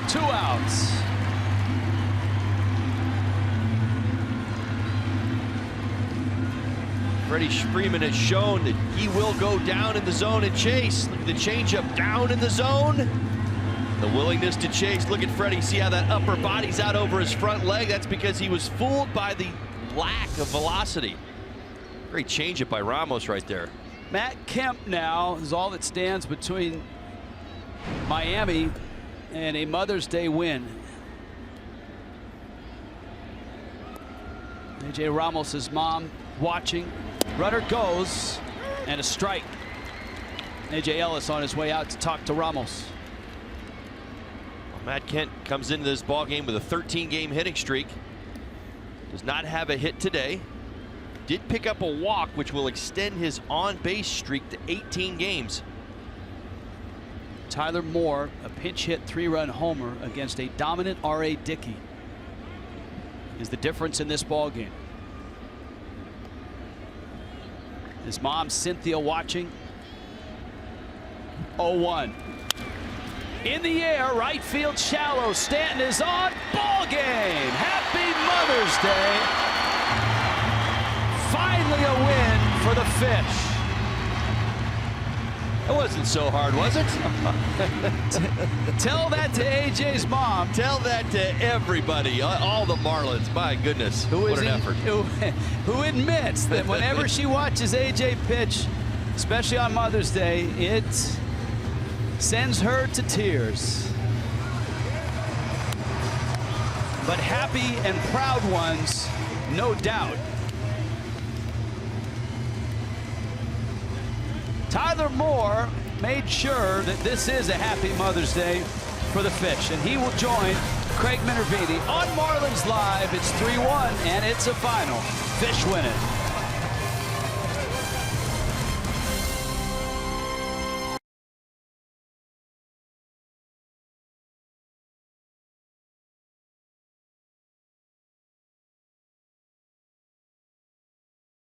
2 outs. Freddie Freeman has shown that he will go down in the zone and chase. Look at the changeup down in the zone. The willingness to chase. Look at Freddie. See how that upper body's out over his front leg? That's because he was fooled by the lack of velocity. Great changeup by Ramos right there. Matt Kemp now is all that stands between Miami and a Mother's Day win. AJ Ramos' mom watching. Runner goes, and a strike. AJ Ellis on his way out to talk to Ramos. Well, Matt Kemp comes into this ball game with a 13-game hitting streak. Does not have a hit today. Did pick up a walk, which will extend his on-base streak to 18 games. Tyler Moore, a pinch hit 3-run homer against a dominant R.A. Dickey, is the difference in this ball game. His mom, Cynthia, watching. 0-1. In the air, right field shallow. Stanton is on. Ball game. Happy Mother's Day. Finally a win for the Fish. It wasn't so hard, was it? Tell that to AJ's mom. Tell that to everybody, all the Marlins. My goodness, what an effort. Who admits that whenever she watches AJ pitch, especially on Mother's Day, it sends her to tears. but happy and proud ones, no doubt. Tyler Moore made sure that this is a happy Mother's Day for the Fish, and he will join Craig Minervini on Marlins Live. It's 3-1, and it's a final. Fish win it.